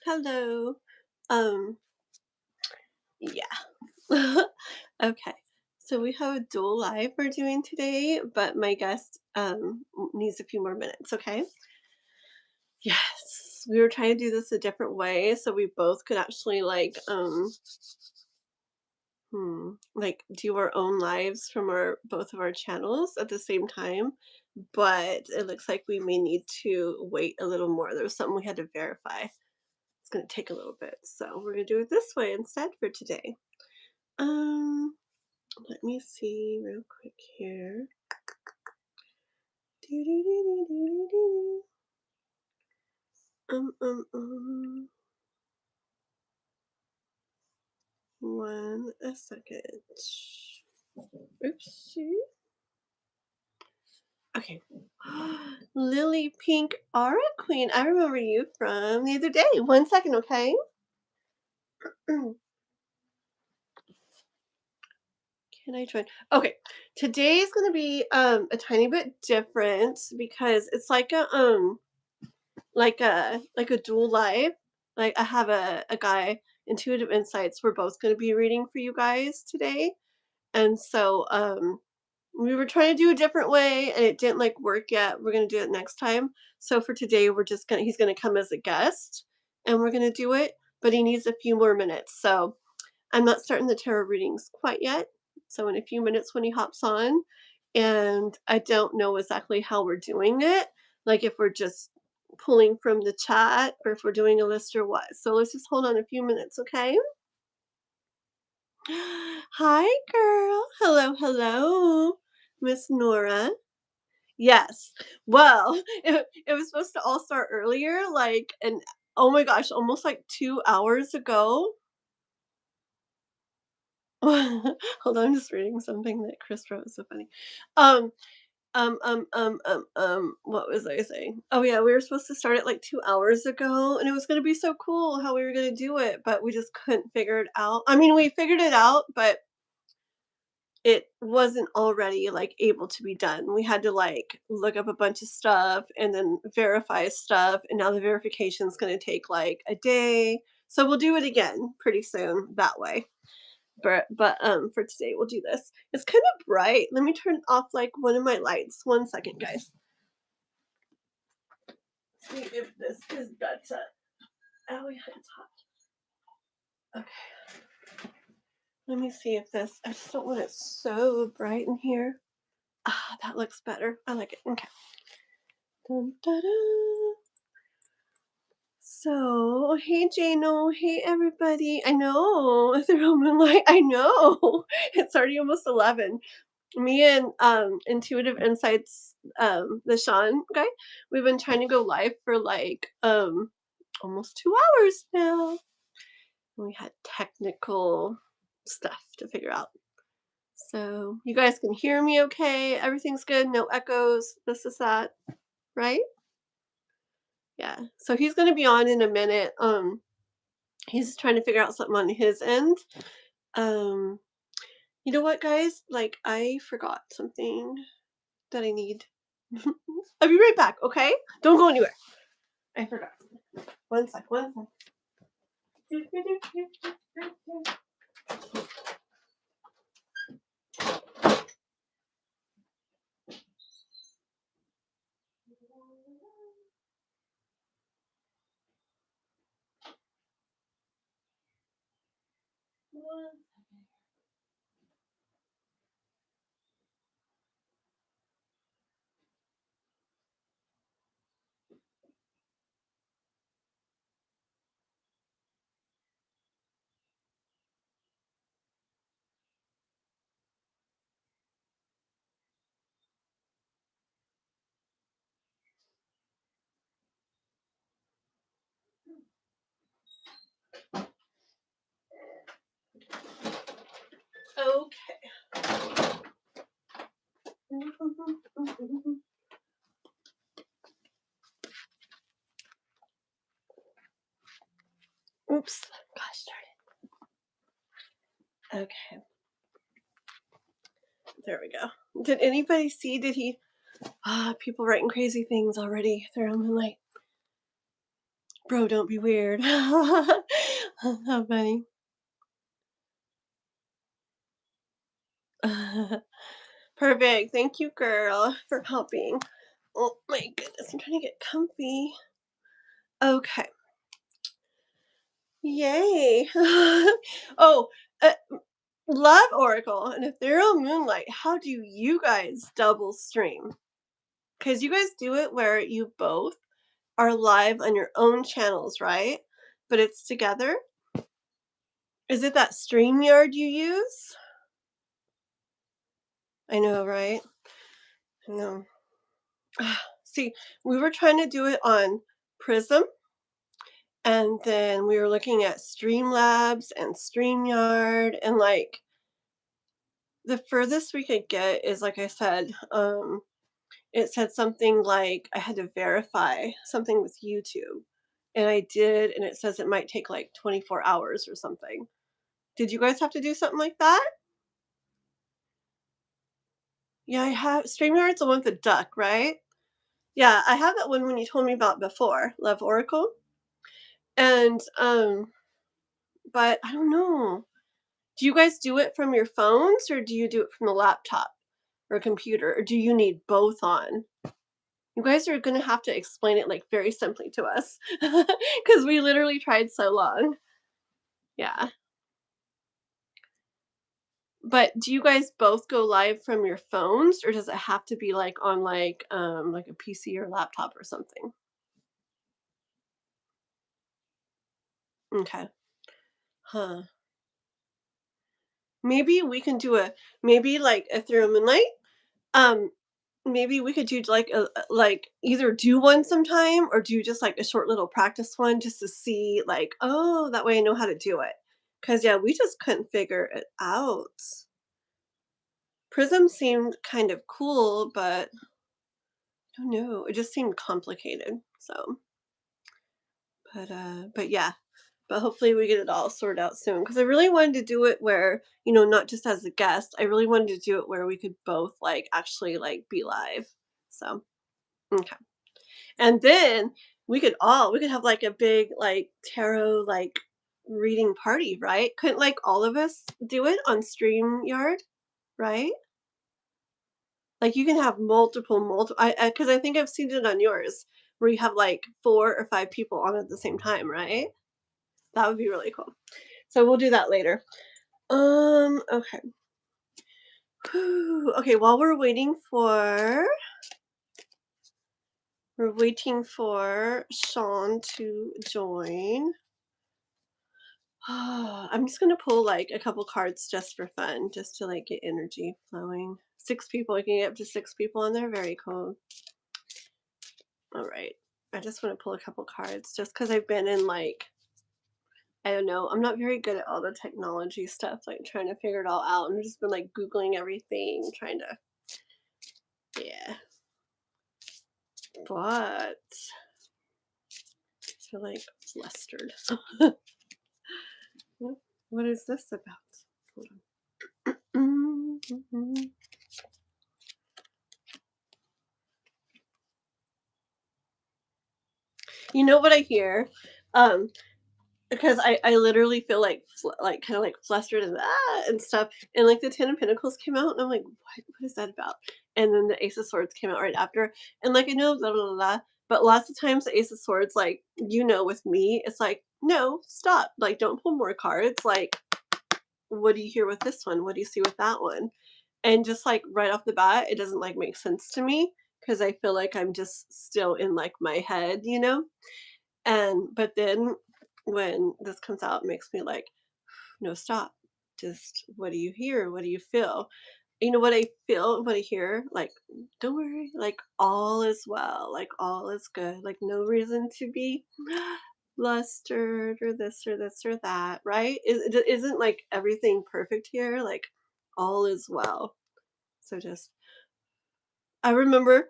Hello. Um, yeah. Okay. So we have a dual live we're doing today, but my guest needs a few more minutes, okay? Yes. We were trying to do this a different way so we both could actually like do our own lives from our both of our channels at the same time, but it looks like we may need to wait a little more. There was something we had to verify. It's going to take a little bit. So we're going to do it this way instead for today. Um Let me see real quick here. Doo-doo-doo-doo-doo-doo-doo. Um, um, um. A second. Oopsie. Okay. Lily Pink Aura Queen. I remember you from the other day. 1 second, okay? Can I join? Okay. Today's gonna be a tiny bit different because it's like a dual live. Like I have a guy, Intuitive Insights. We're both going to be reading for you guys today, and so we were trying to do a different way, and it didn't like work yet. We're going to do it next time. So for today, he's gonna come as a guest, and we're gonna do it. But he needs a few more minutes, so I'm not starting the tarot readings quite yet. So in a few minutes when he hops on, and I don't know exactly how we're doing it, like if we're just pulling from the chat or if we're doing a list or what. So let's just hold on a few minutes, okay? Hi, girl. Hello, hello, Miss Nora. Yes. Well, it was supposed to all start earlier, oh my gosh, almost like 2 hours ago. Hold on, I'm just reading something that Chris wrote. It's so funny. Um, what was I saying? Oh yeah, we were supposed to start it like 2 hours ago, and it was gonna be so cool how we were gonna do it, but we just couldn't figure it out. I mean, we figured it out, but it wasn't already like able to be done. We had to like look up a bunch of stuff and then verify stuff, and now the verification is gonna take like a day. So we'll do it again pretty soon that way. But for today we'll do this. It's kind of bright. Let me turn off like one of my lights. 1 second, guys. See if this is better. Oh yeah, it's hot. Okay. Let me see if this. I just don't want it so bright in here. Ah, that looks better. I like it. Okay. Dun, da, da. So, hey Jano, hey everybody. I know, the Roman light. I know. It's already almost 11. Me and Intuitive Insights, the Sean guy, we've been trying to go live for like almost 2 hours now. We had technical stuff to figure out. So you guys can hear me okay? Everything's good, no echoes, this is that, right? Yeah. So he's gonna be on in a minute. He's trying to figure out something on his end. Um, you know what, guys? Like I forgot something that I need. I'll be right back, okay? Don't go anywhere. I forgot. 1 sec, 1 sec. Okay. Oops. Gosh darn it. Okay. There we go. Did anybody see? Did he? People writing crazy things already. They're on the light. Bro, don't be weird. How funny. Perfect. Thank you, girl, for helping. Oh my goodness, I'm trying to get comfy. Okay. Yay. Oh, uh, love Oracle and Ethereal Moonlight. How do you guys double stream? Because you guys do it where you both are live on your own channels, right? But it's together. Is it that StreamYard you use? I know, right? I know. See, we were trying to do it on Prism, and then we were looking at Streamlabs and StreamYard, and like the furthest we could get is like I said, it said something like I had to verify something with YouTube. And I did, and it says it might take like 24 hours or something. Did you guys have to do something like that? Yeah, I have. StreamYard's the one with the duck, right? Yeah, I have that one when you told me about before, Love Oracle. And but I don't know. Do you guys do it from your phones or do you do it from the laptop or computer or do you need both on? You guys are gonna have to explain it like very simply to us because we literally tried so long. Yeah. But do you guys both go live from your phones or does it have to be like on like a PC or laptop or something? Okay. Huh. Maybe we can do a maybe like Ethereum Moonlight. Um, maybe we could do like like either do one sometime or do just like a short little practice one just to see like, oh, that way I know how to do it. Cause yeah, we just couldn't figure it out. Prism seemed kind of cool, but I don't know. It just seemed complicated. So, but yeah, but hopefully we get it all sorted out soon because I really wanted to do it where, not just as a guest. I really wanted to do it where we could both like actually like be live. So, okay. And then we could have like a big like tarot like reading party, right? Couldn't like all of us do it on StreamYard, right? Like you can have multiple I because I think I've seen it on yours where you have like 4 or 5 people on at the same time, right? That would be really cool. So we'll do that later. Okay. Okay, while we're waiting for Sean to join. I'm just gonna pull like a couple cards just for fun, just to like get energy flowing. 6 people, I can get up to 6 people on there. Very cool. All right. I just want to pull a couple cards just because I've been in like, I don't know, I'm not very good at all the technology stuff, like trying to figure it all out. I've just been like Googling everything, trying to, yeah. But I feel like flustered. What is this about? Hold on. You know what I hear? Um, because I literally feel like kind of like flustered and stuff. And like the Ten of Pentacles came out, and I'm like, what is that about? And then the Ace of Swords came out right after, and like I know blah blah blah, blah, but lots of times the Ace of Swords, like with me, it's like no, stop, like don't pull more cards. Like, what do you hear with this one? What do you see with that one? And just like right off the bat, it doesn't like make sense to me because I feel like I'm just still in like my head. And but then when this comes out, it makes me like, no, stop. Just what do you hear? What do you feel? You know what I feel, what I hear? Like, don't worry, like all is well, like all is good, like no reason to be flustered or this or that, right? Isn't like everything perfect here? Like all is well. So just I remember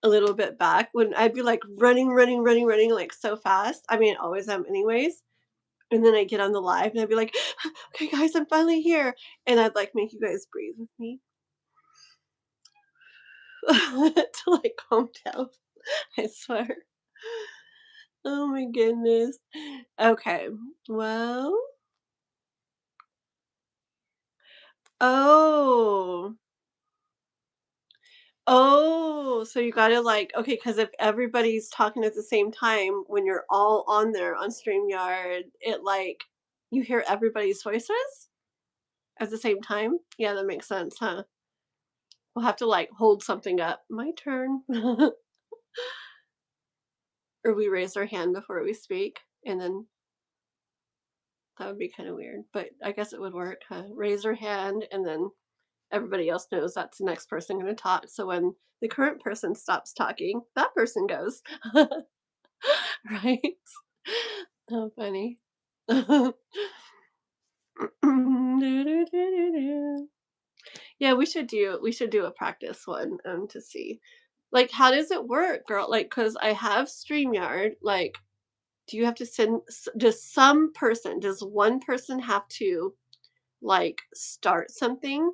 a little bit back when I'd be like running like so fast. I mean, I always am anyways. And then I get on the live and I'd be like, okay, guys, I'm finally here. And I'd like make you guys breathe with me to like calm down. I swear. Oh my goodness. Okay. Well, oh. Oh, so you gotta like okay, because if everybody's talking at the same time when you're all on there on StreamYard, it like you hear everybody's voices at the same time? Yeah, that makes sense, huh? We'll have to like hold something up. My turn. Or we raise our hand before we speak, and then that would be kind of weird, but I guess it would work, huh? Raise your hand, and then everybody else knows that's the next person going to talk. So when the current person stops talking, that person goes. Right? Oh, funny. Yeah, we should do a practice one to see. Like how does it work, girl? Like cuz I have StreamYard, like do you have to does one person have to like start something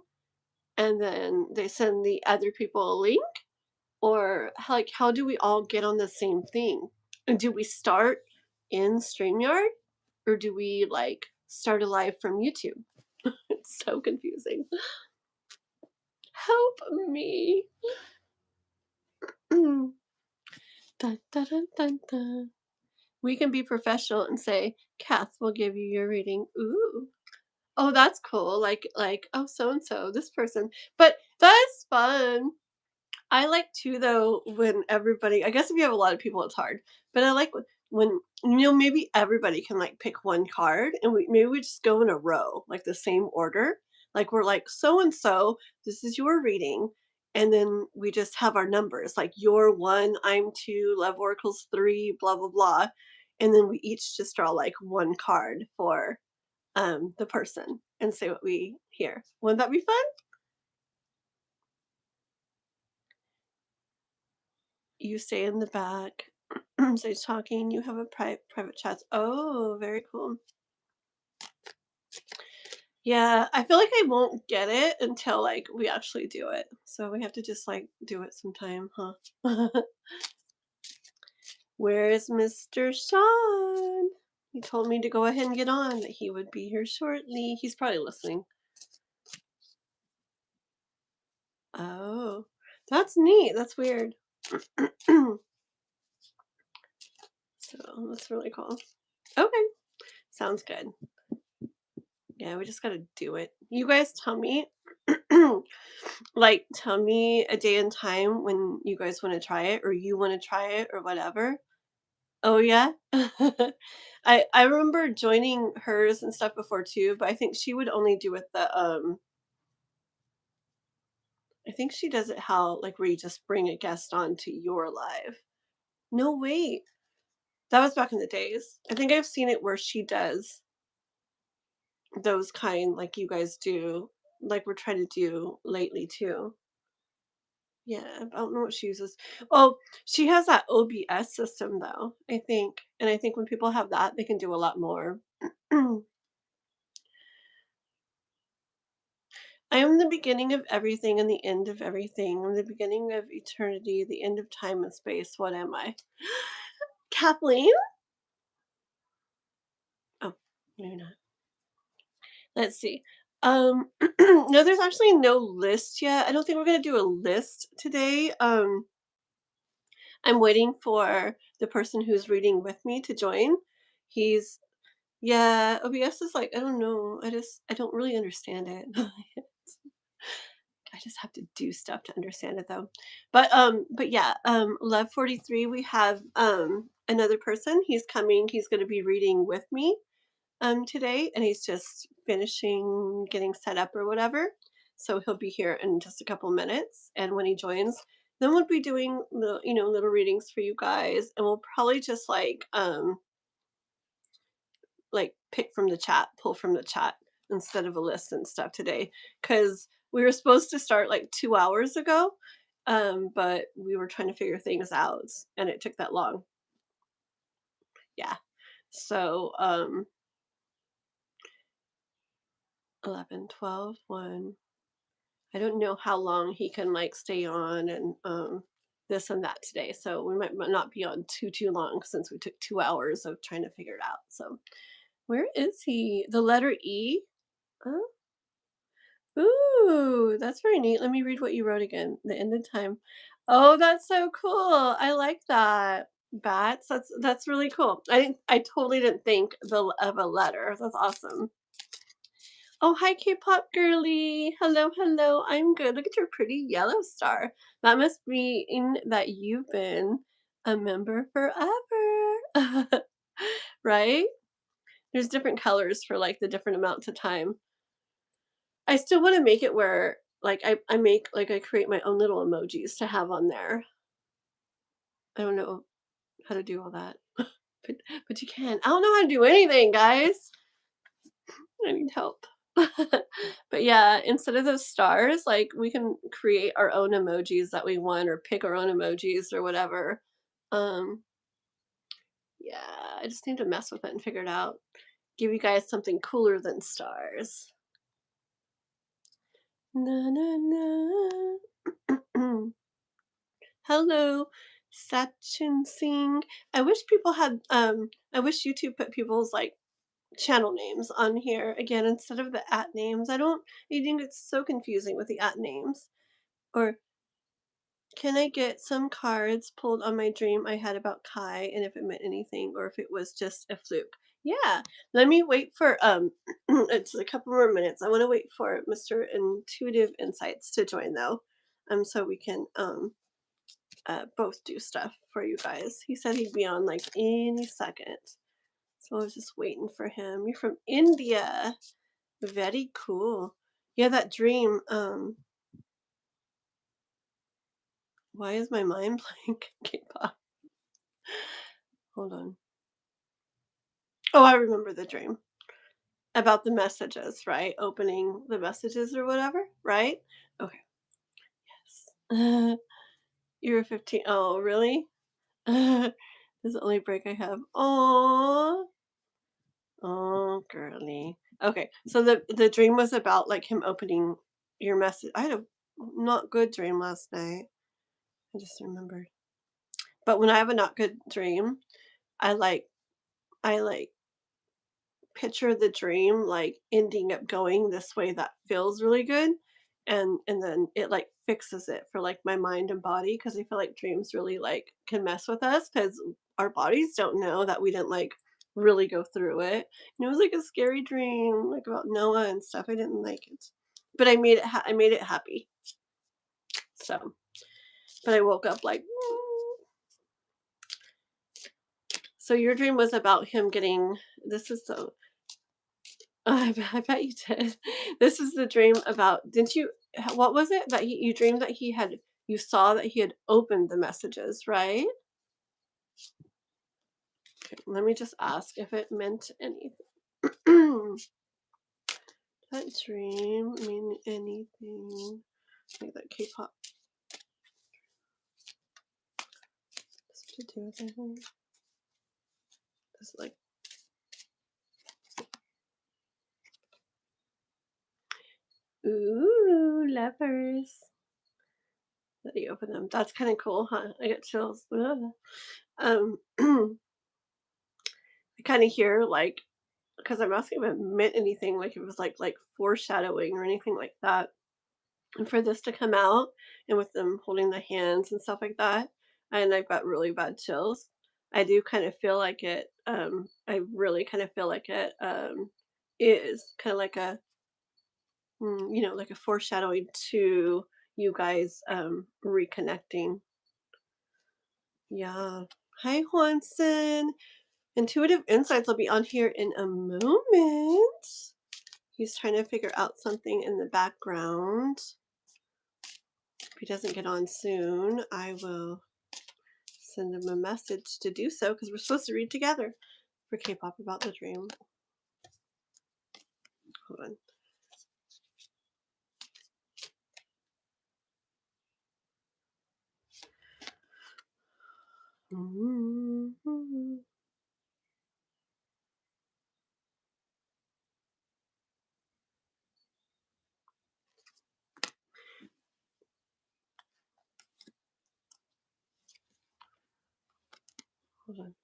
and then they send the other people a link? Or like how do we all get on the same thing? And do we start in StreamYard or do we like start a live from YouTube? It's so confusing. Help me. Dun, dun, dun, dun, dun. We can be professional and say, Kath will give you your reading. Ooh. Oh, that's cool. Like, oh, so and so, this person. But that's fun. I like too though when everybody I guess if you have a lot of people it's hard. But I like when maybe everybody can like pick one card and we just go in a row, like the same order. Like we're like so and so, this is your reading. And then we just have our numbers like you're one, I'm two, Love Oracle's three, blah blah blah. And then we each just draw like one card for the person and say what we hear. Wouldn't that be fun? You stay in the back. So he's talking, you have a private chat. Oh, very cool. Yeah, I feel like I won't get it until like we actually do it. So we have to just like do it sometime, huh? Where is Mr. Sean? He told me to go ahead and get on, that he would be here shortly. He's probably listening. Oh, that's neat. That's weird. So that's really cool. Okay, sounds good. Yeah, we just gotta do it. You guys tell me, like, tell me a day and time when you guys want to try it, or you want to try it, or whatever. Oh yeah, I remember joining hers and stuff before too, but I think she would only do it the. I think she does it how like where you just bring a guest on to your live. No wait, that was back in the days. I think I've seen it where she does those kind like you guys do, like we're trying to do lately too. Yeah, I don't know what she uses. Oh, she has that OBS system though, I think. And I think when people have that, they can do a lot more. I am the beginning of everything and the end of everything. I'm the beginning of eternity, the end of time and space. What am I? Kathleen? Oh, maybe not. Let's see. No, there's actually no list yet. I don't think we're gonna do a list today. I'm waiting for the person who's reading with me to join. He's Yeah, OBS is like, I don't know. I don't really understand it. I just have to do stuff to understand it though. But yeah, Love 43, we have another person. He's coming. He's going to be reading with me today and he's just finishing getting set up or whatever. So he'll be here in just a couple minutes and when he joins, then we'll be doing the little readings for you guys and we'll probably just like pick from the chat, pull from the chat instead of a list and stuff today because we were supposed to start like 2 hours ago, but we were trying to figure things out and it took that long. Yeah. So 11, 12, 1. I don't know how long he can like stay on and this and that today. So we might not be on too long since we took 2 hours of trying to figure it out. So where is he? The letter E? Oh, ooh, that's very neat. Let me read what you wrote again. The end of time. Oh, that's so cool. I like that. Bats. That's really cool. I totally didn't think of a letter. That's awesome. Oh, hi, K-pop girly. Hello, hello. I'm good. Look at your pretty yellow star. That must mean that you've been a member forever. Right? There's different colors for like the different amounts of time. I still want to make it where like I create my own little emojis to have on there. I don't know how to do all that. But but you can. I don't know how to do anything, guys. I need help. But yeah, instead of those stars, like we can create our own emojis that we want or pick our own emojis or whatever. Um, yeah, I just need to mess with it and figure it out. Give you guys something cooler than stars. Na na na. Hello, Sachin Singh. I wish people had I wish YouTube put people's like channel names on here again instead of the at names. I think it's so confusing with the at names. Or can I get some cards pulled on my dream I had about Kai and if it meant anything or if it was just a fluke? Yeah. Let me wait for it's a couple more minutes. I want to wait for Mr. Intuitive Insights to join though. So we can both do stuff for you guys. He said he'd be on like any second. So I was just waiting for him. You're from India. Very cool. Yeah, that dream. Why is my mind blank? K-pop. Hold on. Oh, I remember the dream about the messages, right? Opening the messages or whatever, right? Okay. Yes. You were 15. Oh, really? This is the only break I have. Oh, oh, girly. Okay, so the dream was about like him opening your message. I had a not good dream last night. I just remembered. But when I have a not good dream, I like I like picture the dream like ending up going this way that feels really good, and then it like fixes it for like my mind and body because I feel like dreams really like can mess with us because our bodies don't know that we didn't like really go through it. And it was like a scary dream like about Noah and stuff. I didn't like it, but I made it happy. So but I woke up like so your dream was about him getting this is the I bet you did. This is the dream about didn't you what was it that you dreamed that he had you saw that he had opened the messages, right? Okay, let me just ask if it meant anything. That dream mean anything? Like that K-pop has to do with anything? It's like ooh, lovers. That you open them. That's kind of cool, huh? I get chills. Ugh. I kind of hear like because I'm asking if it meant anything, like if it was like foreshadowing or anything like that. And for this to come out and with them holding the hands and stuff like that, and I've got really bad chills. I do kind of feel like it. I really kind of feel like it is kind of like a, like a foreshadowing to you guys reconnecting. Yeah. Hi, Juanson. Intuitive Insights will be on here in a moment. He's trying to figure out something in the background. If he doesn't get on soon, I will send him a message to do so because we're supposed to read together for K-pop about the dream. Hold on. Mm-hmm. Hold on.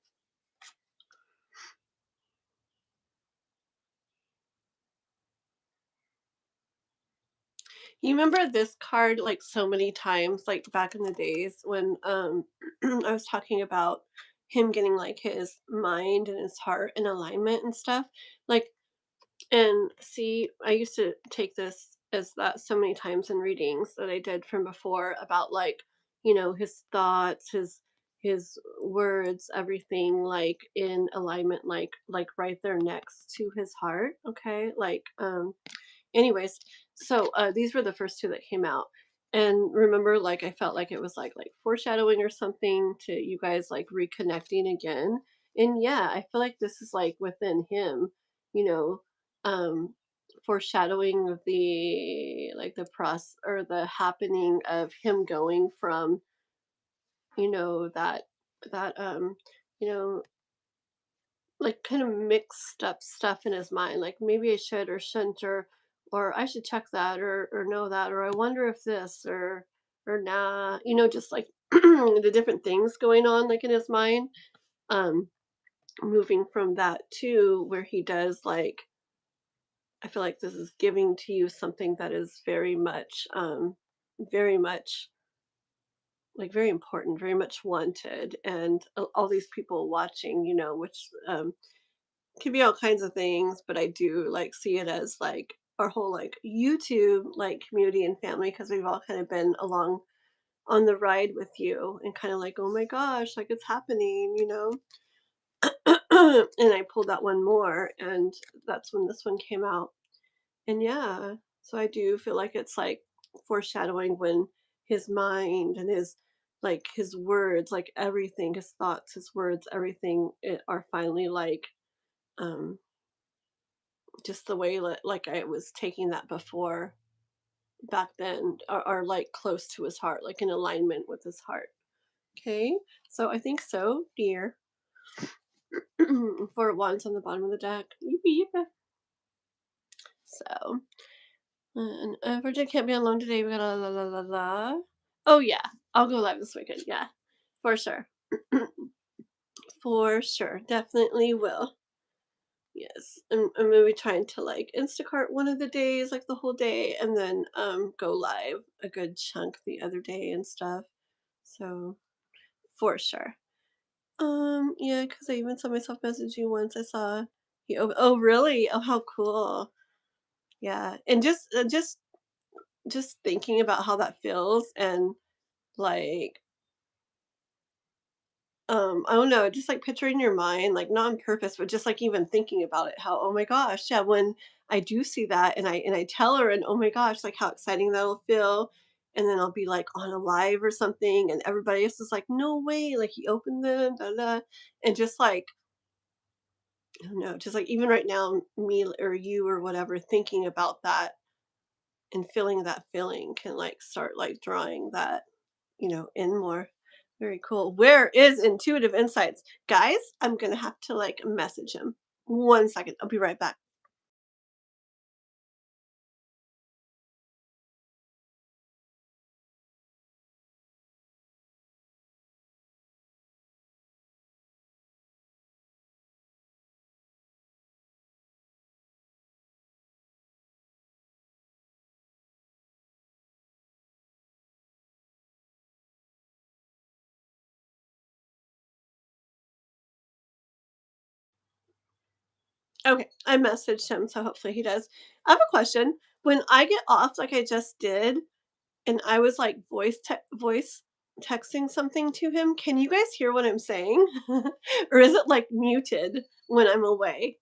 You remember this card like so many times, like back in the days when I was talking about him getting like his mind and his heart in alignment and stuff. Like, and see, I used to take this as that so many times in readings that I did from before about like, his thoughts, his words, everything like in alignment, like right there next to his heart. Okay. Like anyways, so these were the first two that came out. And remember, like I felt like it was like foreshadowing or something to you guys like reconnecting again. And yeah, I feel like this is like within him, you know, um foreshadowing of the like the process or the happening of him going from, that you know like kind of mixed up stuff in his mind, like maybe I should or shouldn't, or I should check that or know that, or I wonder if this or nah, just like the different things going on like in his mind. um Moving from that to where he does like, I feel like this is giving to you something that is very much like very important, very much wanted, and all these people watching, which can be all kinds of things, but I do like see it as like our whole like YouTube like community and family, because we've all kind of been along on the ride with you and kind of like, oh my gosh, like it's happening. And I pulled that one more, and that's when this one came out. And yeah, so I do feel like it's like foreshadowing when his mind and his words, like everything, his thoughts, his words, everything are finally like um just the way like I was taking that before back then are like close to his heart, like in alignment with his heart. Okay, so I think so, dear. For once on the bottom of the deck. Yippee yippee. So, and Virgin can't be on loan today. We got a la la la la. Oh yeah, I'll go live this weekend. Yeah, for sure. For sure, definitely will. Yes, I'm gonna be trying to like Instacart one of the days, like the whole day, and then go live a good chunk the other day and stuff. So for sure. Yeah, because I even saw myself message you once. I saw you. Oh, really? Oh, how cool. Yeah, and just thinking about how that feels, and like I don't know, just like picturing your mind, like not on purpose, but just like even thinking about it, how, oh my gosh, yeah, when I do see that and I tell her, and oh my gosh, like how exciting that'll feel. And then I'll be like on a live or something, and everybody else is like, no way, like he opened them, da, da. And just like, I don't know, just like even right now, me or you or whatever, thinking about that and feeling that feeling can like start like drawing that, in more. Very cool. Where is Intuitive Insights? Guys, I'm gonna have to like message him. 1 second. I'll be right back. Okay, I messaged him, so hopefully he does. I have a question. When I get off like I just did, and I was like voice texting something to him, can you guys hear what I'm saying? Or is it like muted when I'm away?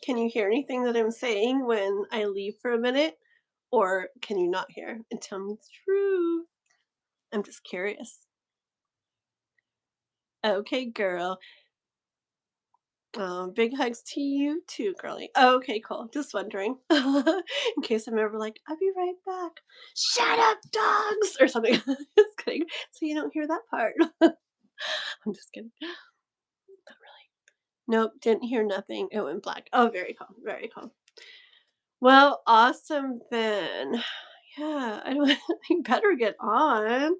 Can you hear anything that I'm saying when I leave for a minute? Or can you not hear? And tell me the truth. I'm just curious. Okay, girl. Big hugs to you too, girlie. Okay, cool. Just wondering. In case I'm ever like, I'll be right back. Shut up, dogs! Or something. Just kidding. So you don't hear that part. I'm just kidding. Not really. Nope, didn't hear nothing. It went black. Oh, very cool. Very cool. Well, awesome then. Yeah, I don't you better get on.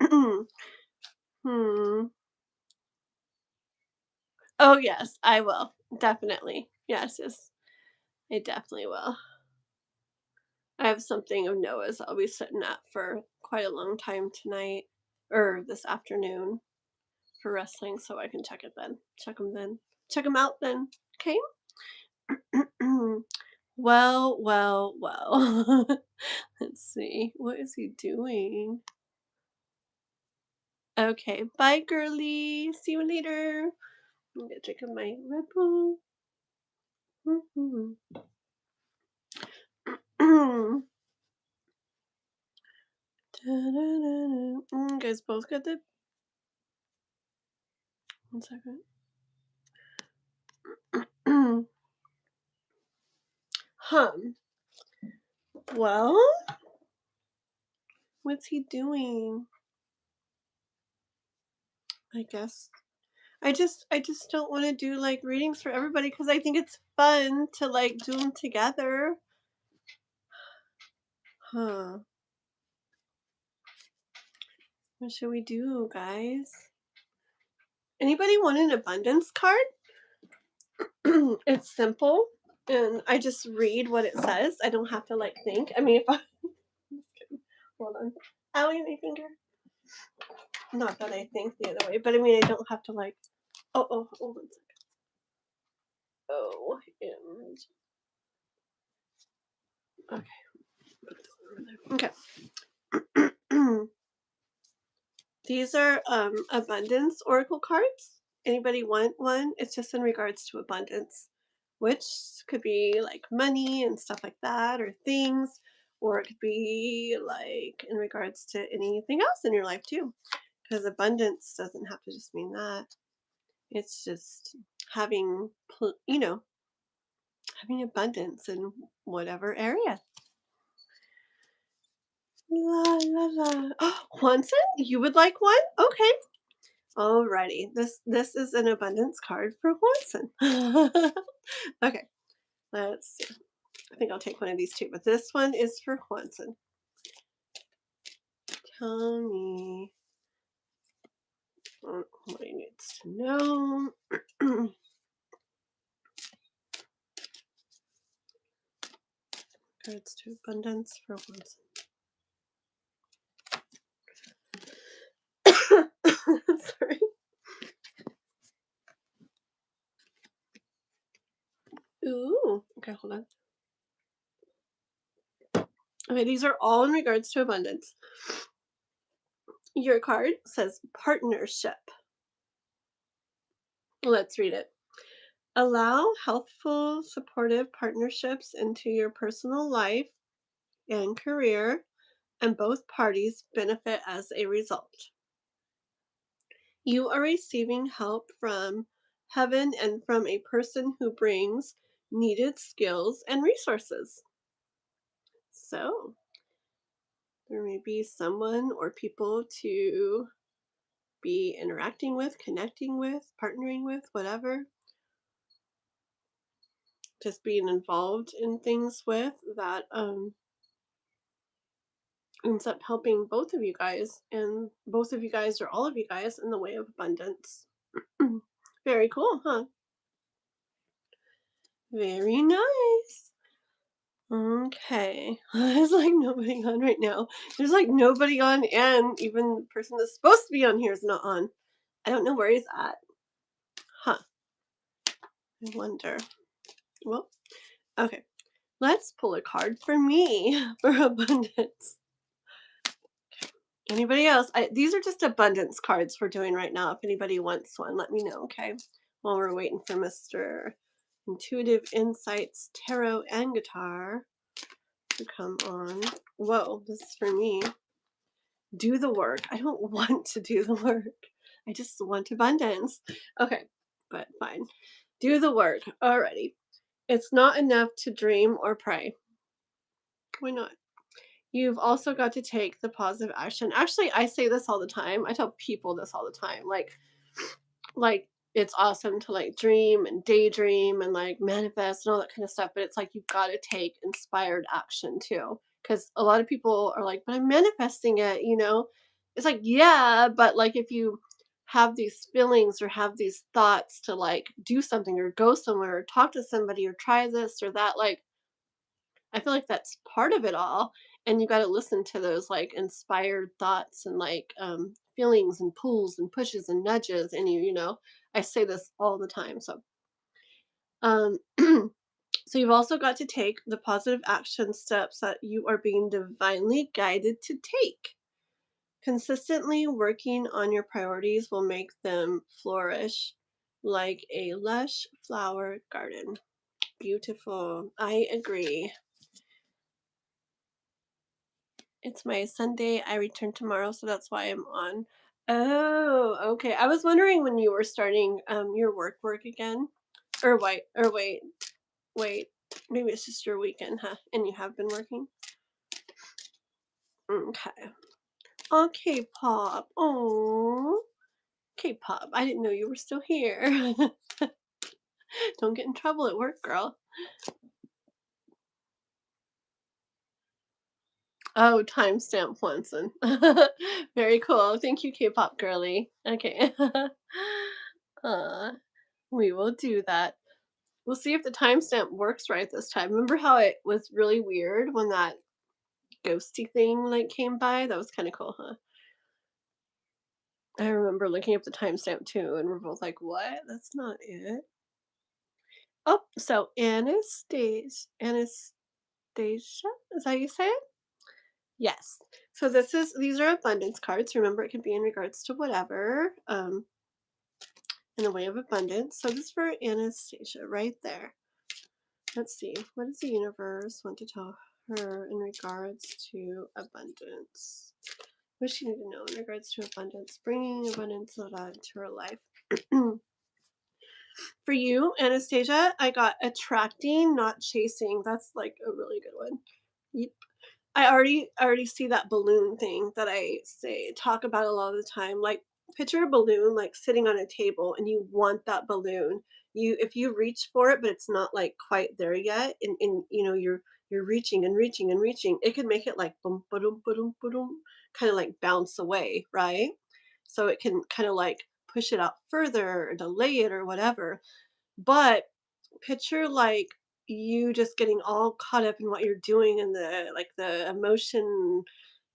Hmm. Oh, yes, I will. Definitely. Yes, yes. I definitely will. I have something of Noah's I'll be sitting at for quite a long time tonight or this afternoon for wrestling, so I can check it then. Check them then. Check them out then. Okay. Well, well, well. Let's see. What is he doing? Okay. Bye, girly. See you later. I'm gonna drink my Red Bull. You guys both got the. One second. Hum. Well, what's he doing? I guess I just don't want to do like readings for everybody because I think it's fun to like do them together. Huh. What should we do, guys? Anybody want an abundance card? It's simple and I just read what it says. I don't have to like think. I mean, if I hold on. Owie, my finger. Not that I think the other way, but I mean, I don't have to like. Oh, hold on a second. Oh, and okay. Okay. These are abundance oracle cards. Anybody want one? It's just in regards to abundance, which could be like money and stuff like that, or things, or it could be like in regards to anything else in your life too. Because abundance doesn't have to just mean that. It's just having, having abundance in whatever area. La la la. Oh, Juanson, you would like one? Okay. Alrighty. This is an abundance card for Juanson. Okay. Let's see. I think I'll take one of these too, but this one is for Juanson. Tell me what he needs to know. Cards to abundance for Juanson. Sorry. Ooh. Okay, hold on. Okay, these are all in regards to abundance. Your card says partnership. Let's read it. Allow healthful, supportive partnerships into your personal life and career, and both parties benefit as a result. You are receiving help from heaven and from a person who brings needed skills and resources. So, there may be someone or people to be interacting with, connecting with, partnering with, whatever. Just being involved in things with that ends up helping both of you guys, and both of you guys or all of you guys in the way of abundance. Very cool, huh? Very nice. Okay. There's like nobody on right now. There's like nobody on, and even the person that's supposed to be on here is not on. I don't know where he's at. Huh. I wonder. Well, okay. Let's pull a card for me for abundance. Anybody else? These are just abundance cards we're doing right now. If anybody wants one, let me know, okay? While we're waiting for Mr. Intuitive Insights Tarot and Guitar to come on. Whoa, this is for me. Do the work. I don't want to do the work. I just want abundance. Okay, but fine. Do the work. Alrighty. It's not enough to dream or pray. Why not? You've also got to take the positive action. Actually, I say this all the time. I tell people this all the time. Like it's awesome to like dream and daydream and like manifest and all that kind of stuff, but it's like you've got to take inspired action too. Because a lot of people are like, but I'm manifesting it, you know? It's like, yeah, but like if you have these feelings or have these thoughts to like do something or go somewhere or talk to somebody or try this or that, like I feel like that's part of it all. And you got to listen to those like inspired thoughts and like feelings and pulls and pushes and nudges. And I say this all the time. So, um, so you've also got to take the positive action steps that you are being divinely guided to take. Consistently working on your priorities will make them flourish like a lush flower garden. Beautiful. I agree. It's my Sunday. I return tomorrow, so that's why I'm on. Oh, okay. I was wondering when you were starting your work again. Or wait. Maybe it's just your weekend, huh? And you have been working? Okay. Okay, Pop. Oh, K-pop. I didn't know you were still here. Don't get in trouble at work, girl. Oh, timestamp Swanson. Very cool. Thank you, K-pop girly. Okay. uh, we will do that. We'll see if the timestamp works right this time. Remember how it was really weird when that ghosty thing like came by? That was kind of cool, huh? I remember looking up the timestamp too, and we're both like, "What? That's not it." Oh, so Anastasia, is that how you say it? Yes. So these are abundance cards. Remember, it can be in regards to whatever, in the way of abundance. So this is for Anastasia right there. Let's see. What does the universe want to tell her in regards to abundance? What does she need to know in regards to abundance? Bringing abundance of that into her life. For you, Anastasia, I got attracting, not chasing. That's like a really good one. Yep. I already see that balloon thing that I talk about a lot of the time. Like picture a balloon like sitting on a table and you want that balloon. If you reach for it but it's not like quite there yet and you're reaching and reaching and reaching, it could make it like boom boom boom boom kind of like bounce away, right? So it can kind of like push it out further or delay it or whatever. But picture like you just getting all caught up in what you're doing and the emotion,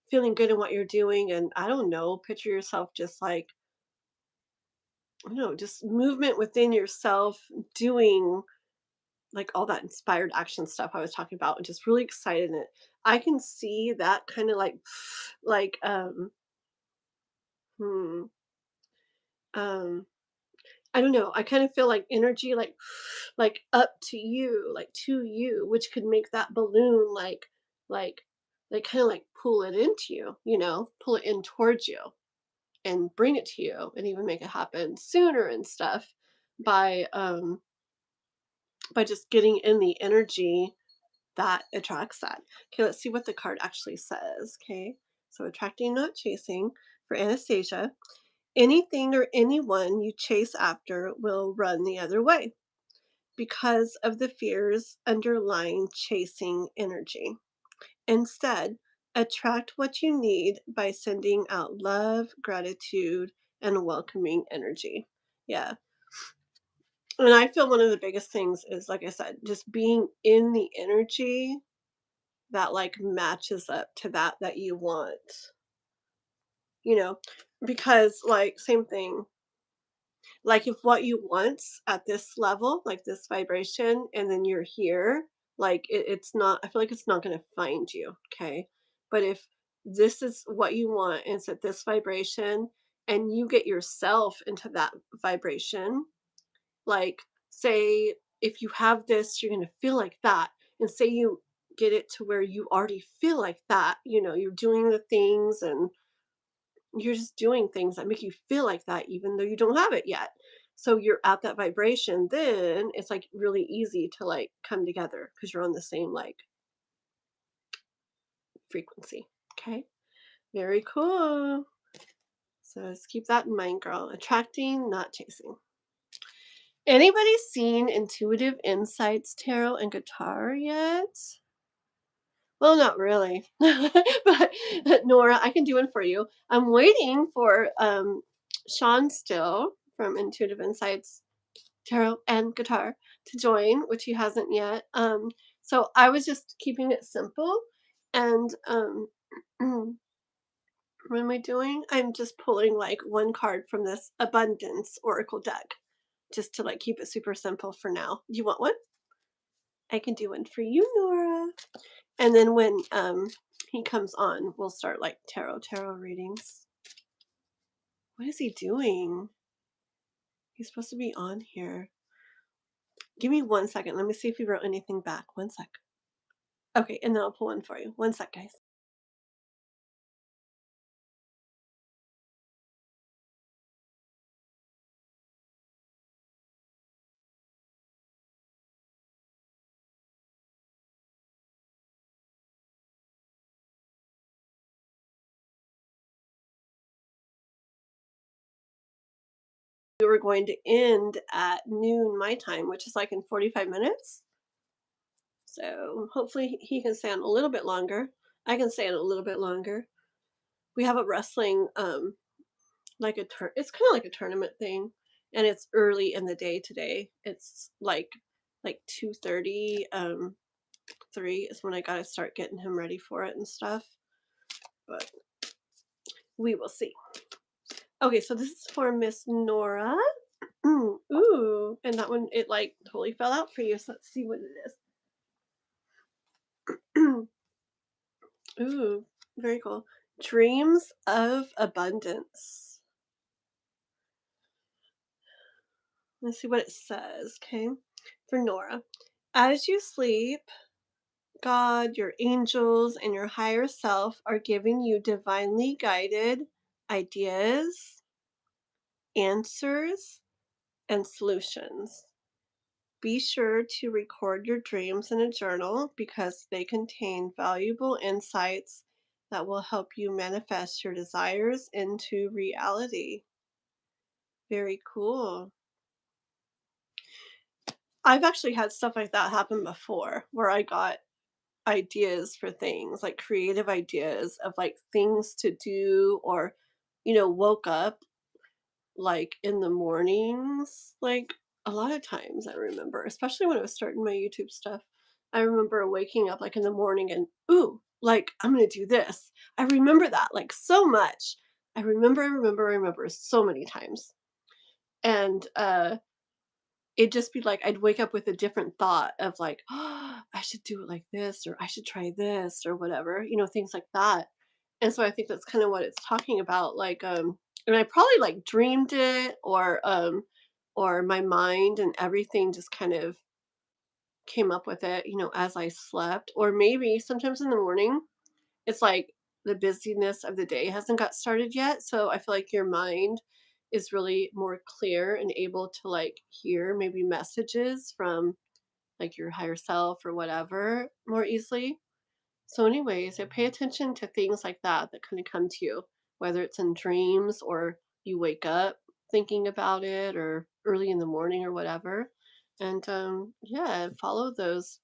feeling good in what you're doing, and I don't know, picture yourself just like I don't know, just movement within yourself doing like all that inspired action stuff I was talking about and just really excited in it. I can see that kind of like hmm um I don't know. I kind of feel like energy, like up to you, like to you, which could make that balloon like, like kind of like pull it into you, pull it in towards you and bring it to you, and even make it happen sooner and stuff by just getting in the energy that attracts that. Okay, let's see what the card actually says. Okay, so attracting, not chasing for Anastasia. Anything or anyone you chase after will run the other way because of the fears underlying chasing energy. Instead, attract what you need by sending out love, gratitude, and welcoming energy. Yeah. And I feel one of the biggest things is, like I said, just being in the energy that like matches up to that you want, you know, because like same thing. Like if what you want at this level, like this vibration, and then you're here, like it's not, I feel like it's not going to find you. Okay. But if this is what you want and it's at this vibration and you get yourself into that vibration, like say if you have this, you're going to feel like that. And say you get it to where you already feel like that, you're doing the things and you're just doing things that make you feel like that even though you don't have it yet. So you're at that vibration, then it's like really easy to like come together because you're on the same like frequency. Okay. Very cool. So let's keep that in mind, girl. Attracting, not chasing. Anybody seen Intuitive Insights Tarot and Guitar yet? Well, not really. But Nora, I can do one for you. I'm waiting for Sean Still from Intuitive Insights Tarot and Guitar to join, which he hasn't yet. So I was just keeping it simple, and what am I doing? I'm just pulling like one card from this abundance oracle deck just to like keep it super simple for now. You want one? I can do one for you, Nora. And then when he comes on, we'll start like tarot readings. What is he doing? He's supposed to be on here. Give me 1 second. Let me see if he wrote anything back. 1 sec. Okay, and then I'll pull one for you. 1 sec, guys. We were going to end at noon my time, which is like in 45 minutes. So hopefully he can stay on a little bit longer. I can stay on a little bit longer. We have a wrestling like it's kind of like a tournament thing, and it's early in the day today. It's like 2:30 3 is when I got to start getting him ready for it and stuff. But we will see. Okay, so this is for Miss Nora. Ooh, and that one, it like totally fell out for you. So let's see what it is. Ooh, very cool. Dreams of abundance. Let's see what it says, okay? For Nora. As you sleep, God, your angels, and your higher self are giving you divinely guided ideas, answers, and solutions. Be sure to record your dreams in a journal because they contain valuable insights that will help you manifest your desires into reality. Very cool. I've actually had stuff like that happen before where I got ideas for things, like creative ideas of like things to do, or, woke up like in the mornings, like a lot of times I remember, especially when I was starting my YouTube stuff, I remember waking up like in the morning and, ooh, like I'm going to do this. I remember that like so much. I remember so many times. And it'd just be like I'd wake up with a different thought of like, oh, I should do it like this, or I should try this, or whatever, things like that. And so I think that's kind of what it's talking about. Like, and I probably like dreamed it, or my mind and everything just kind of came up with it, as I slept. Or maybe sometimes in the morning, it's like the busyness of the day hasn't got started yet. So I feel like your mind is really more clear and able to like hear maybe messages from like your higher self or whatever more easily. So, anyways, I pay attention to things like that kind of come to you, whether it's in dreams or you wake up thinking about it or early in the morning or whatever. And yeah, follow those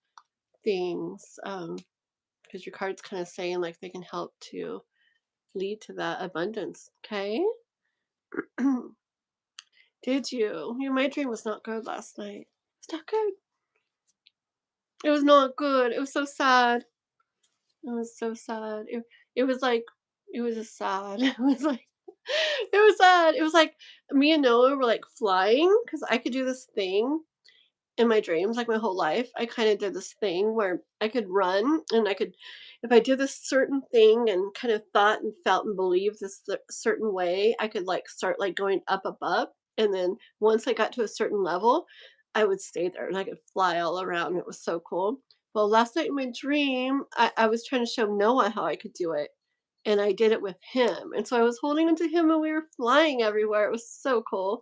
things because your card's kind of saying like they can help to lead to that abundance. Okay. Did you? My dream was not good last night. It's not good. It was not good. It was so sad. It was so sad. It was like it was just sad. It was like it was sad. It was like me and Noah were like flying because I could do this thing in my dreams, like my whole life. I kind of did this thing where I could run and I could, if I did this certain thing and kind of thought and felt and believed this certain way, I could like start like going up above. And then once I got to a certain level, I would stay there and I could fly all around. It was so cool. Well, last night in my dream, I was trying to show Noah how I could do it. And I did it with him. And so I was holding onto him and we were flying everywhere. It was so cool,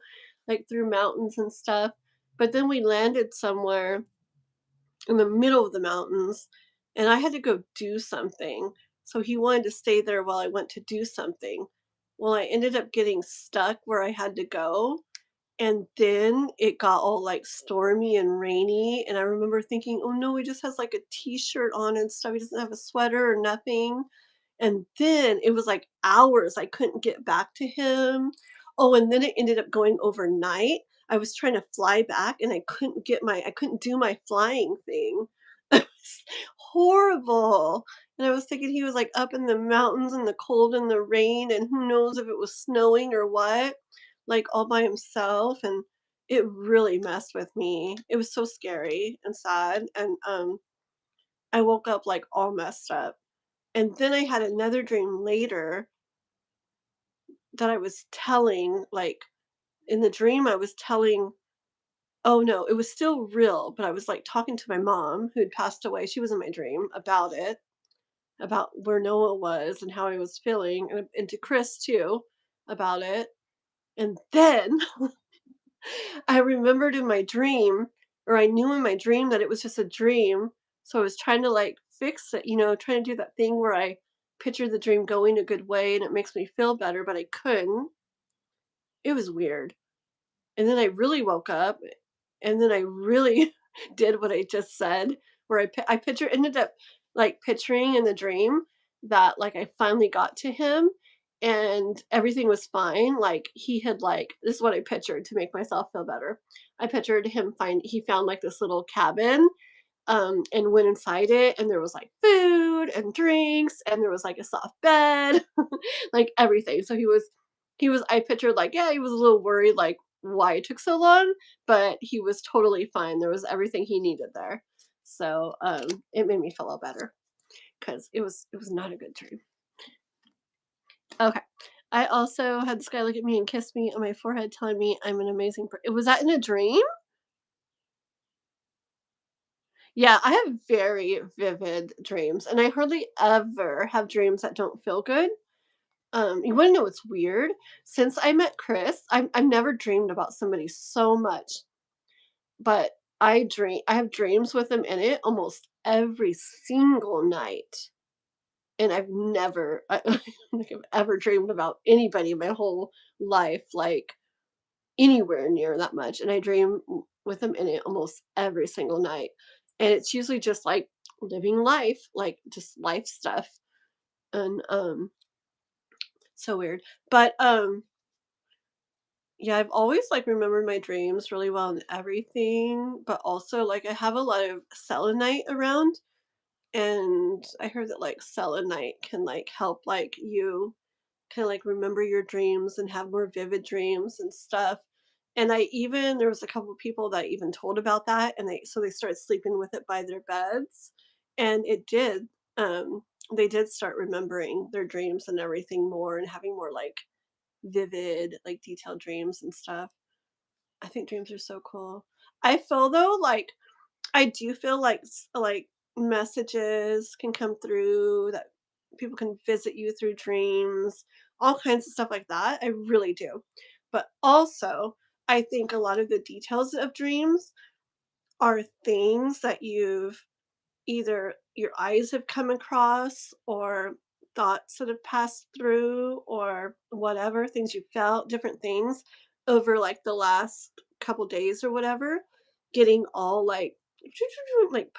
like through mountains and stuff. But then we landed somewhere in the middle of the mountains and I had to go do something. So he wanted to stay there while I went to do something. Well, I ended up getting stuck where I had to go. And then it got all like stormy and rainy. And I remember thinking, oh no, he just has like a t shirt on and stuff. He doesn't have a sweater or nothing. And then it was like hours I couldn't get back to him. Oh, and then it ended up going overnight. I was trying to fly back and I couldn't do my flying thing. It was horrible. And I was thinking he was like up in the mountains in the cold and the rain and who knows if it was snowing or what, like all by himself, and it really messed with me. It was so scary and sad, and I woke up like all messed up. And then I had another dream later that I was telling, like, in the dream, I was telling, oh no, it was still real, but I was like talking to my mom who'd passed away. She was in my dream about it, about where Noah was and how I was feeling, and to Chris too about it. And then I remembered in my dream, or I knew in my dream that it was just a dream. So I was trying to like fix it, trying to do that thing where I picture the dream going a good way and it makes me feel better, but I couldn't. It was weird. And then I really woke up, and then I really did what I just said, where I ended up, like, picturing in the dream that, like, I finally got to him and everything was fine, like, he had, like this is what I pictured to make myself feel better. I pictured he found, like, this little cabin, and went inside it, and there was, like, food and drinks, and there was, like, a soft bed, like, everything. So he was I pictured, like, yeah, he was a little worried, like, why it took so long, but he was totally fine. There was everything he needed there. So, it made me feel a little better because it was not a good dream. Okay. I also had this guy look at me and kiss me on my forehead telling me I'm an amazing was that in a dream? Yeah, I have very vivid dreams, and I hardly ever have dreams that don't feel good. You wanna know what's weird? Since I met Chris, I've never dreamed about somebody so much, but I have dreams with him in it almost every single night, and I've never I don't think I've ever dreamed about anybody my whole life, like, anywhere near that much, and I dream with him in it almost every single night, and it's usually just, like, living life, like, just life stuff, and, so weird, but, yeah, I've always, like, remembered my dreams really well and everything, but also, like, I have a lot of selenite around, and I heard that, like, selenite can, like, help, like, you kinda, like, remember your dreams and have more vivid dreams and stuff, and there was a couple people that even told about that, and they started sleeping with it by their beds, and they did start remembering their dreams and everything more and having more, like, vivid, like, detailed dreams and stuff. I think dreams are so cool. I feel though, like I do feel like like messages can come through that people can visit you through dreams, all kinds of stuff like that. I really do. But also, I think a lot of the details of dreams are things that you've either your eyes have come across or thoughts that have passed through or whatever, things you felt, different things over like the last couple days or whatever, getting all like like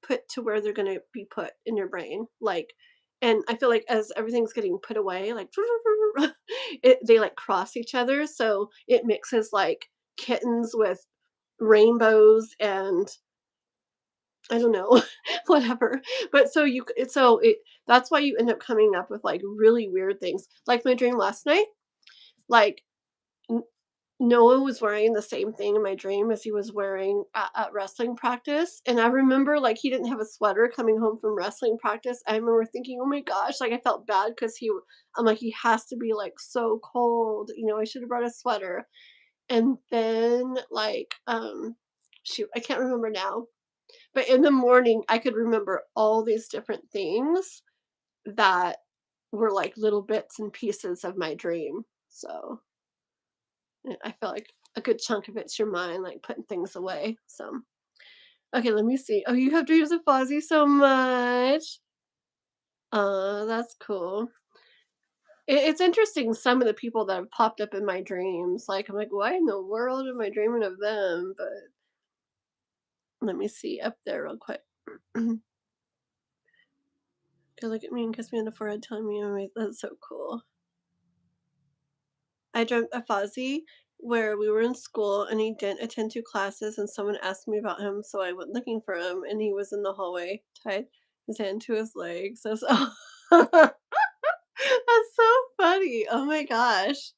put to where they're going to be put in your brain. Like, and I feel like as everything's getting put away, like they like cross each other, so it mixes like kittens with rainbows and I don't know, whatever. But so it that's why you end up coming up with, like, really weird things. Like my dream last night, like, N Noah was wearing the same thing in my dream as he was wearing at wrestling practice, and I remember, like, he didn't have a sweater coming home from wrestling practice. I remember thinking, "Oh my gosh," like, I felt bad 'cause I'm like, "He has to be, like, so cold, I should have brought a sweater." And then, like, shoot, I can't remember now. But in the morning, I could remember all these different things that were like little bits and pieces of my dream. So I feel like a good chunk of it's your mind, like putting things away. So, okay, let me see. Oh, you have dreams of Fozzie so much. That's cool. It's interesting some of the people that have popped up in my dreams. Like, I'm like, why in the world am I dreaming of them? But let me see up there real quick. Go look at me and kiss me on the forehead, telling me that's so cool. I dreamt a Fozzie where we were in school and he didn't attend 2 classes and someone asked me about him, so I went looking for him and he was in the hallway, tied his hand to his leg. So that's so funny. Oh my gosh.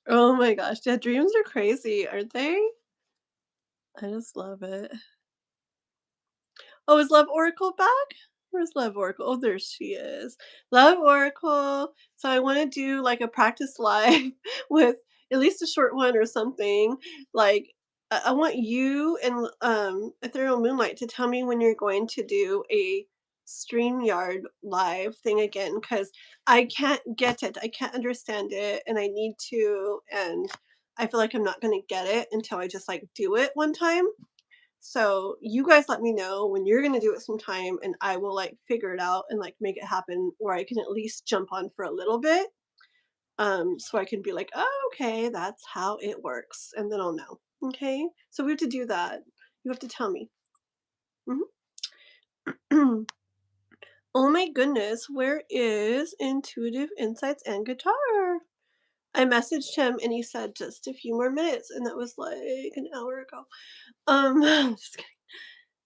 Oh my gosh. Yeah, dreams are crazy, aren't they? I just love it. Oh, is Love Oracle back? Where's Love Oracle? Oh, there she is. Love Oracle. So I want to do like a practice live with at least a short one or something. Like I want you and Ethereal Moonlight to tell me when you're going to do a StreamYard live thing again because I can't get it. I can't understand it and I need to and I feel like I'm not going to get it until I just like do it one time. So you guys let me know when you're gonna do it sometime and I will like figure it out and like make it happen where I can at least jump on for a little bit. So I can be like, oh, okay, that's how it works. And then I'll know. Okay. So we have to do that. You have to tell me. Mhm. Oh my goodness, where is Intuitive Insights and Guitar? I messaged him and he said just a few more minutes, and that was like an hour ago. Just kidding.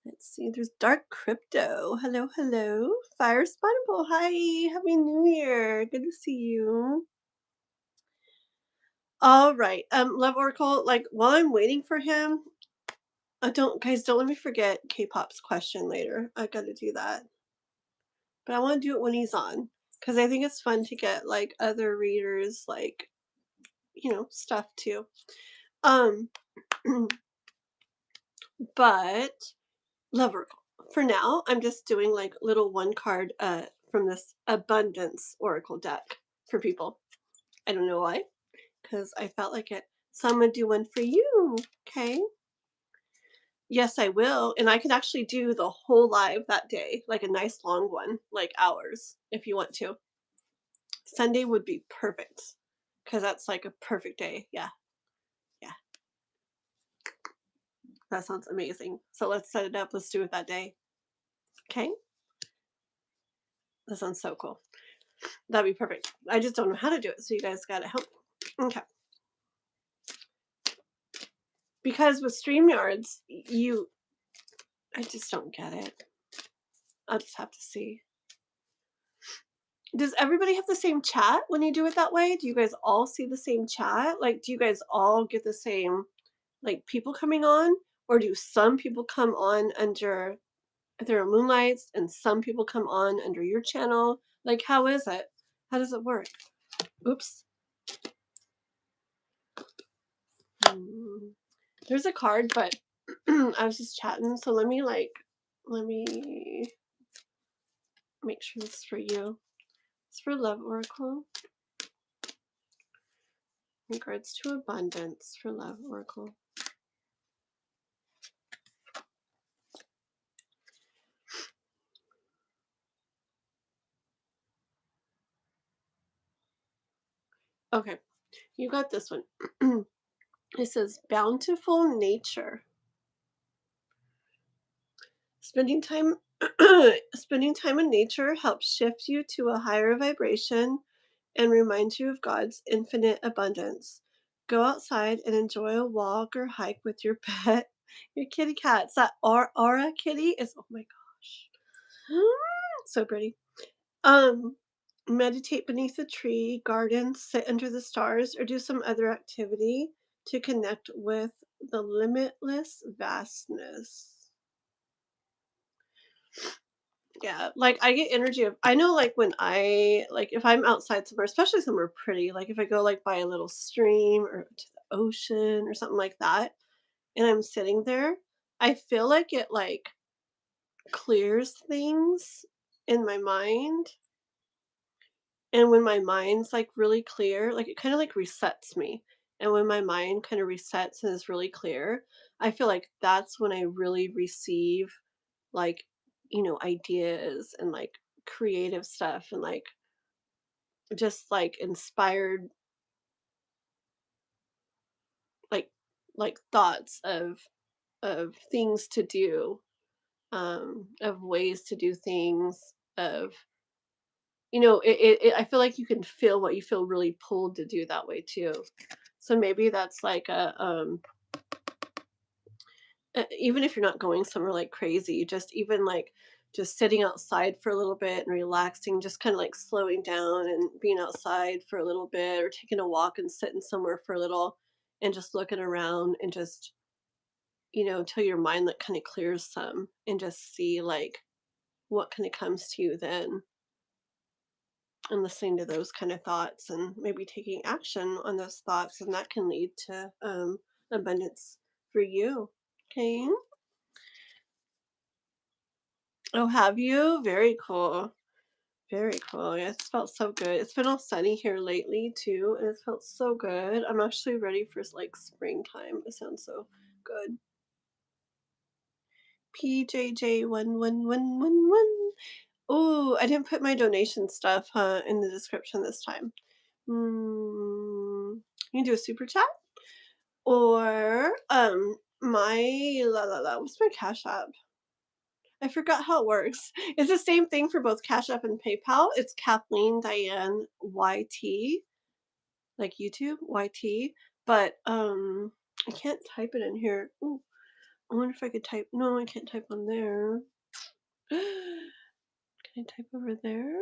Let's see, there's Dark Crypto. Hello, hello. Fire Spinable. Hi. Happy New Year. Good to see you. All right. Love Oracle, like while I'm waiting for him, don't let me forget K-pop's question later. I gotta do that. But I want to do it when he's on. Because I think it's fun to get like other readers like, stuff too. Um, but Love Oracle. For now, I'm just doing like little one card from this abundance oracle deck for people. I don't know why, because I felt like it. So I'm gonna do one for you. Okay. Yes, I will. And I can actually do the whole live that day, like a nice long one, like hours, if you want to. Sunday would be perfect. Because that's like a perfect day. Yeah. Yeah. That sounds amazing. So let's set it up. Let's do it that day. Okay. That sounds so cool. That'd be perfect. I just don't know how to do it, so you guys gotta help. Okay. Because with StreamYards, I just don't get it. I'll just have to see. Does everybody have the same chat when you do it that way? Do you guys all see the same chat? Like, do you guys all get the same, like, people coming on? Or do some people come on under their Moonlights and some people come on under your channel? Like, how is it? How does it work? Oops. There's a card, but I was just chatting, so let me make sure this is for you. It's for Love Oracle. In regards to abundance for Love Oracle. Okay, you got this one. It says bountiful nature. Spending time spending time in nature helps shift you to a higher vibration and reminds you of God's infinite abundance. Go outside and enjoy a walk or hike with your pet, your kitty cats. That aura kitty is, oh my gosh, so pretty. Um, Meditate beneath a tree, garden, sit under the stars, or do some other activity to connect with the limitless vastness. Yeah, like I get energy of, I know like when like if I'm outside somewhere, especially somewhere pretty, like if I go like by a little stream or to the ocean or something like that, and I'm sitting there, I feel like it like clears things in my mind. And when my mind's like really clear, like it kind of like resets me. And when my mind kind of resets and is really clear, I feel like that's when I really receive like, ideas and like creative stuff and like just like inspired like thoughts of things to do, of ways to do things, of I feel like you can feel what you feel really pulled to do that way too. So maybe that's like even if you're not going somewhere like crazy, just even like just sitting outside for a little bit and relaxing, just kind of like slowing down and being outside for a little bit, or taking a walk and sitting somewhere for a little and just looking around and just, until your mind like kind of clears some and just see like what kind of comes to you then, and listening to those kind of thoughts and maybe taking action on those thoughts, and that can lead to abundance for you. Okay. Oh, have you? Very cool. Very cool. Yeah, it's felt so good. It's been all sunny here lately too, and it's felt so good. I'm actually ready for like springtime. It sounds so good. PJJ1111. Oh, I didn't put my donation stuff in the description this time. You can do a super chat or my la la la. What's my Cash App? I forgot how it works. It's the same thing for both Cash App and PayPal. It's Kathleen Diane YT, like YouTube YT. But I can't type it in here. Ooh, I wonder if I could type. No, I can't type on there. Can I type over there?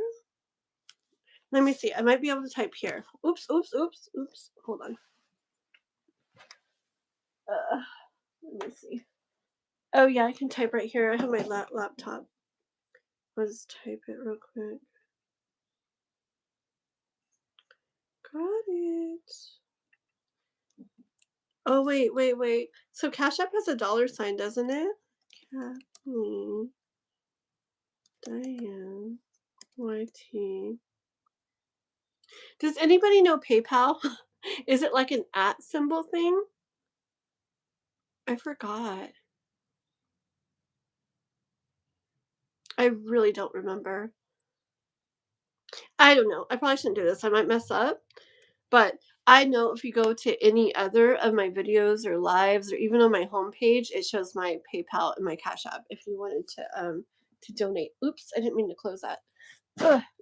Let me see. I might be able to type here. Oops, oops, oops, oops. Hold on. Uh, Let me see. Oh yeah, I can type right here. I have my laptop. Let's type it real quick. Got it. Oh wait, wait, wait. So Cash App has a dollar sign, doesn't it? Kathleen Diane YT. Does anybody know PayPal? Is it like an at symbol thing? I forgot. I really don't remember. I don't know. I probably shouldn't do this. I might mess up. But I know if you go to any other of my videos or lives or even on my homepage, it shows my PayPal and my Cash App if you wanted to donate. Oops, I didn't mean to close that.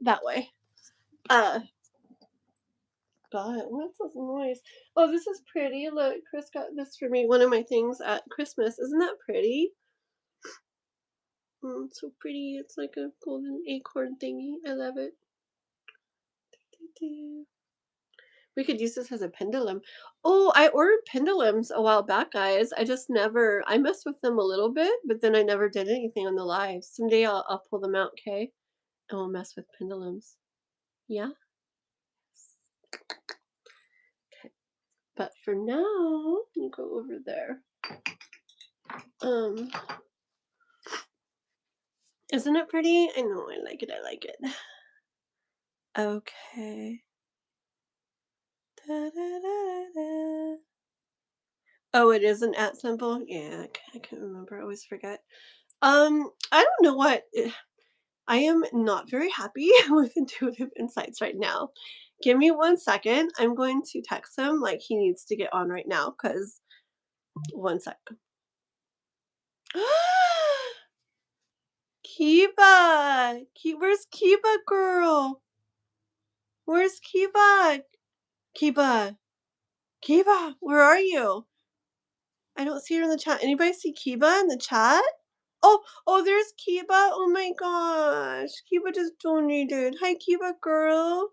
That way. Uh God, what's this noise? Oh, this is pretty. Look, Chris got this for me. One of my things at Christmas. Isn't that pretty? It's so pretty. It's like a golden acorn thingy. I love it. We could use this as a pendulum. Oh, I ordered pendulums a while back, guys. I messed with them a little bit, but then I never did anything on the live. Someday I'll pull them out, okay? And we'll mess with pendulums. Yeah? Okay. But for now, you go over there. Um, isn't it pretty? I know, I like it, I like it. Okay. Da, da, da, da. Oh, it is an at symbol? Yeah, I can't remember. I always forget. I don't know what. I am not very happy with Intuitive Insights right now. Give me 1 second. I'm going to text him like he needs to get on right now because 1 sec. Kiba! Where's Kiba, girl? Where's Kiba? Kiba! Kiba! Where are you? I don't see her in the chat. Anybody see Kiba in the chat? Oh, there's Kiba. Oh my gosh. Kiba just donated. Hi, Kiba girl.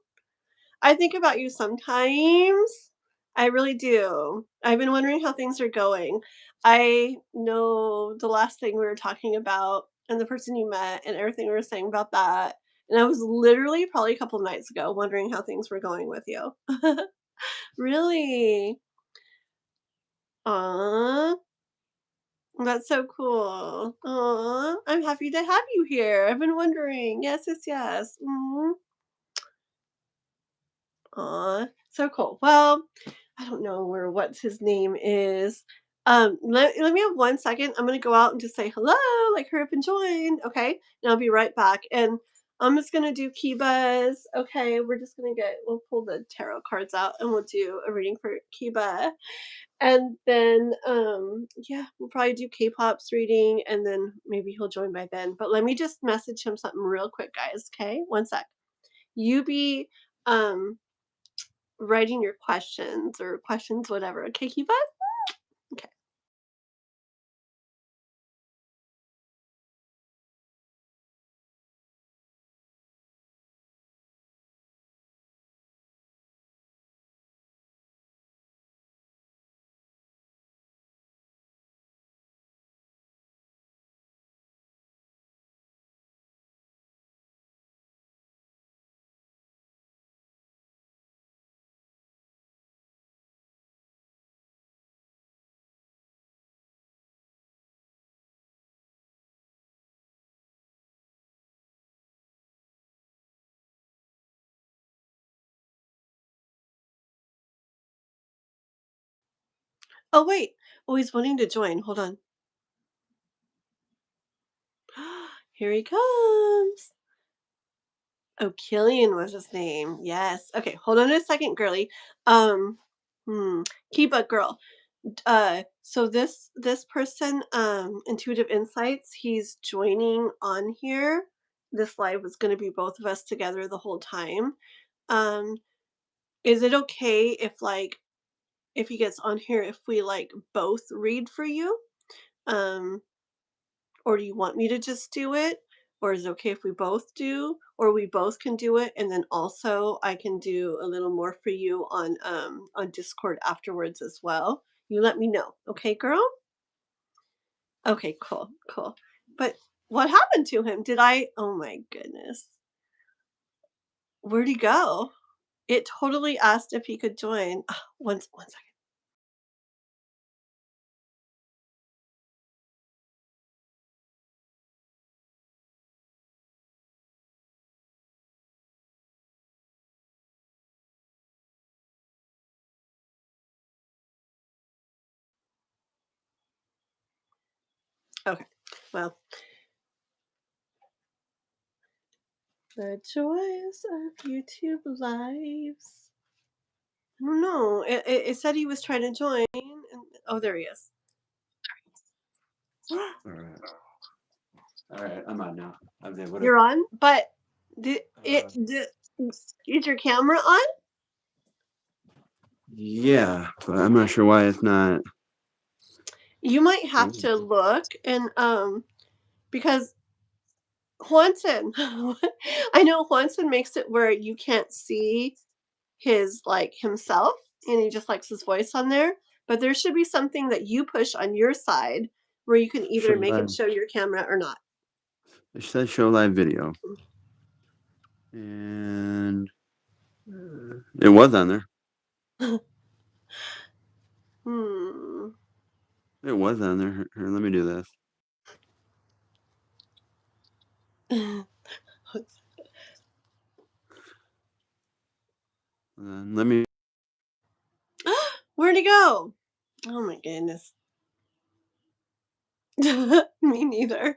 I think about you sometimes. I really do. I've been wondering how things are going. I know the last thing we were talking about and the person you met and everything we were saying about that. And I was literally probably a couple nights ago wondering how things were going with you. Really? Aw. That's so cool. Aw, I'm happy to have you here. I've been wondering. Yes, yes, yes. Aw, so cool. Well, I don't know where what's his name is. Let me have 1 second. I'm gonna go out and just say hello, like hurry up and join, okay? And I'll be right back. And I'm just gonna do Kiba's. Okay, we'll pull the tarot cards out and we'll do a reading for Kiba. And then yeah, we'll probably do K-pop's reading and then maybe he'll join by then. But let me just message him something real quick, guys. Okay, 1 sec. You be um writing your questions or questions, whatever. Okay, Kiva? Okay. Oh wait. Oh, he's wanting to join. Hold on. Here he comes. Oh, Killian was his name. Yes. Okay, hold on a second, girly. Um, keep up, girl. So this person, Intuitive Insights, he's joining on here. This live was going to be both of us together the whole time. Um, is it okay if if he gets on here if we both read for you? Um, or do you want me to just do it? Or is it okay if we both do? Or we both can do it and then also I can do a little more for you on Discord afterwards as well. You let me know. Okay, girl? Okay, cool, cool. But what happened to him? Did I Oh my goodness. Where'd he go? It totally asked if he could join. Ah, one second. Okay. Well, the joys of YouTube lives. I don't know. It said he was trying to join. And, oh, there he is. All right. All right. I'm on now. I'm there. What? You're on, but Uh, is your camera on? yeah, but I'm not sure why it's not. You might have to look and because Juanson, I know Juanson makes it where you can't see his himself, and he just likes his voice on there. But there should be something that you push on your side where you can Show either make it live. show your camera or not. It says show live video, and it was on there. Hmm. It was on there. Here, let me do this. Let me. Where'd he go? Oh my goodness. Me neither.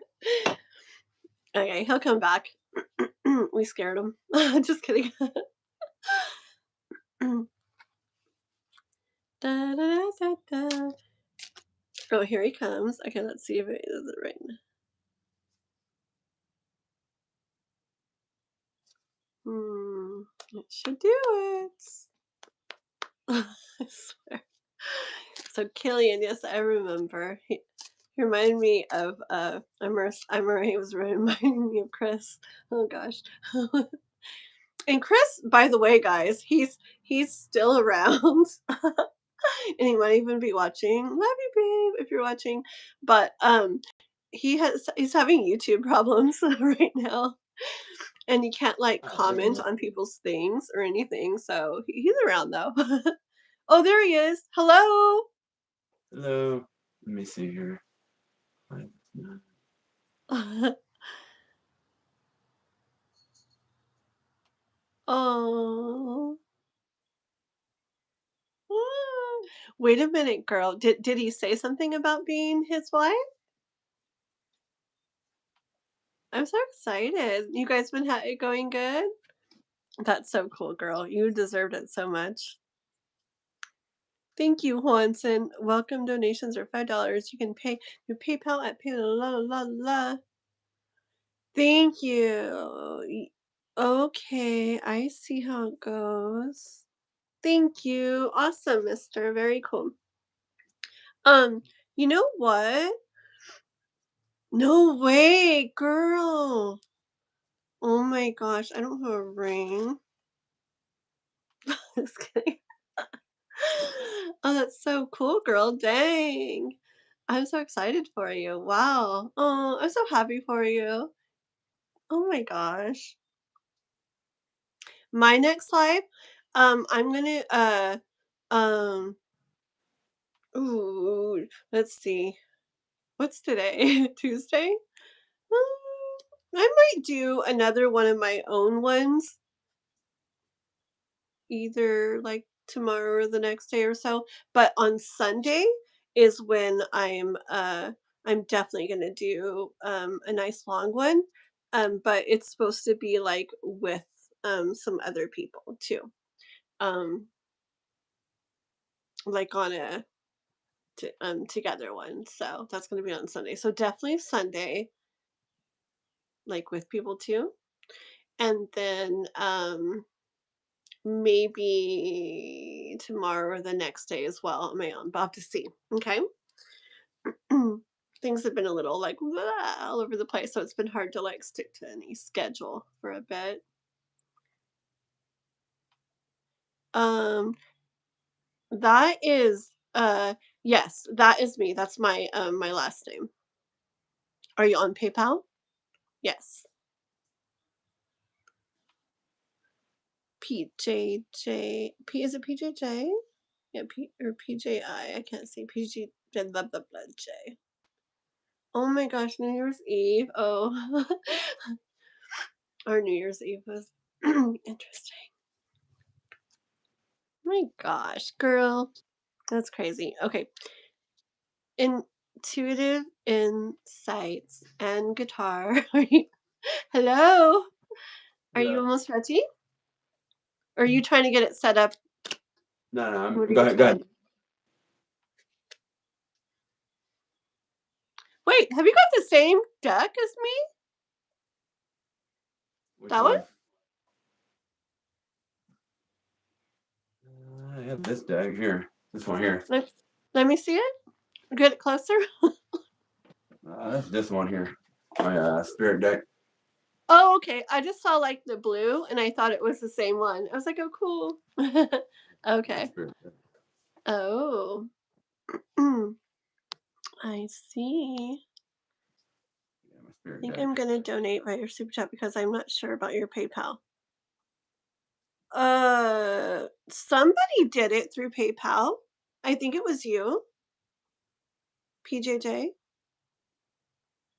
Okay, he'll come back. We scared him. Just kidding. Da, da, da, da, da. Oh, here he comes. Okay, let's see if it does it right now. It should do it. I swear. So Killian, yes, I remember. He reminded me of he was reminding me of Chris. Oh gosh. And Chris, by the way, guys, he's still around. And he might even be watching. Love you, babe, if you're watching. But he's having YouTube problems right now. And he can't comment on people's things or anything. So he's around though. Oh, there he is. Hello. Hello. Let me see here. Oh. Wait a minute, girl. Did he say something about being his wife? I'm so excited. You guys been going good? That's so cool, girl. You deserved it so much. Thank you, Juanson. Welcome donations are $5. You can pay your PayPal at pay la la la. Thank you. Okay, I see how it goes. Thank you. Awesome, mister. Very cool. Um, you know what? No way, girl. Oh my gosh, I don't have a ring. Just kidding. Oh, that's so cool, girl. Dang. I'm so excited for you. Wow. Oh, I'm so happy for you. Oh my gosh. My next life, I'm gonna um ooh, let's see. What's today? Tuesday? I might do another one of my own ones, either like tomorrow or the next day or so. But on Sunday is when I'm definitely gonna do a nice long one. But it's supposed to be like with some other people too. Um like on a together one. So that's gonna be on Sunday. So definitely Sunday, like with people too. And then maybe tomorrow or the next day as well on my own. But I'll have to see. Okay. Things have been a little like blah, all over the place, so it's been hard to like stick to any schedule for a bit. Um, that is yes, that is me. That's my last name. Are you on PayPal? Yes. PJJ P is it PJJ? Yeah, P or PJI. I can't see PG blah blah blah blah J. Oh my gosh, New Year's Eve. Oh, our New Year's Eve was interesting. My gosh, girl. That's crazy. Okay. Intuitive insights and guitar. Hello? Are you Yeah. almost ready? Or are you trying to get it set up? No, no, What are go you ahead, go trying ahead. to do? Wait, have you got the same deck as me? Which That one? one? I have this deck here. This one here. Let, let me see it. Get it closer. That's this one here. My spirit deck. Oh, okay. I just saw like the blue and I thought it was the same one. I was like, oh, cool. My Okay. spirit deck. Oh, I see. Yeah, my I spirit think deck. I'm gonna donate via your super chat because I'm not sure about your PayPal. Somebody did it through PayPal. I think it was you, PJJ.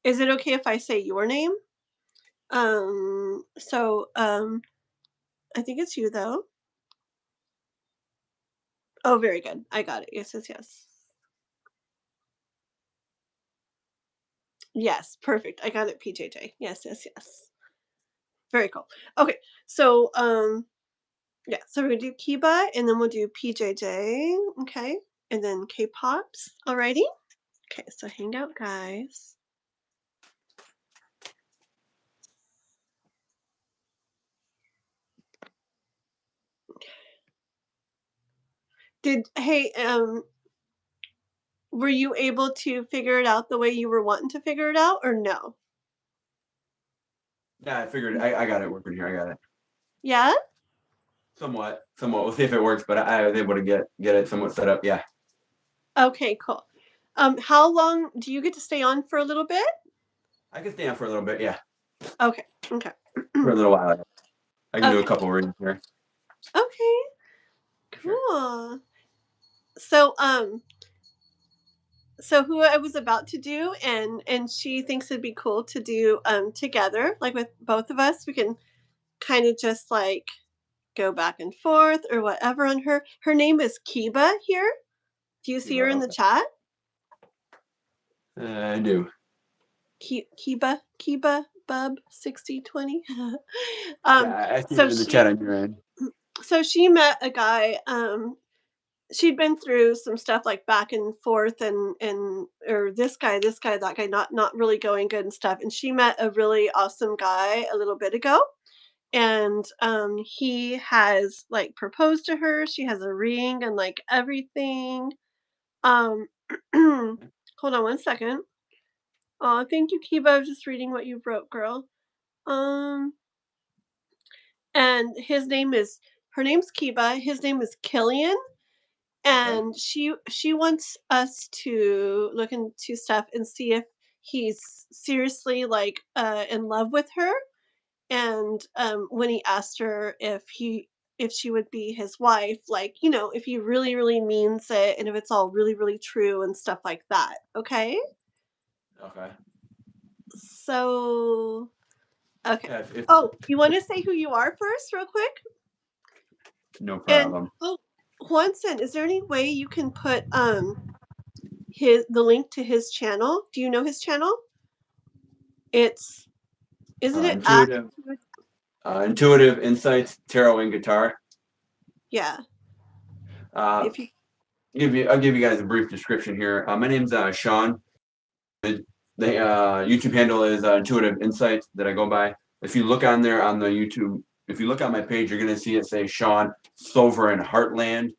Is it okay if I say your name? I think it's you though. Oh, very good. I got it. Yes, yes, yes. Yes, perfect. I got it, PJJ. Yes, yes, yes. Very cool. Okay, so yeah, so we're gonna do Kiba and then we'll do PJJ, okay, and then K-pops. Alrighty. Okay, so hang out, guys. Did hey were you able to figure it out the way you were wanting to figure it out, or no? Yeah, I figured I got it working here. I got it. Yeah. Somewhat, somewhat. We'll see if it works, but I was able to get it somewhat set up. Yeah, Okay, cool. How long do you get to stay on for a little bit? I can stay on for a little bit. Yeah, Okay. Okay. for a little while. I can do a Okay. couple rings here. Okay. Sure. Cool. So so who I was about to do and she thinks it'd be cool to do together, like with both of us. We can kind of just like go back and forth or whatever on her. Her name is Kiba here. Do you see her in the Okay. chat? I do. Kiba Bub 6020. Yeah, I see it So in the chat she on your end. she met a guy. She'd been through some stuff like back and forth and or this guy, that guy, not really going good and stuff. And she met a really awesome guy a little bit ago, and he has like proposed to her. She has a ring and like everything. Um, hold on one second. Oh, thank you, Kiba. I was just reading what you wrote, girl. Um, and her name's Kiba. His name is Killian, Okay. and she wants us to look into stuff and see if he's seriously like in love with her. And when he asked her if she would be his wife, like, if he really really means it and if it's all really really true and stuff like that. Okay, Okay. so okay. Yeah, if Oh, you want to say who you are first real quick? no And problem. oh, Juanson, is there any way you can put the link to his channel? Do you know his channel? It's Isn't it at Intuitive, intuitive insights, tarot and guitar. yeah, Uh, if you I'll give you guys a brief description here. My name's Sean. The YouTube handle is Intuitive Insights that I go by. If you look on there on the YouTube, if you look on my page, you're going to see it say Sean Sovereign Heartland.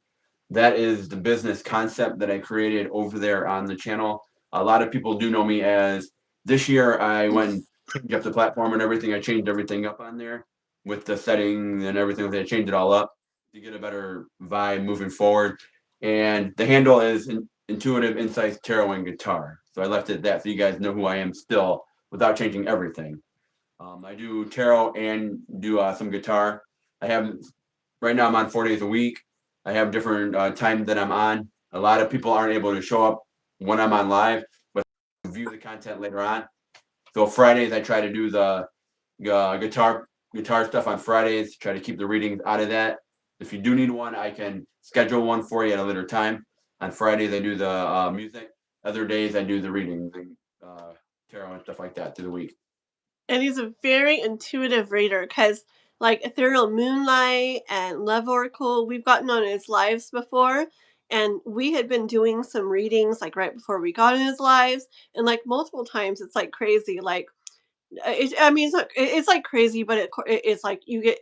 That is the business concept that I created over there on the channel. A lot of people do know me as this year I went and changed up the platform and everything. I changed everything up on there with the setting and everything. I changed it all up to get a better vibe moving forward. And the handle is Intuitive Insights Tarot and Guitar. So I left it at that so you guys know who I am still without changing everything. I do tarot and do some guitar. I have right now I'm on 4 days a week. I have different times that I'm on. A lot of people aren't able to show up when I'm on live, but view the content later on. So Fridays I try to do the guitar stuff on Fridays. Try to keep the readings out of that. If you do need one, I can schedule one for you at a later time. On Fridays I do the music. Other days I do the readings and tarot and stuff like that through the week. and he's a very intuitive reader because like Ethereal Moonlight and Love Oracle, we've gotten on his lives before, and we had been doing some readings like right before we got in his lives, and like multiple times it's like crazy. Like I mean it's like crazy, but it's like you get,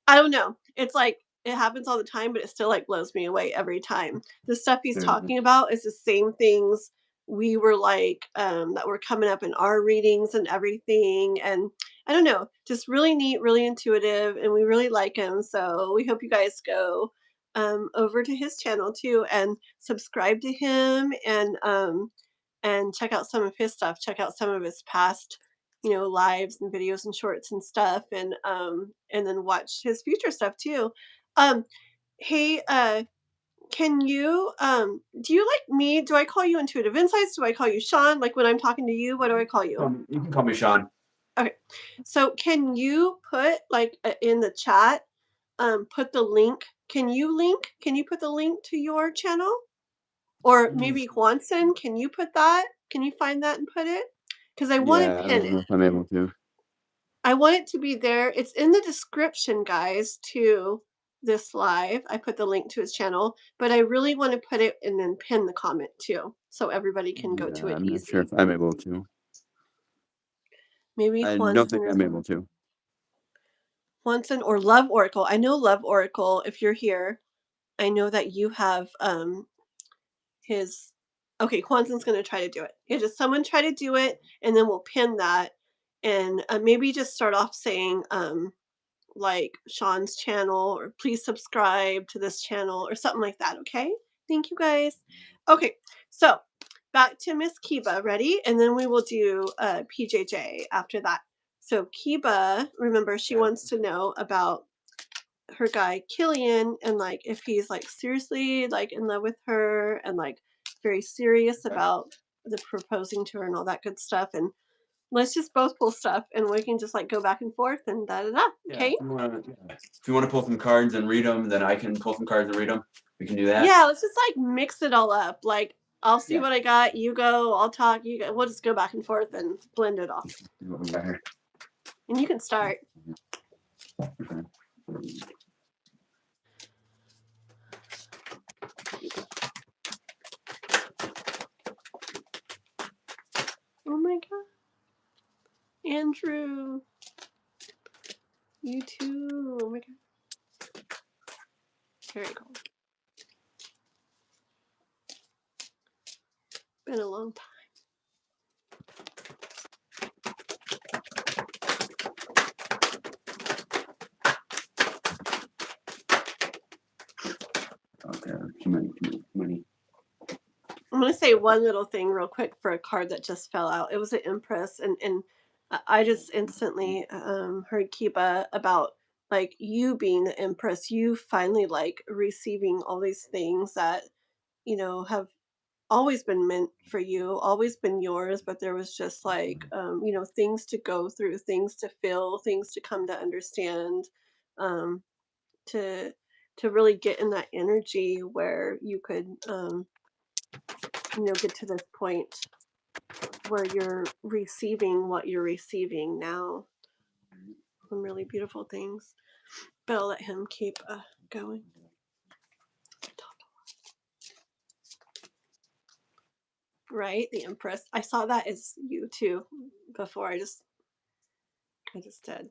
I don't know. It's like it happens all the time, but it still like blows me away every time. The stuff he's Mhm. talking about is the same things we were like that were coming up in our readings and everything. And I don't know, just really neat, really intuitive, and we really like him. So we hope you guys go over to his channel too and subscribe to him and check out some of his stuff. Check out some of his past, lives and videos and shorts and stuff, and then watch his future stuff too. Um, hey, can you do you like me? Do I call you Intuitive Insights? Do I call you Sean? Like when I'm talking to you, what do I call you? You can call me Sean. Okay. So can you put like in the chat, put the link? Can you put the link to your channel? Or maybe Juanson, can you put that? Can you find that and put it? Because I want Yeah, to I pin don't it. know if I'm able to. I want it to be there. It's in the description, guys, to this live. I put the link to his channel, but I really want to put it and then pin the comment too, so everybody can go to Yeah, it I'm not sure easy. if I'm able to. Maybe I don't think Juanson I'm able to. Or Love Oracle. I know Love Oracle. If you're here, I know that you have his. Okay, Quanson's gonna try to do it. Yeah, just someone try to do it, and then we'll pin that, and maybe just start off saying like Sean's channel or please subscribe to this channel or something like that. Okay, thank you guys. Okay, so back to Miss Kiba. Ready, and then we will do PJJ after that. So Kiba, remember, she Okay. wants to know about her guy Killian and like if he's like seriously like in love with her and like very serious Okay. about the proposing to her and all that good stuff. And let's just both pull stuff and we can just like go back and forth and da da da. Yeah, Okay. if you want to pull some cards and read them, then I can pull some cards and read them. We can do that. Yeah, let's just like mix it all up. Like I'll see Yeah. what I got, you go, I'll talk, you go. We'll just go back and forth and blend it all. See what we got here. And you can start. Okay. Oh my god. Andrew. You too. Oh my god. Very cool. Been a long time. Okay, too many. I'm gonna say one little thing real quick for a card that just fell out. It was an Empress, and I just instantly heard Kiba about like you being the Empress, you finally like receiving all these things that have always been meant for you, always been yours, but there was just like things to go through, things to feel, things to come to understand, um, to to really get in that energy where you could get to this point where you're receiving what you're receiving now. Some really beautiful things. But I'll let him keep going. Right, the Empress. I saw that as you too before. I just did.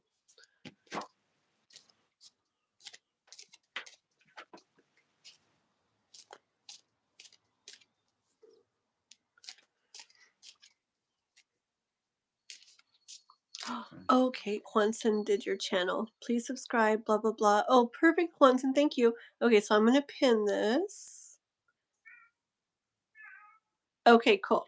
Oh, Kate Juanson did your channel. Please subscribe, blah, blah, blah. Oh, perfect, Juanson. Thank you. Okay, so I'm going to pin this. Okay, cool.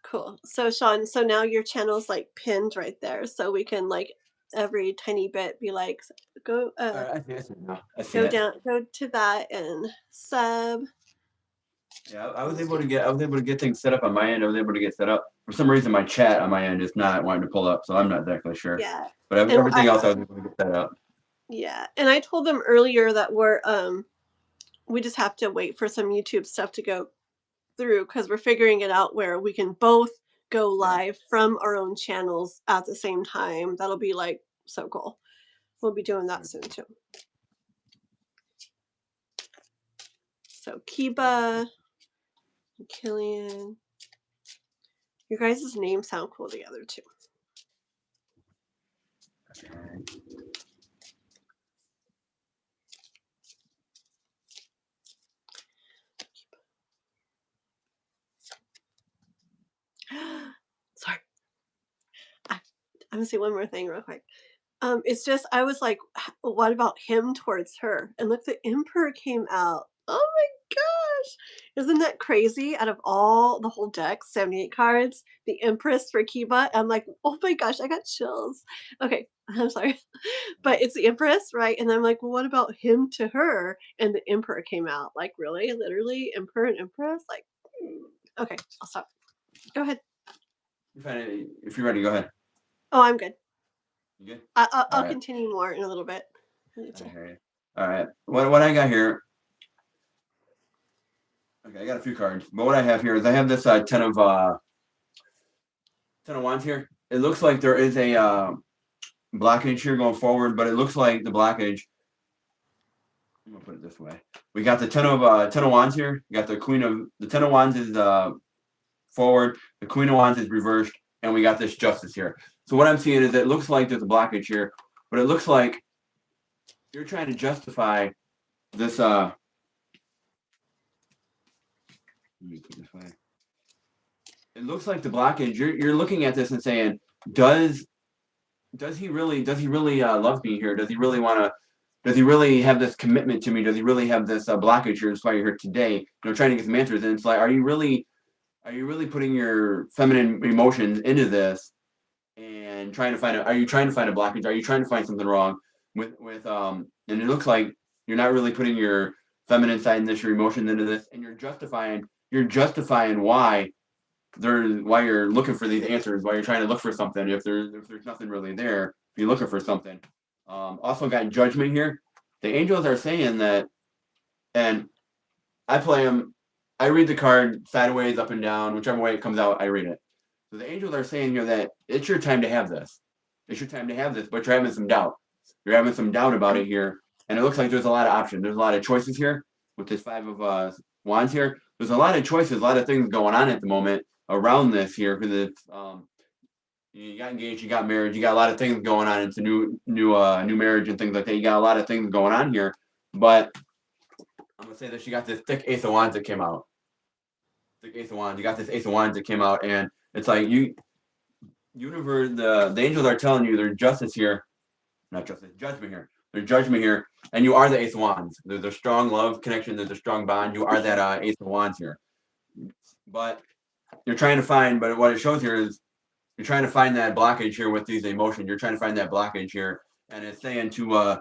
Cool. So, Sean, so now your channel's like pinned right there. So we can like every tiny bit be like, go I see go it. down, go to that and sub. Yeah, I was able to get things set up on my end. I was able to get set up. For some reason, my chat on my end is not wanting to pull up, so I'm not exactly sure. Yeah. But And everything else, I was able to get set up. yeah. And I told them earlier that we just have to wait for some YouTube stuff to go through because we're figuring it out where we can both go live from our own channels at the same time. That'll be like so cool. We'll be doing that soon too. So Kiba, Killian, your guys' names sound cool together too. Sorry. I'm gonna say one more thing real quick. It's just I was like, what about him towards her? And look, the Emperor came out. Oh my gosh. Isn't that crazy? Out of all the whole deck, 78 cards, the Empress for Kiba. I'm like, oh my gosh, I got chills. Okay, I'm sorry. But it's the Empress, right? And I'm like, well, what about him to her? And the Emperor came out. Like, really? Literally? Emperor and Empress? Like, okay, I'll stop. Go ahead. If you're ready, go ahead. Oh, I'm good. You good? I'll right. continue more in a little bit. All right. What I got here. Okay, I got a few cards, but what I have here is I have this ten of wands here. It looks like there is a blockage here going forward, but it looks like the blockage. I'm gonna put it this way. We got the ten of wands here. We got the ten of wands is forward. The Queen of Wands is reversed, and we got this Justice here. So what I'm seeing is it looks like there's a blockage here, but it looks like you're trying to justify this. Let me put it this way. It looks like the blockage. You're looking at this and saying, does he really love me here? Does he really want to? Does he really have this commitment to me? Does he really have this blockage here? That's why you're here today. Trying to get some answers. And it's like, are you really putting your feminine emotions into this and trying to find are you trying to find a blockage? Are you trying to find something wrong with and it looks like you're not really putting your feminine side in this, your emotions into this, and you're justifying why you're looking for these answers, why you're trying to look for something if there's nothing really there, if you're looking for something. Also got Judgment here. The angels are saying that, and I play them. I read the card sideways, up and down, whichever way it comes out, I read it. So the angels are saying here that it's your time to have this. It's your time to have this, but you're having some doubt. You're having some doubt about it here. And it looks like there's a lot of options. There's a lot of choices here with this Five of Wands here. There's a lot of choices, a lot of things going on at the moment around this here because it's You got engaged, you got married, you got a lot of things going on. It's a new marriage and things like that. You got a lot of things going on here. But I'm gonna say this: you got this thick Ace of Wands that came out. Thick Ace of Wands. You got this Ace of Wands that came out, and it's like universe. The angels are telling you there's justice here, not justice, judgment here. There's judgment here, and you are the Ace of Wands. There's a strong love connection. There's a strong bond. You are that Ace of Wands here. But you're trying to find. But what it shows here is you're trying to find that blockage here with these emotions. You're trying to find that blockage here, and it's saying to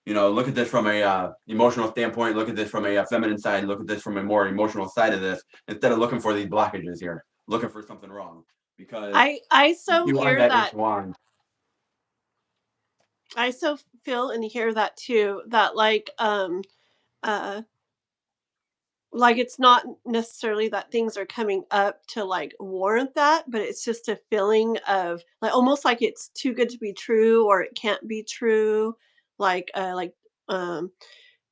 look at this from a emotional standpoint. Look at this from a feminine side. Look at this from a more emotional side of this instead of looking for these blockages here, looking for something wrong because I so you are hear that Ace that. of Wands. I so feel and hear that too. That uh like it's not necessarily that things are coming up to like warrant that, but it's just a feeling of like almost like it's too good to be true or it can't be true. Like um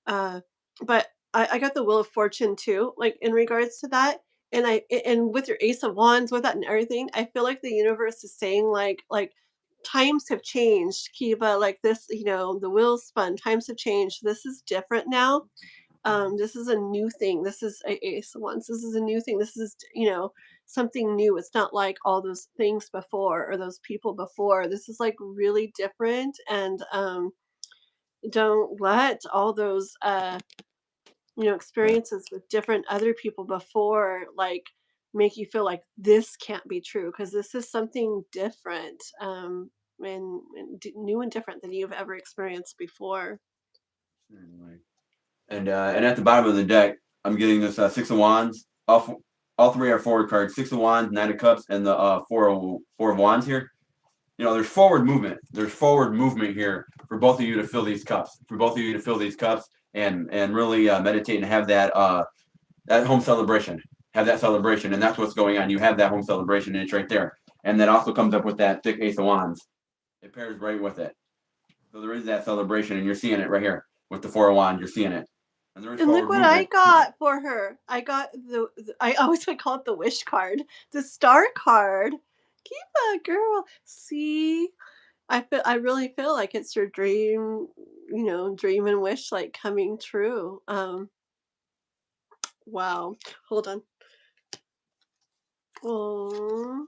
uh but I got the Wheel of Fortune too, like in regards to that. And with your Ace of Wands with that and everything, I feel like the universe is saying like times have changed, Kiva, like this, the wheels spun, times have changed. This is different now. This is a new thing. This is Ace of Wands. This is a new thing. This is, something new. It's not like all those things before or those people before. This is like really different. And don't let all those experiences with different other people before like make you feel like this can't be true because this is something different, new and different than you've ever experienced before. And at the bottom of the deck, I'm getting this Six of Wands. All three are forward cards: Six of Wands, Nine of Cups, and the four of Wands here. There's forward movement. There's forward movement here for both of you to fill these cups. For both of you to fill these cups and really meditate and have that home celebration. Have that celebration, and that's what's going on. You have that home celebration, and it's right there. And that also comes up with that thick Ace of Wands. It pairs right with it. So there is that celebration, and you're seeing it right here with the Four of Wands. You're seeing it, and there is And look forward what I movement. got for her. I got I always would call it the wish card, the star card. Keep a girl. See, I really feel like it's your dream, dream and wish like coming true. Wow. Hold on. Oh.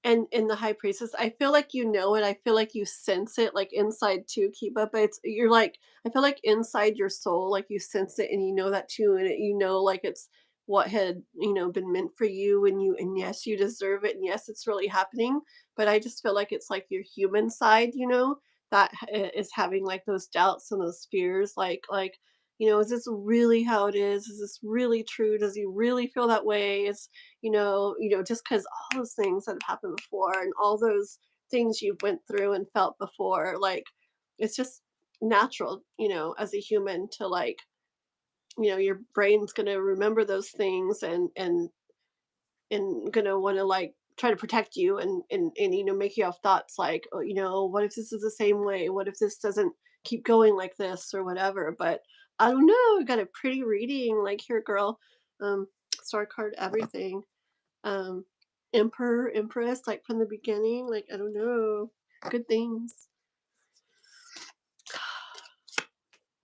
And in the High Priestess, I feel like you know it, I feel like you sense it, like, inside too, Kiba, but you're like I feel like inside your soul, like, you sense it and you know that too, and like, it's what had, been meant for you, and yes, you deserve it, and yes, it's really happening, but I just feel like it's, like, your human side, that is having, like, those doubts and those fears, is this really how it is? Is this really true? Does he really feel that way? Just because all those things that have happened before and all those things you've went through and felt before, like it's just natural, as a human to like, your brain's gonna remember those things and gonna want to like try to protect you and make you have thoughts like, oh, what if this is the same way? What if this doesn't keep going like this or whatever? But I don't know. You got a pretty reading, like here, girl. Um, Star card, everything. um Emperor, Empress, like from the beginning, like I don't know, good things.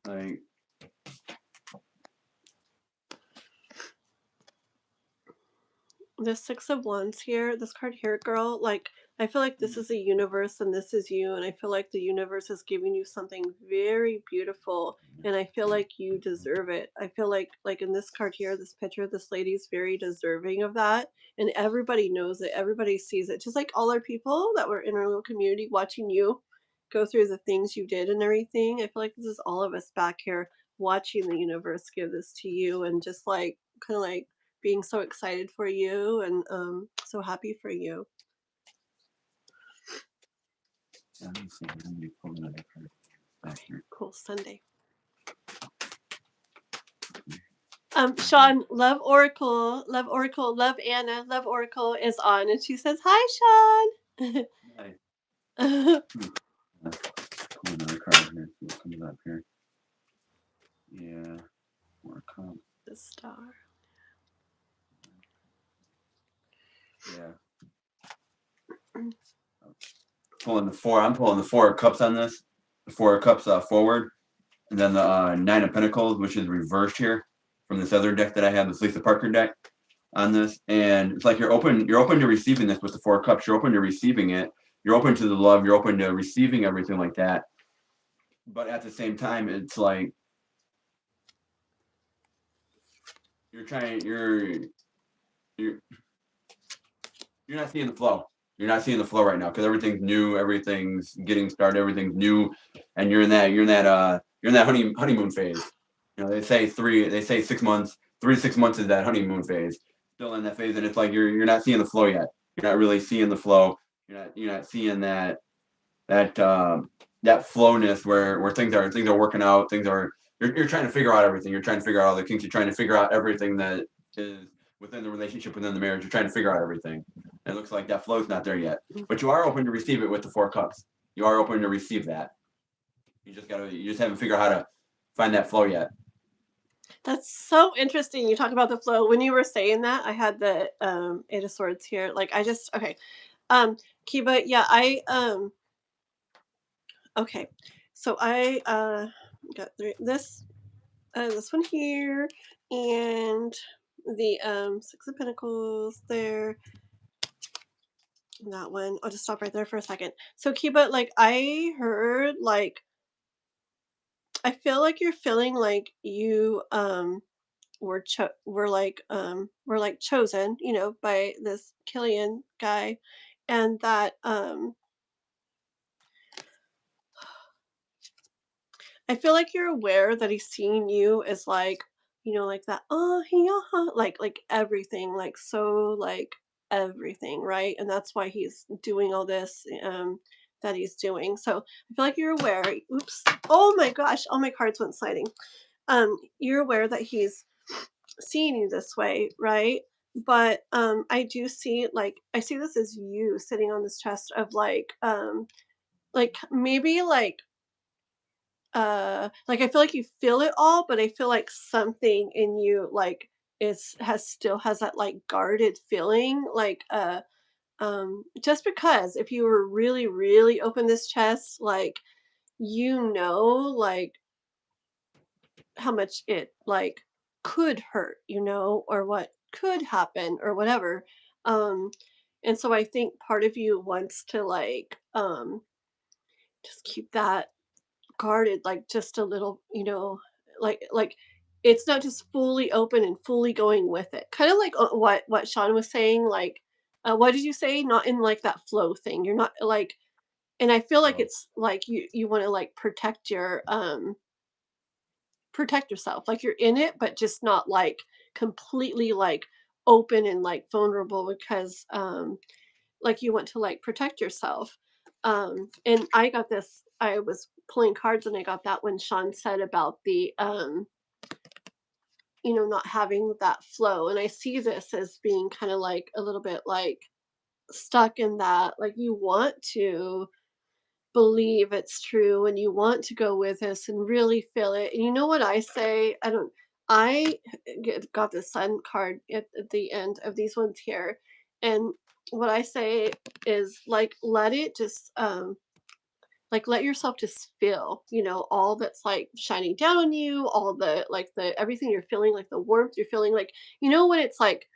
Like The Six of Wands here, this card here, girl, like I feel like this is a universe and this is you, and I feel like the universe is giving you something very beautiful, and I feel like you deserve it. I feel like in this card here, this picture, this lady's very deserving of that, and everybody knows it, everybody sees it, just like all our people that were in our little community watching you go through the things you did and everything. I feel like this is all of us back here watching the universe give this to you and just like kind of like being so excited for you and so happy for you. let me see. Let me pull another card back here. Cool Sunday. Sean, Love Oracle, Love Anna, Love Oracle is on, and she says, "Hi, Sean." Nice. Pull another card here. See what comes up here. Yeah. More cup. The star. Yeah. Pulling the four. I'm pulling the Four of Cups on this. The Four of Cups forward, and then the Nine of Pentacles, which is reversed here from this other deck that I have, this Lisa Parker deck on this. And it's like you're open to receiving this with the Four of Cups. You're open to receiving it. You're open to the love. You're open to receiving everything like that. But at the same time, it's like you're trying. You're not seeing the flow. You're not seeing the flow right now because everything's new, everything's getting started, everything's new, and you're in that honeymoon phase. You know, they say 6 months, 3 to 6 months is that honeymoon phase. Still in that phase, and it's like you're not seeing the flow yet. You're not really seeing the flow. You're not seeing that flowness where things are working out. You're trying to figure out everything. You're trying to figure out all the kinks. You're trying to figure out everything that is within the relationship, within the marriage. You're trying to figure out everything. And it looks like that flow's not there yet. But you are open to receive it with the Four Cups. You are open to receive that. You just haven't figured out how to find that flow yet. That's so interesting. You talk about the flow. When you were saying that, I had the Eight of Swords here. Like I just okay. Kiba, yeah, okay. So I got this one here and the Six of Pentacles there. That one. I'll just stop right there for a second. So Kiba, like I heard like I feel like you're feeling like you were like chosen, you know, by this Killian guy, and that I feel like you're aware that he's seeing you as like, you know, like that, oh, yeah, like everything, like so, like everything, right? And that's why he's doing all this that he's doing. So I feel like you're aware. Oops. Oh my gosh, all my cards went sliding. You're aware that he's seeing you this way, right? But I do see like I see this as you sitting on this chest of like maybe like I feel like you feel it all, but I feel like something in you like is has still has that like guarded feeling just because if you were really really open this chest like you know like how much it like could hurt, you know, or what could happen or whatever. Um and so I think part of you wants to just keep that guarded like just a little, you know, like it's not just fully open and fully going with it. Kind of like what Sean was saying like what did you say? Not in like that flow thing. You're not like and I feel like So it's like you want to like protect yourself. Like you're in it, but just not like completely like open and like vulnerable because like you want to like protect yourself. And I got this, I was pulling cards and I got that when Sean said about the you know, not having that flow. And I see this as being kind of like a little bit like stuck in that, like you want to believe it's true and you want to go with this and really feel it. And you know what I say? I got the sun card at the end of these ones here. And what I say is like let it just like let yourself just feel, you know, all that's like shining down on you, all the like the everything you're feeling, like the warmth you're feeling, like you know when it's like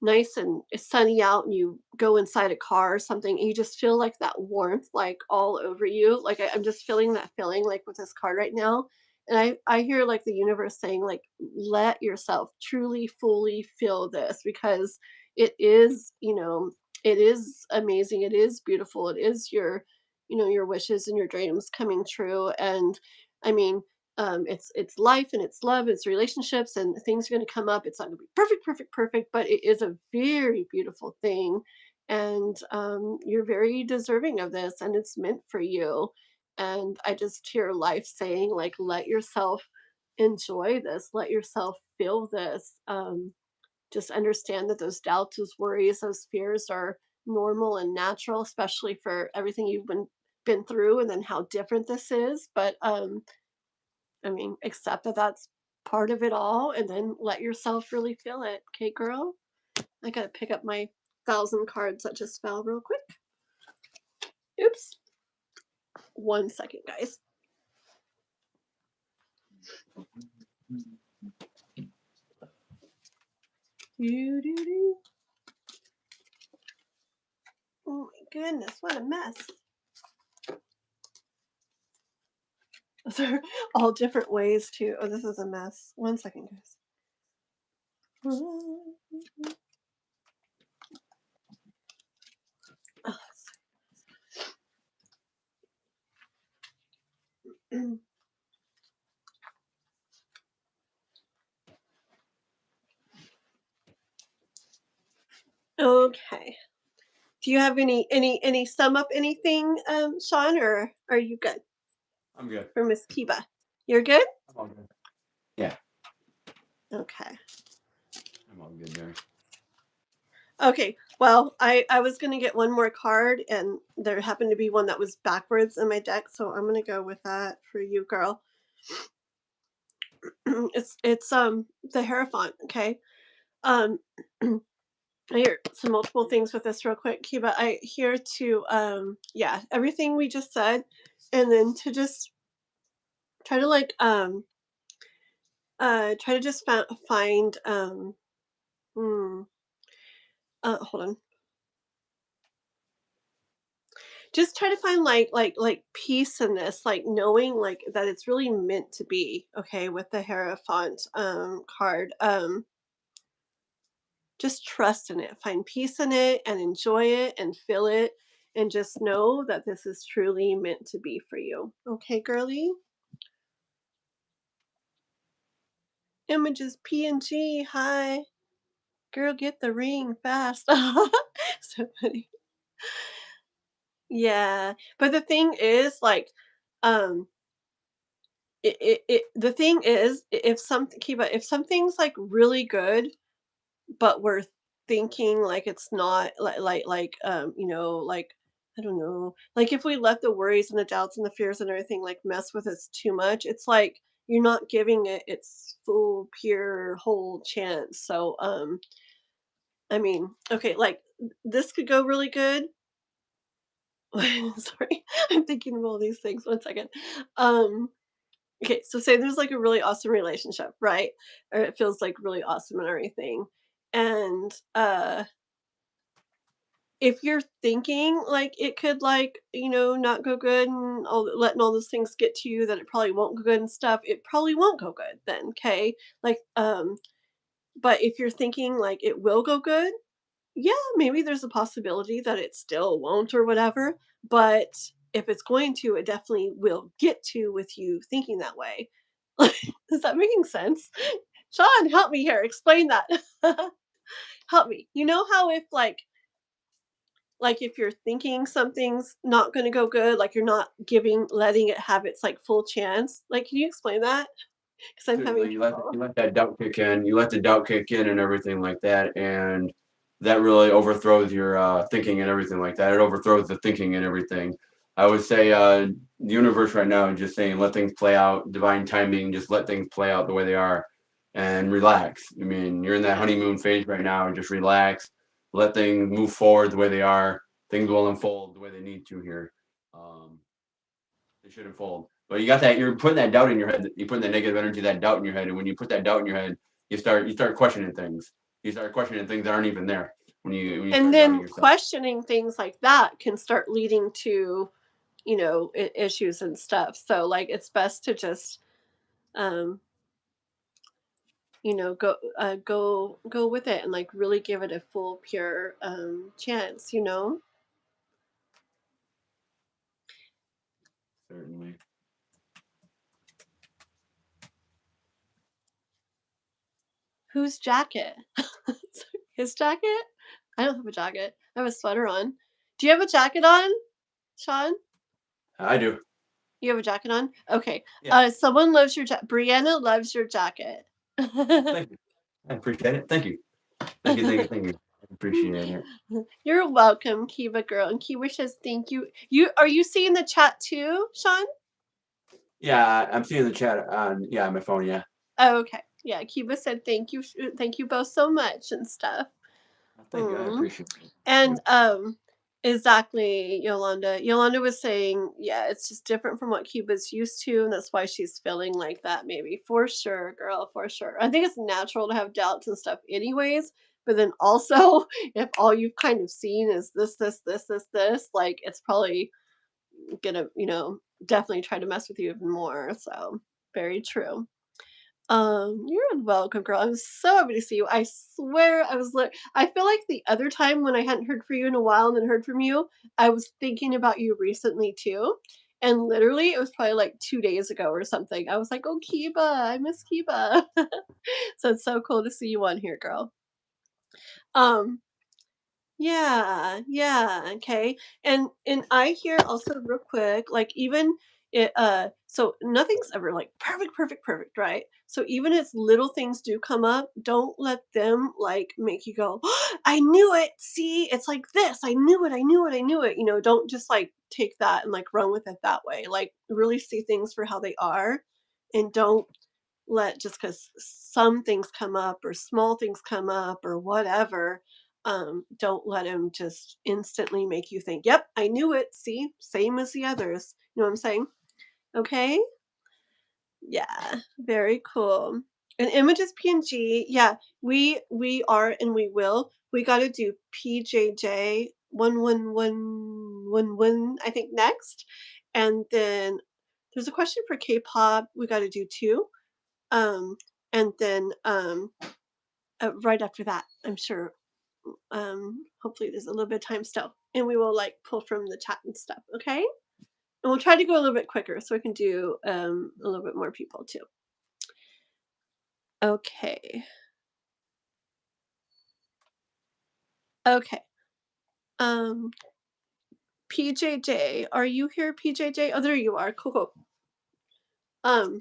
nice and it's sunny out and you go inside a car or something and you just feel like that warmth like all over you like I'm just feeling that feeling like with this card right now and I hear like the universe saying like let yourself truly fully feel this because it is you know it is amazing it is beautiful it is your you know your wishes and your dreams coming true and I mean it's life and it's love, it's relationships, and things are going to come up. It's not going to be perfect, perfect, perfect, but it is a very beautiful thing, and you're very deserving of this, and it's meant for you. And I just hear life saying, like, let yourself enjoy this, let yourself feel this. Just understand that those doubts, those worries, those fears are normal and natural, especially for everything you've been through, and then how different this is. But I mean, accept that that's part of it all and then let yourself really feel it. Okay, girl? I gotta pick up my 1,000 cards that just fell real quick. Oops. 1 second, guys. Doo-doo-doo. Oh my goodness, what a mess. Those are all different ways to. Oh, this is a mess. 1 second, guys. Okay. Do you have any sum up anything, Sean, or are you good I'm good. for Miss Kiba? You're good? I'm all good. Yeah, Okay. I'm all good there. Okay. Well, I was gonna get one more card, and there happened to be one that was backwards in my deck, so I'm gonna go with that for you, girl. It's the Hierophant. Okay. Um, I hear some multiple things with this real quick, Kiba. I hear to yeah, everything we just said, and then to just try to like try to just find hmm, hold on. Just try to find like peace in this, like knowing like that it's really meant to be, okay, with the Hierophant card. Just trust in it. Find peace in it and enjoy it and feel it and just know that this is truly meant to be for you. Okay, girly? Images PNG. Hi. Girl, get the ring fast. So funny. Yeah. But the thing is, like, um, the thing is, if something, Kiba, if something's like really good, but we're thinking like it's not you know, like, I don't know, like if we let the worries and the doubts and the fears and everything like mess with us too much, it's like you're not giving it its full, pure, whole chance. So, I mean, okay, like this could go really good. Sorry, I'm thinking of all these things. 1 second. Um, okay, so say there's like a really awesome relationship, right? Or it feels like really awesome and everything. And if you're thinking like it could like, you know, not go good and letting all those things get to you that it probably won't go good and stuff, it probably won't go good then, okay? Like but if you're thinking like it will go good, yeah, maybe there's a possibility that it still won't or whatever, but if it's going to, it definitely will get to with you thinking that way. Is that making sense? Sean, help me here. Explain that. Help me. You know how if like if you're thinking something's not going to go good, like you're not letting it have its like full chance. Like, can you explain that? Because I'm having Certainly, trouble. you let that doubt kick in. You let the doubt kick in and everything like that, and that really overthrows your thinking and everything like that. It overthrows the thinking and everything. I would say the universe right now is just saying let things play out, divine timing. Just let things play out the way they are, and relax. I mean, you're in that Yeah. honeymoon phase right now. Just relax, let things move forward the way they are. Things will unfold the way they need to here. Um, they should unfold. But you got that. You're putting that doubt in your head. You're putting that negative energy, that doubt in your head. And when you put that doubt in your head, you start questioning things. You start questioning things that aren't even there. When you And start doubting then yourself. questioning things like that can start leading to, you know, issues and stuff. So like it's best to just um you know, go with it and like really give it a full pure chance, you know. Certainly. Whose jacket? His jacket? I don't have a jacket. I have a sweater on. Do you have a jacket on, Sean? I do. You have a jacket on? Okay. Yeah. Someone loves your jacket. Brianna loves your jacket. Well, thank you. I appreciate it. Thank you. Thank you. Thank you. Thank you. I appreciate it. You're welcome, Kiva girl. And Kiva says thank you. Are you seeing the chat too, Sean? Yeah, I'm seeing the chat on on my phone. Yeah. Oh, okay. Yeah, Kiva said thank you both so much and stuff. Thank you. I Mm. appreciate it. Thank And you. Exactly, Yolanda. Yolanda was saying, yeah, it's just different from what Cuba's used to, and that's why she's feeling like that, maybe. For sure, girl, for sure. I think it's natural to have doubts and stuff, anyways. But then also, if all you've kind of seen is this, like, it's probably gonna, definitely try to mess with you even more. So, very true. You're welcome, girl. I'm so happy to see you. I swear I feel like the other time when I hadn't heard from you in a while and then heard from you, I was thinking about you recently too. And literally it was probably like 2 days ago or something. I was like, oh Kiba, I miss Kiba. So it's so cool to see you on here, girl. Um, yeah, yeah, okay. And I hear also real quick, like even so nothing's ever like perfect, right? So even if little things do come up, don't let them like make you go, "Oh, I knew it. See, it's like this. I knew it. Don't just like take that and like run with it that way. Like really see things for how they are and don't let just because some things come up or small things come up or whatever, don't let them just instantly make you think, yep, I knew it. See, same as the others. You know what I'm saying? Okay. Yeah, very cool. And images PNG, yeah, we are and we will. We got to do PJJ 11111 I think next. And then there's a question for K-pop we got to do too. Um and then right after that, I'm sure hopefully there's a little bit of time still and we will like pull from the chat and stuff, okay? And we'll try to go a little bit quicker so we can do a little bit more people too. Okay. Okay. Um, PJJ, are you here, PJJ? Oh, there you are. Cool, cool. Um,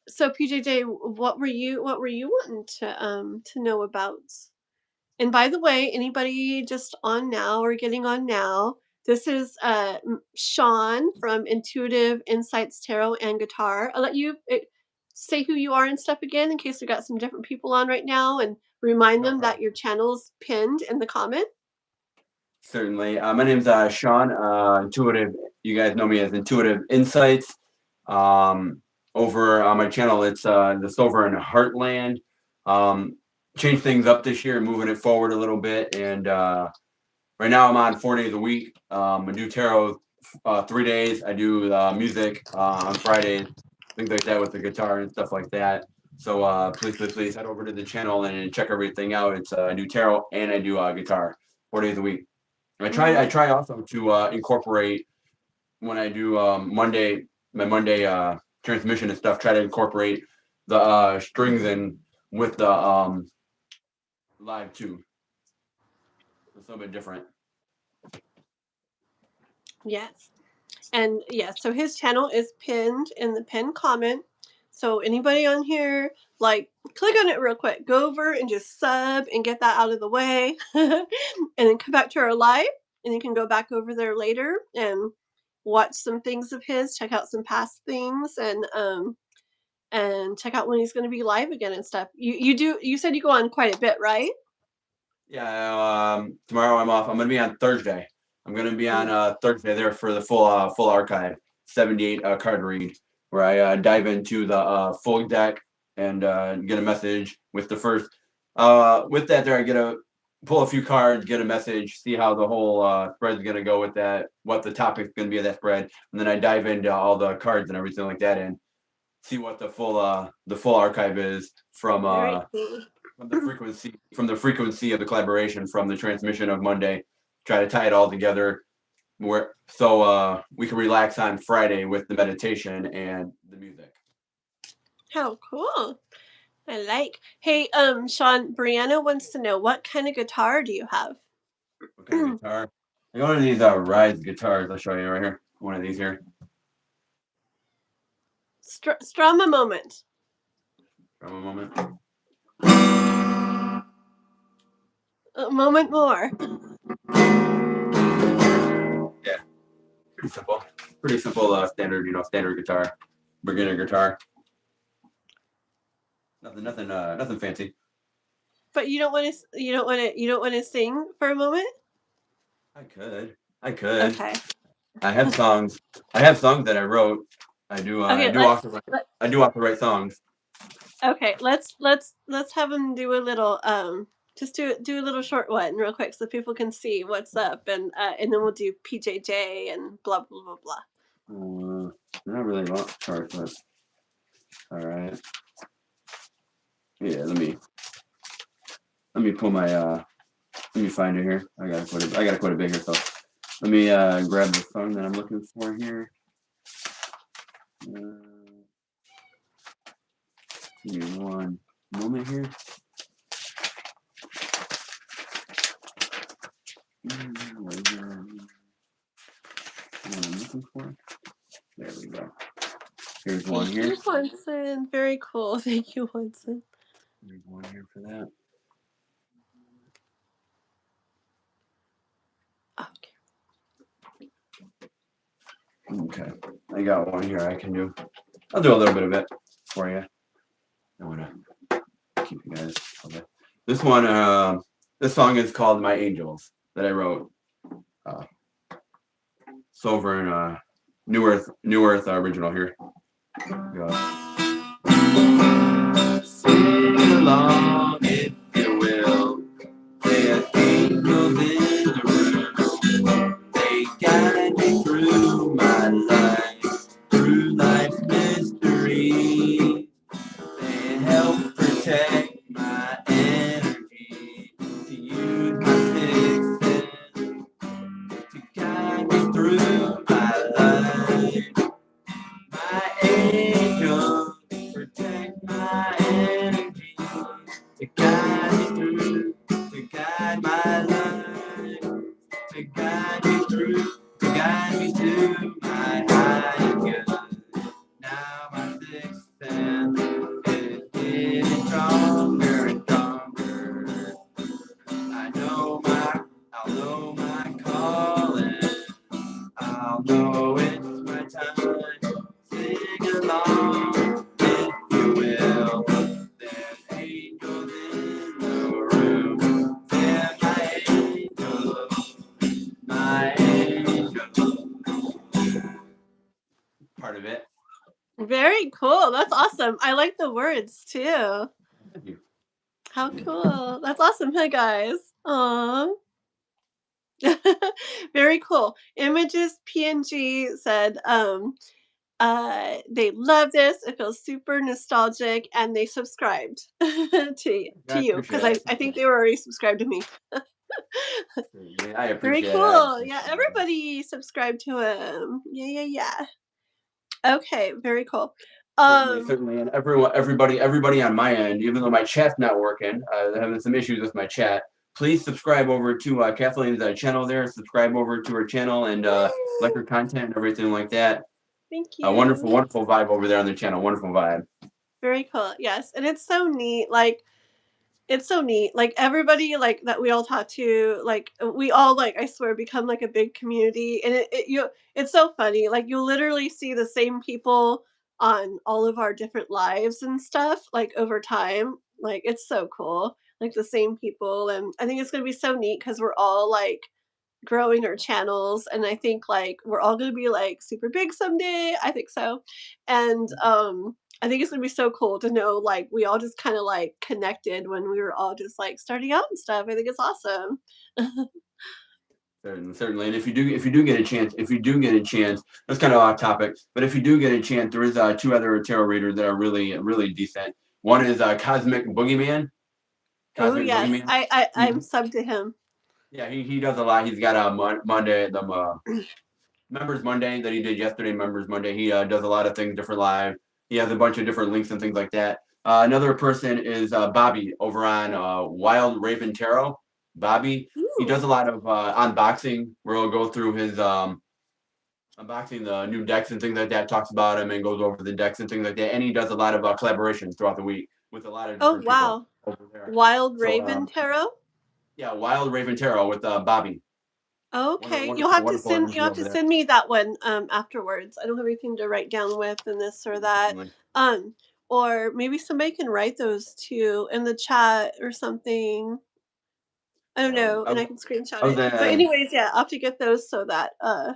so PJJ, what were you wanting to know about? And by the way, anybody just on now or getting on now, this is Sean from Intuitive Insights Tarot and Guitar. I'll let you say who you are and stuff again in case we got some different people on right now and remind No them that problem. your channel's pinned in the comment. Certainly. My name's Sean. Intuitive. You guys know me as Intuitive Insights. Um, Over on my channel, it's this over in Heartland. Um, Changed things up this year, moving it forward a little bit, and right now I'm on 4 days a week. I do tarot 3 days. I do music on Fridays, things like that with the guitar and stuff like that. So please head over to the channel and check everything out. It's I do tarot and I do guitar 4 days a week. I Mm-hmm. try also to incorporate when I do my Monday transmission and stuff. Try to incorporate the strings in with the live too. It's a little bit different. Yes. And yeah, so his channel is pinned in the pinned comment. So anybody on here, like, click on it real quick. Go over and just sub and get that out of the way. And then come back to our live. And you can go back over there later and watch some things of his, check out some past things, and check out when he's gonna be live again and stuff. You said you go on quite a bit, right? Yeah. Tomorrow I'm off. I'm gonna be on Thursday. I'm gonna be on Mm. Thursday there for the full archive 78 card read where I dive into the full deck and get a message with the first. With that, there I get a pull a few cards, get a message, see how the whole spread is gonna go with that, what the topic's gonna be of that spread, and then I dive into all the cards and everything like that and see what the full archive is Very cool. from the frequency of the collaboration from the transmission of Monday. Try to tie it all together where so we can relax on Friday with the meditation and the music. How cool. I like. Hey, Sean, Brianna wants to know what kind of guitar do you have? What kind of guitar? I got one of these Rise guitars. I'll show you right here. One of these here. Strum a moment. From a moment. A moment more. Yeah, pretty simple. Pretty simple standard, standard guitar. Beginner guitar. Nothing fancy. But you don't want to. You don't want to. You don't want to sing for a moment. I could. I could. Okay. I have songs. I have songs that I wrote. I do. Okay, let I do also write songs. okay, let's have him do a little just do a little short one real quick so people can see what's up and then we'll do PJJ and blah blah blah blah. They're not really long short, but all right. Yeah. Let me pull my. Let me find it here. I gotta quite a bit here. So let me grab the song that I'm looking for here. Uh, Give me one moment here. What I'm looking for. There we go. Here's one Thank here. you, Watson. Very cool. Thank you, Watson. Here's one here for that. Okay. Okay. I got one here I can do. I'll do a little bit of it for you. I want to keep you guys okay. This one, this song is called "My Angels" that I wrote. Uh, it's over in New Earth original here. Go. Sing along if you will. There are angels in the room. They guide me through my life, through life's mystery. They help protect my energy, to use my sixth sense to guide me through my life. My angels protect my energy, to guide me through, to guide my life, to guide me through, to guide me to my high good. Now my sixth sense is getting stronger and stronger. I'll know my calling. I'll know it's my time. Sing along, if you will. There's angels in the room. They're my angels. Part of it. Very cool. That's awesome. I like the words too. Thank you. How cool. That's awesome. Hey guys. Aw. Very cool. Images PNG said they love this. It feels super nostalgic and they subscribed to I you appreciate because it. I I think appreciate they were already subscribed to me. it. I Very appreciate it. I cool. appreciate Yeah, it. everybody subscribed to him. Yeah, yeah, yeah. Okay, very cool. Certainly, Um, certainly, and everybody on my end, even though my chat's not working, having some issues with my chat. Please subscribe over to Kathleen's channel there. Subscribe over to her channel and like her content and everything like that. thank A wonderful, you. wonderful vibe over there on the channel. Wonderful vibe. Very cool. Yes, and it's so neat. Like it's so neat. Like everybody like that we all talk to, like we all like I swear become like a big community and it's so funny. Like you literally see the same people on all of our different lives and stuff like over time. Like it's so cool. Like the same people and I think it's going to be so neat cuz we're all like growing our channels and I think like we're all going to be like super big someday. I think so. And I think it's going to be so cool to know like we all just kind of like connected when we were all just like starting out and stuff. I think it's awesome. Certainly, certainly. And if you do get a chance, that's kind of off topic. But if you do get a chance, there is two other tarot readers that are really, really decent. One is Cosmic Boogeyman. Oh Cosmic yes, Boogeyman. I'm He, sub to him. yeah, he does a lot. He's got a Monday, the Members Monday that he did yesterday. Members Monday. He does a lot of things different live. He has a bunch of different links and things like that. Another person is Bobby over on Wild Raven Tarot. Bobby, he Ooh. does a lot of unboxing where he'll go through his unboxing the new decks and things like that. Talks about them and goes over the decks and things like that. And he does a lot of collaborations throughout the week with a lot of Oh different people wow. over there. Wild So Raven Tarot? yeah, Wild Raven Tarot with Bobby. Okay, Wonderful, wonderful you'll energy have over to there. send me that one afterwards. I don't have anything to write down with and this or that. Certainly. Um or maybe somebody can write those too in the chat or something. I don't Yeah, know, and I can screenshot I was it. But uh, anyways, yeah, I'll have to get those so that yeah,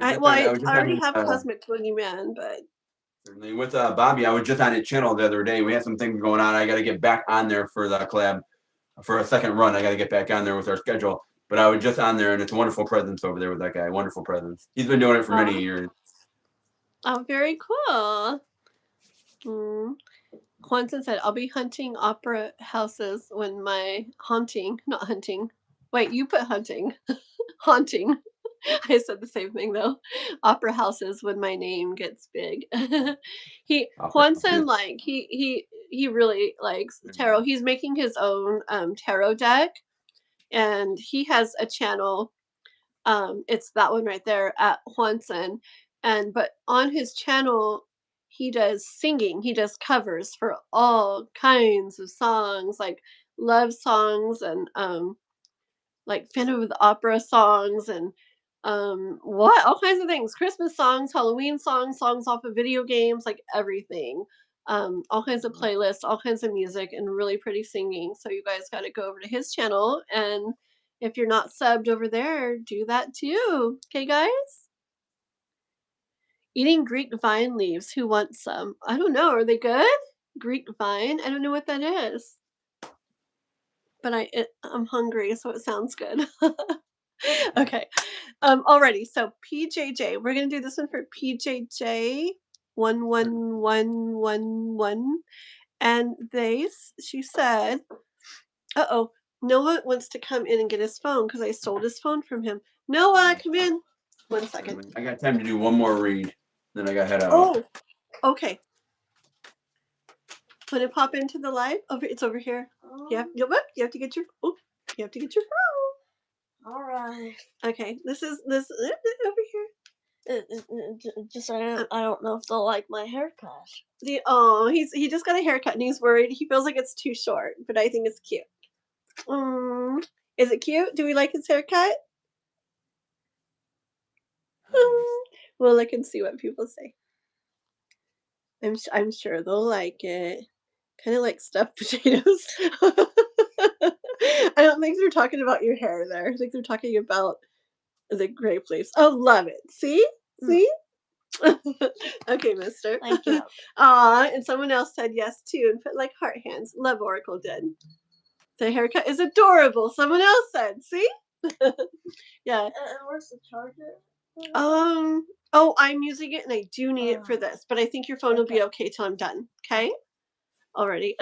I I was just on already his, have Cosmic Boogeyman, but certainly with Bobby. I was just on his channel the other day. We had some things going on. I got to get back on there for the collab for a second run. I got to get back on there with our schedule. But I was just on there, and it's a wonderful presence over there with that guy. Wonderful presence. He's been doing it for many oh, years. oh, very cool. Mm. Quentin said, "I'll be hunting opera houses when my haunting, not hunting. Wait, you put hunting, haunting. I said the same thing though. Opera houses when my name gets big." He Opera Quentin houses. like he really likes tarot. He's making his own tarot deck, and he has a channel. It's that one right there at Juanson, and but on his channel he does singing. He does covers for all kinds of songs, like love songs and like Phantom of the Opera songs and what all kinds of things, Christmas songs, Halloween songs, songs off of video games, like everything, all kinds of playlists, all kinds of music, and really pretty singing. So you guys got to go over to his channel, and if you're not subbed over there, do that too. Okay, guys. Eating Greek vine leaves, who wants some? I don't know, are they good? Greek vine, I don't know what that is, but I'm hungry, so it sounds good. Okay. Alrighty. So PJJ, we're gonna do this one for PJJ 11111, and she said, "Uh oh, Noah wants to come in and get his phone because I stole his phone from him. Noah, come in. 1 second. I got time to do one more read. Then I got to head out. Oh, okay. Want to pop into the live? It's over here. You have to get your. Oh, you have to get your phone. All right. Okay. This over here. Just I don't know if they'll like my haircut. He just got a haircut and he's worried. He feels like it's too short, but I think it's cute. Is it cute? Do we like his haircut? We'll look and see what people say. I'm sure they'll like it. Kind of like stuffed potatoes. I don't think they're talking about your hair there. I think they're talking about the gray place. Oh, love it. See? See? Okay, mister. Thank you. Aw, and someone else said yes too and put like heart hands. Love Oracle did. The haircut is adorable. Someone else said, see? Yeah. And where's the charger? Oh, I'm using it and I do need it for this, but I think your phone will be okay till I'm done. Okay? Already.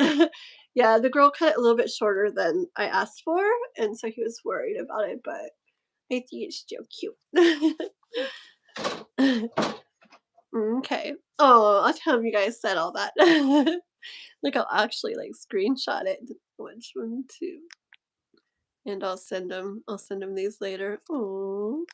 Yeah, the girl cut it a little bit shorter than I asked for, and so he was worried about it, but I think it's still cute. Okay. Oh, I'll tell him you guys said all that. Like I'll actually like screenshot it. Which one too? And I'll send him these later. Oh.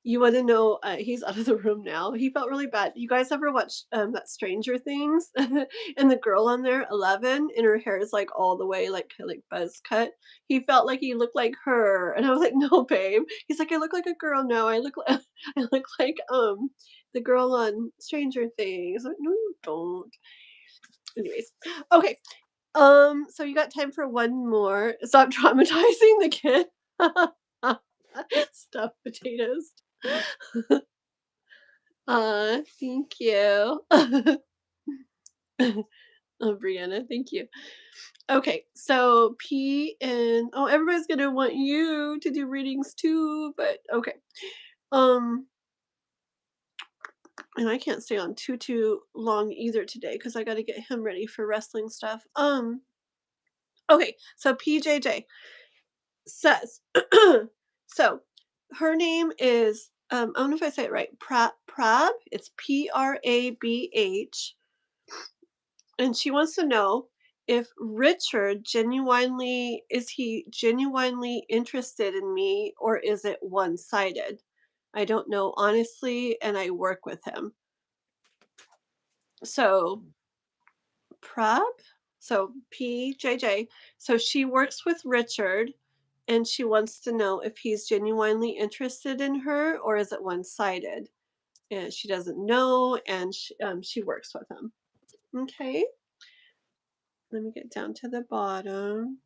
You want to know? He's out of the room now. He felt really bad. You guys ever watched that Stranger Things? And the girl on there, 11, and her hair is like all the way like buzz cut. He felt like he looked like her, and I was like, "No, babe." He's like, "I look like a girl now. I look like I look like the girl on Stranger Things." I'm like, "No, you don't." Anyways, okay. So you got time for one more. Stop traumatizing the kid. Stuffed potatoes. Thank you. Oh, Brianna, thank you. Okay, so P and everybody's gonna want you to do readings too, but okay. Um, and I can't stay on too long either today because I got to get him ready for wrestling stuff. Okay, so PJJ says, so her name is I don't know if I say it right. Prab. It's Prabh. And she wants to know if Richard is he genuinely interested in me, or is it one-sided? I don't know honestly, and I work with him. So Prab, so PJJ. So she works with Richard and she wants to know if he's genuinely interested in her or is it one-sided. And she doesn't know, and she works with him. Okay. Let me get down to the bottom.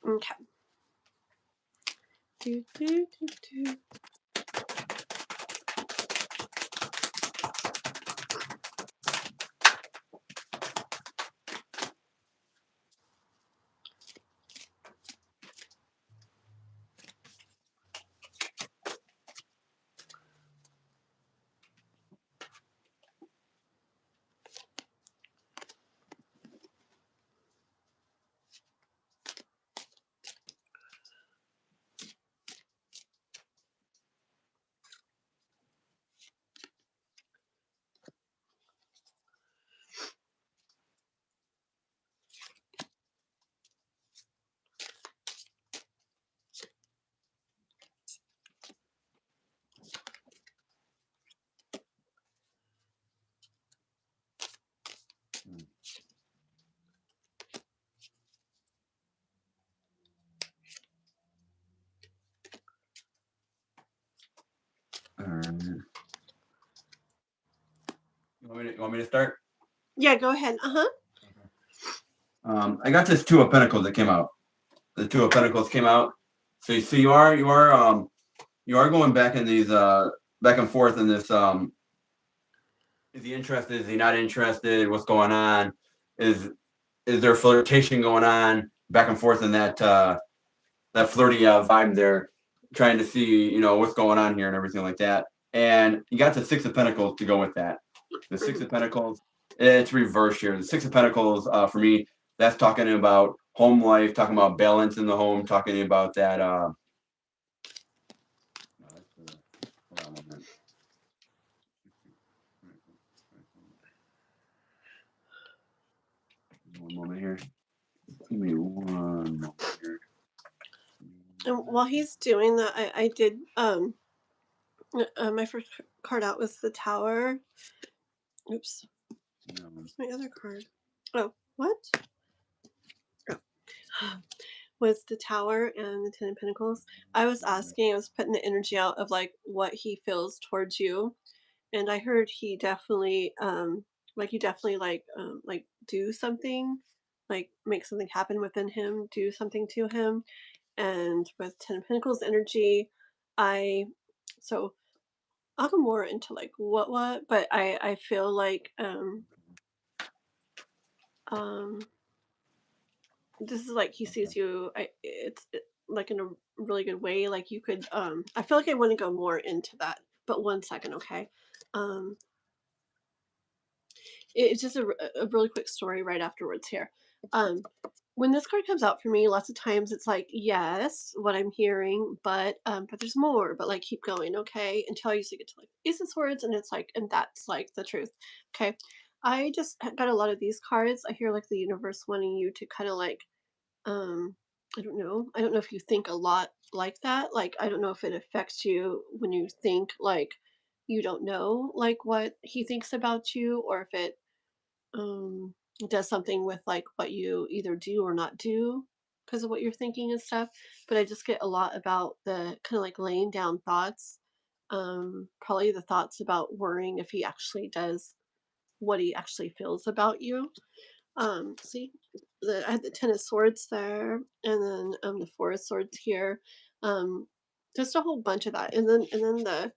Okay. Do, do, do, do. You want me to start? Yeah, go ahead. Uh-huh. I got this Two of Pentacles that came out. The Two of Pentacles came out. So you are going back in these back and forth in this is he interested? Is he not interested? What's going on? Is there flirtation going on? Back and forth in that flirty vibe there, trying to see what's going on here and everything like that. And you got the Six of Pentacles to go with that. The Six of Pentacles, it's reversed here. The Six of Pentacles for me, that's talking about home life, talking about balance in the home, talking about that. No, hold on 1 minute. One moment here. Give me 1 moment here. And while he's doing that, I did my first card out was the Tower. Oops. No. Where's my other card? Oh, what? Oh. Was the Tower and the Ten of Pentacles. I was putting the energy out of like what he feels towards you, and I heard he definitely like do something, like make something happen within him, do something to him. And with Ten of Pentacles energy, I so I'll go more into like what, but I feel like um this is like he Okay. sees you. Like in a really good way. Like you could. I feel like I want to go more into that, but 1 second, okay. Um, it's just a really quick story right afterwards here. Um, when this card comes out for me, lots of times it's like yes, what I'm hearing, but there's more. But like keep going, okay, until I usually get to like Ace of Swords, and it's like, and that's like the truth, okay. I just got a lot of these cards. I hear like the universe wanting you to kind of like um I don't know. I don't know if you think a lot like that. Like I don't know if it affects you when you think like you don't know like what he thinks about you, or if it um does something with like what you either do or not do because of what you're thinking and stuff. But I just get a lot about the kind of like laying down thoughts. Probably the thoughts about worrying if he actually does what he actually feels about you. See, I had the Ten of Swords there, and then the Four of Swords here. Um, just a whole bunch of that, and then the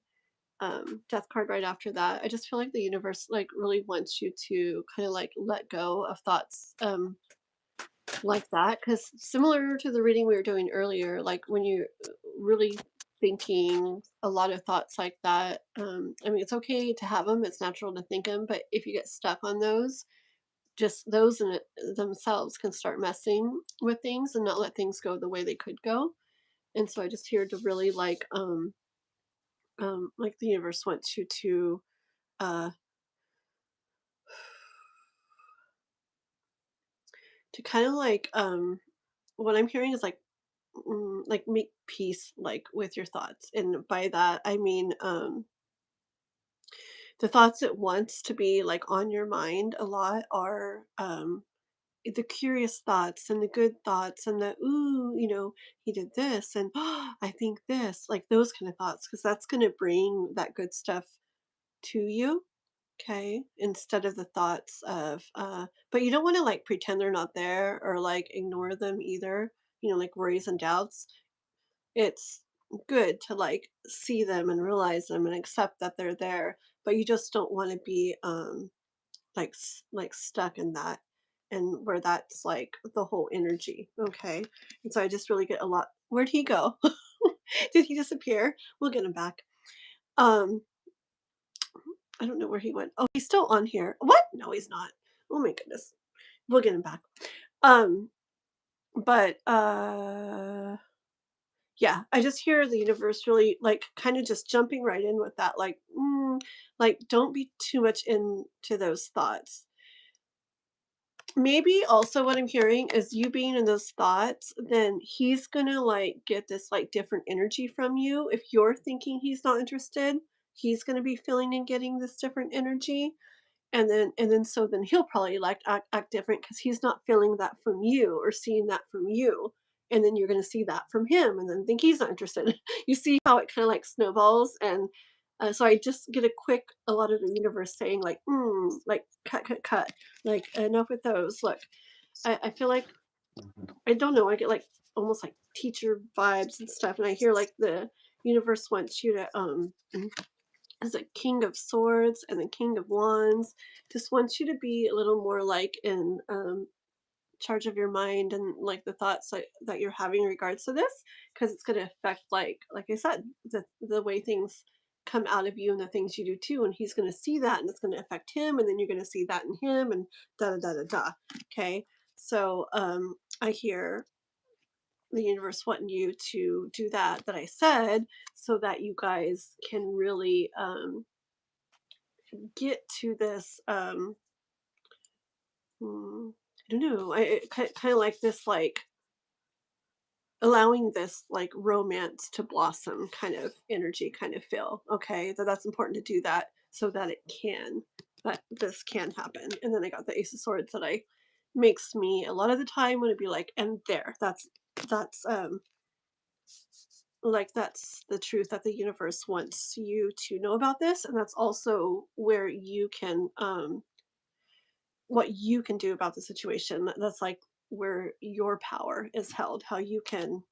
Death card right after that. I just feel like the universe like really wants you to kind of like let go of thoughts like that, because similar to the reading we were doing earlier, like when you're really thinking a lot of thoughts like that. I mean, it's okay to have them. It's natural to think them, but if you get stuck on those, just those in it themselves can start messing with things and not let things go the way they could go. And so I just here to really like the universe wants you uh to kind of what I'm hearing is like make peace like with your thoughts. And by that I mean the thoughts that wants to be like on your mind a lot are the curious thoughts and the good thoughts and the ooh, he did this, and oh, I think this, like those kind of thoughts, because that's going to bring that good stuff to you, okay, instead of the thoughts of but you don't want to like pretend they're not there or like ignore them either. like worries and doubts, it's good to like see them and realize them and accept that they're there, but you just don't want to be like stuck in that and where that's like the whole energy. Okay. And so I just really get a lot. Where'd he go? Did he disappear? We'll get him back. Um, I don't know where he went. Oh, he's still on here. What? No, he's not. Oh my goodness. We'll get him back. Um, but yeah, I just hear the universe really like kind of just jumping right in with that, like don't be too much into those thoughts. Maybe also what I'm hearing is you being in those thoughts, then he's gonna like get this like different energy from you. If you're thinking he's not interested, he's gonna be feeling and getting this different energy. And then so then he'll probably like act different because he's not feeling that from you or seeing that from you. And then you're gonna see that from him and then think he's not interested. You see how it kind of like snowballs and so I just get a lot of the universe saying like cut, cut, cut, like enough with those. Look, I feel like I don't know. I get like almost like teacher vibes and stuff, and I hear like the universe wants you to as a king of swords and the king of wands, just wants you to be a little more like in charge of your mind and like the thoughts that you're having in regards to this, because it's going to affect like I said, the way things come out of you and the things you do too, and he's going to see that and it's going to affect him, and then you're going to see that in him, and da da da da da. Okay, so I hear the universe wanting you to do that I said, so that you guys can really get to this I don't know, I kind of like this, like allowing this like romance to blossom kind of energy kind of feel. Okay, that's important to do that so that this can happen. And then I got the ace of swords that I makes me a lot of the time want to be like, and there, that's like that's the truth that the universe wants you to know about this, and that's also where you can what you can do about the situation. That's like where your power is held, how you can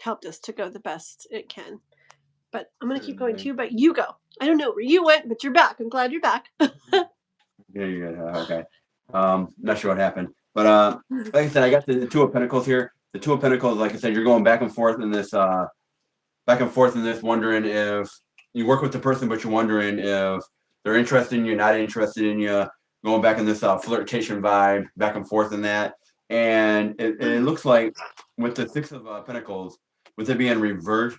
help this to go the best it can. But I'm gonna keep going Certainly. too, but you go. I don't know where you went, but you're back. I'm glad you're back. Yeah, you're good. Okay. Not sure what happened, but like I said, I got the Two of Pentacles here. The Two of Pentacles, like I said, you're going back and forth in this, wondering if you work with the person, but you're wondering if they're interested in you, not interested in you. Going back in this flirtation vibe, back and forth in that, and it looks like with the Six of Pentacles, with it being reversed,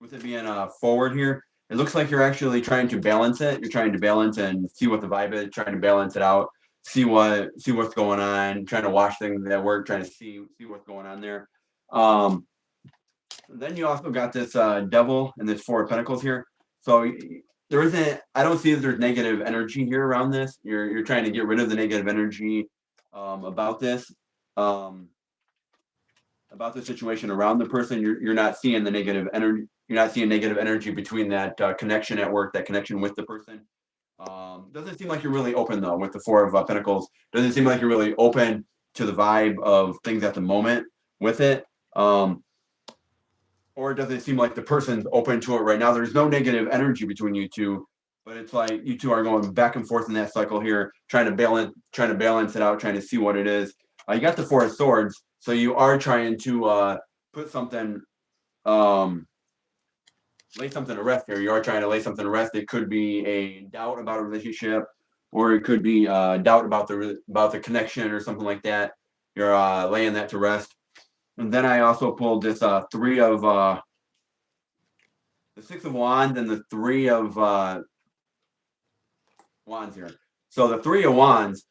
with it being forward here, it looks like you're actually trying to balance it. You're trying to balance and see what the vibe is, trying to balance it out, see what's going on, trying to watch things that work, trying to see what's going on there. Then you also got this devil and this Four of Pentacles here. So there isn't, I don't see that there's negative energy here around this. You're trying to get rid of the negative energy about this. About the situation around the person. You're not seeing the negative energy. You're not seeing negative energy between that connection at work, that connection with the person. Doesn't seem like you're really open though with the Four of Pentacles. Doesn't seem like you're really open to the vibe of things at the moment with it. Or does it seem like the person's open to it right now? There's no negative energy between you two, but it's like you two are going back and forth in that cycle here, trying to balance it out, trying to see what it is. You got the Four of Swords, so you are trying to put something, lay something to rest here. You are trying to lay something to rest. It could be a doubt about a relationship, or it could be doubt about the connection or something like that. You're laying that to rest. And then I also pulled this three of the Six of Wands and the Three of Wands here. So the Three of Wands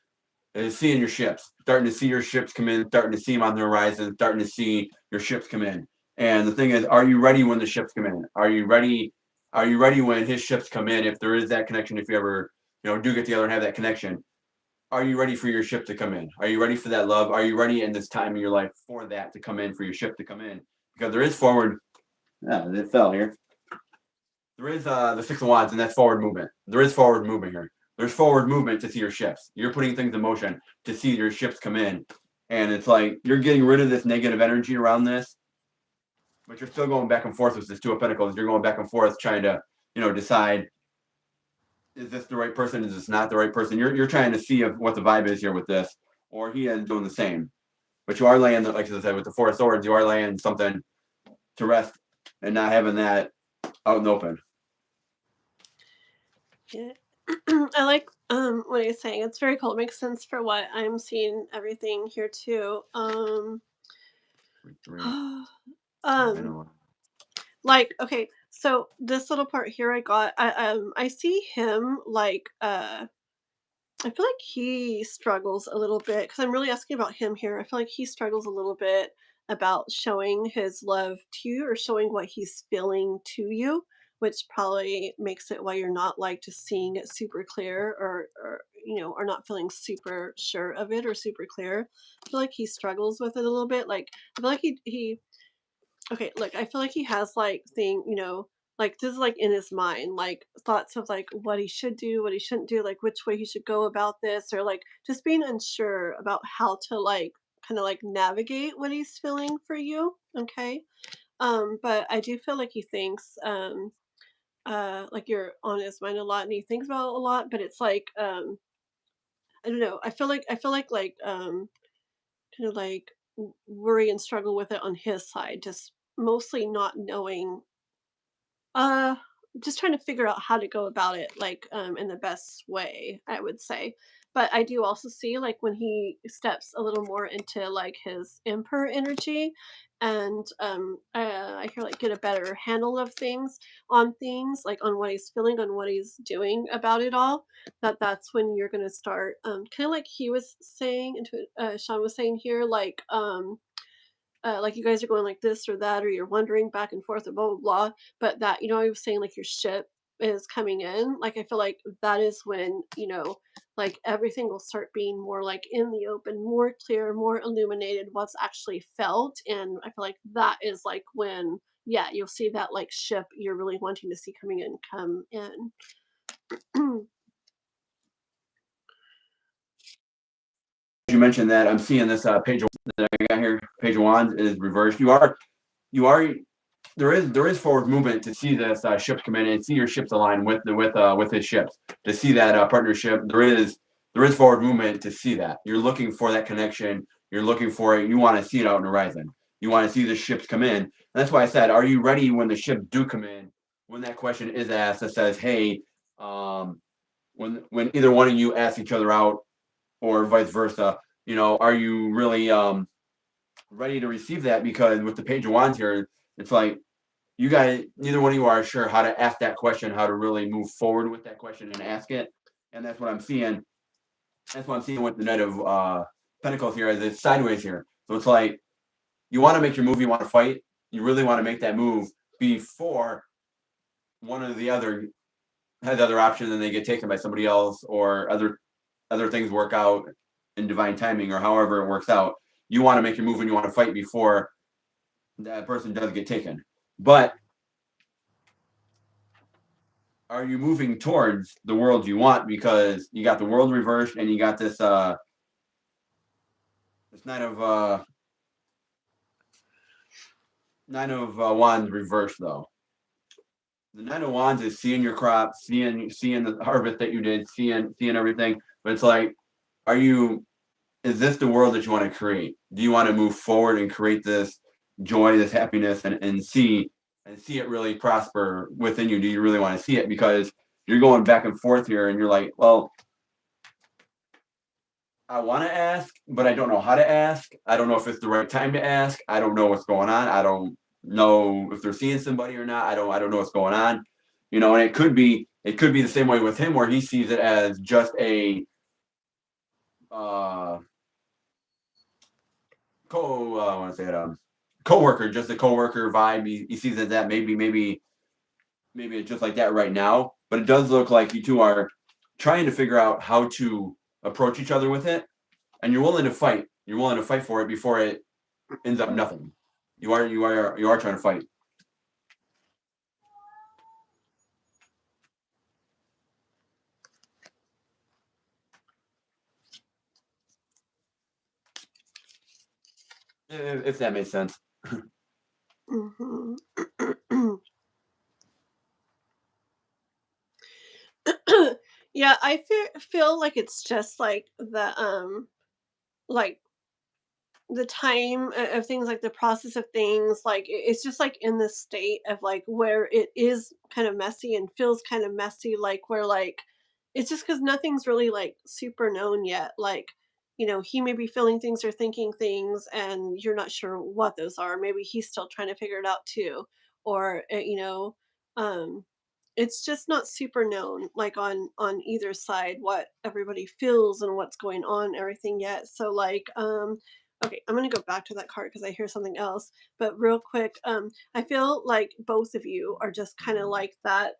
is seeing your ships, starting to see your ships come in, starting to see them on the horizon, starting to see your ships come in. And the thing is, are you ready when the ships come in? Are you ready? Are you ready when his ships come in? If there is that connection, if you ever, do get together and have that connection, are you ready for your ship to come in? Are you ready for that love? Are you ready in this time in your life for that to come in, for your ship to come in? Because there is forward. It fell here. There is the Six of Wands, and that's forward movement. There is forward movement here. There's forward movement to see your ships. You're putting things in motion to see your ships come in. And it's like you're getting rid of this negative energy around this, but you're still going back and forth with this Two of Pentacles. You're going back and forth trying to, decide, is this the right person? Is this not the right person? You're trying to see what the vibe is here with this, or he is doing the same. But you are laying, like I said, with the Four of Swords, you are laying something to rest and not having that out in the open. Yeah. I like what he's saying. It's very cool. It makes sense for what I'm seeing everything here too. I know. Like, okay, so this little part here I see him like I feel like he struggles a little bit because I'm really asking about him here. I feel like he struggles a little bit about showing his love to you or showing what he's feeling to you, which probably makes it why you're not like just seeing it super clear or or not feeling super sure of it or super clear. I feel like he struggles with it a little bit. Like I feel like he okay, look, I feel like he has like like this is like in his mind, like thoughts of like what he should do, what he shouldn't do, like which way he should go about this, or like just being unsure about how to like kind of like navigate what he's feeling for you. Okay. But I do feel like he thinks like you're on his mind a lot and he thinks about it a lot, but it's like I don't know. I feel like kind of like worry and struggle with it on his side, just mostly not knowing uh just trying to figure out how to go about it like in the best way, I would say. But I do also see like when he steps a little more into like his emperor energy and I hear like get a better handle of things like on what he's feeling, on what he's doing about it all, that's when you're going to start kind of like he was saying into Sean was saying here like you guys are going like this or that, or you're wondering back and forth, or blah blah blah. But that I was saying like your ship is coming in. Like I feel like that is when like everything will start being more like in the open, more clear, more illuminated, what's actually felt, and I feel like that is like when you'll see that like ship you're really wanting to see coming in come in. You mentioned that I'm seeing this page that I got here. Page of Wands is reversed. You are there is forward movement to see this ships come in and see your ships align with his ships, to see that partnership. There is forward movement to see that. You're looking for that connection. You're looking for it. You want to see it out in the horizon. You want to see the ships come in. And that's why I said, are you ready when the ships do come in? When that question is asked that says, hey, when either one of you ask each other out or vice versa, are you really ready to receive that? Because with the Page of Wands here, it's like you guys, neither one of you are sure how to ask that question, how to really move forward with that question and ask it. And that's what I'm seeing. That's what I'm seeing with the Knight of Pentacles here, as it's sideways here. So it's like you want to make your move, you want to fight, you really want to make that move before one or the other has other options and they get taken by somebody else, or other things work out in divine timing, or however it works out. You want to make your move and you want to fight before that person does get taken. But are you moving towards the world you want? Because you got the world reversed and you got this this nine of wands reversed though. The Nine of Wands is seeing your crop, seeing the harvest that you did, seeing everything. But it's like, is this the world that you want to create? Do you want to move forward and create this joy, this happiness, and see it really prosper within you? Do you really want to see it? Because you're going back and forth here, and you're like, well, I want to ask, but I don't know how to ask. I don't know if it's the right time to ask. I don't know what's going on. I don't know if they're seeing somebody or not. I don't know what's going on. And it could be the same way with him, where he sees it as just a uh I want to say it coworker, just a coworker vibe. He sees it that maybe it's just like that right now. But it does look like you two are trying to figure out how to approach each other with it, and you're willing to fight. You're willing to fight for it before it ends up nothing. You are trying to fight. if that makes sense. Mhm. Yeah, I feel like it's just like like the time of things, like the process of things, like it's just like in this state of like where it is kind of messy and feels kind of messy, like where like it's just because nothing's really like super known yet. Like, he may be feeling things or thinking things and you're not sure what those are. Maybe he's still trying to figure it out too. Or um it's just not super known, like on either side, what everybody feels and what's going on, everything yet. So like okay, I'm gonna go back to that card because I hear something else. But real quick, I feel like both of you are just kind of like that,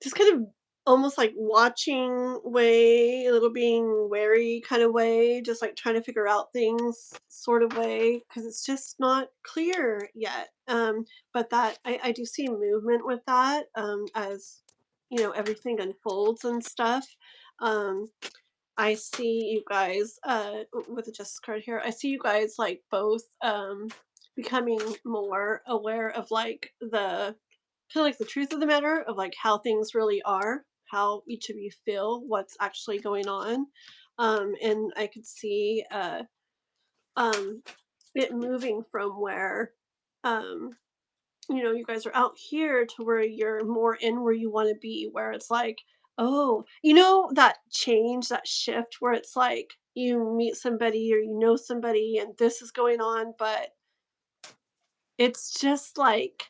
just kind of almost like watching way, a little being wary kind of way, just like trying to figure out things sort of way, because it's just not clear yet. But that I do see movement with that, as everything unfolds and stuff. Um, I see you guys, with the Justice card here, I see you guys like both becoming more aware of like the kind of like the truth of the matter of like how things really are, how each of you feel, what's actually going on. And I could see um it moving from where um you guys are out here to where you're more in where you want to be, where it's like, oh, that change, that shift where it's like you meet somebody or somebody and this is going on, but it's just like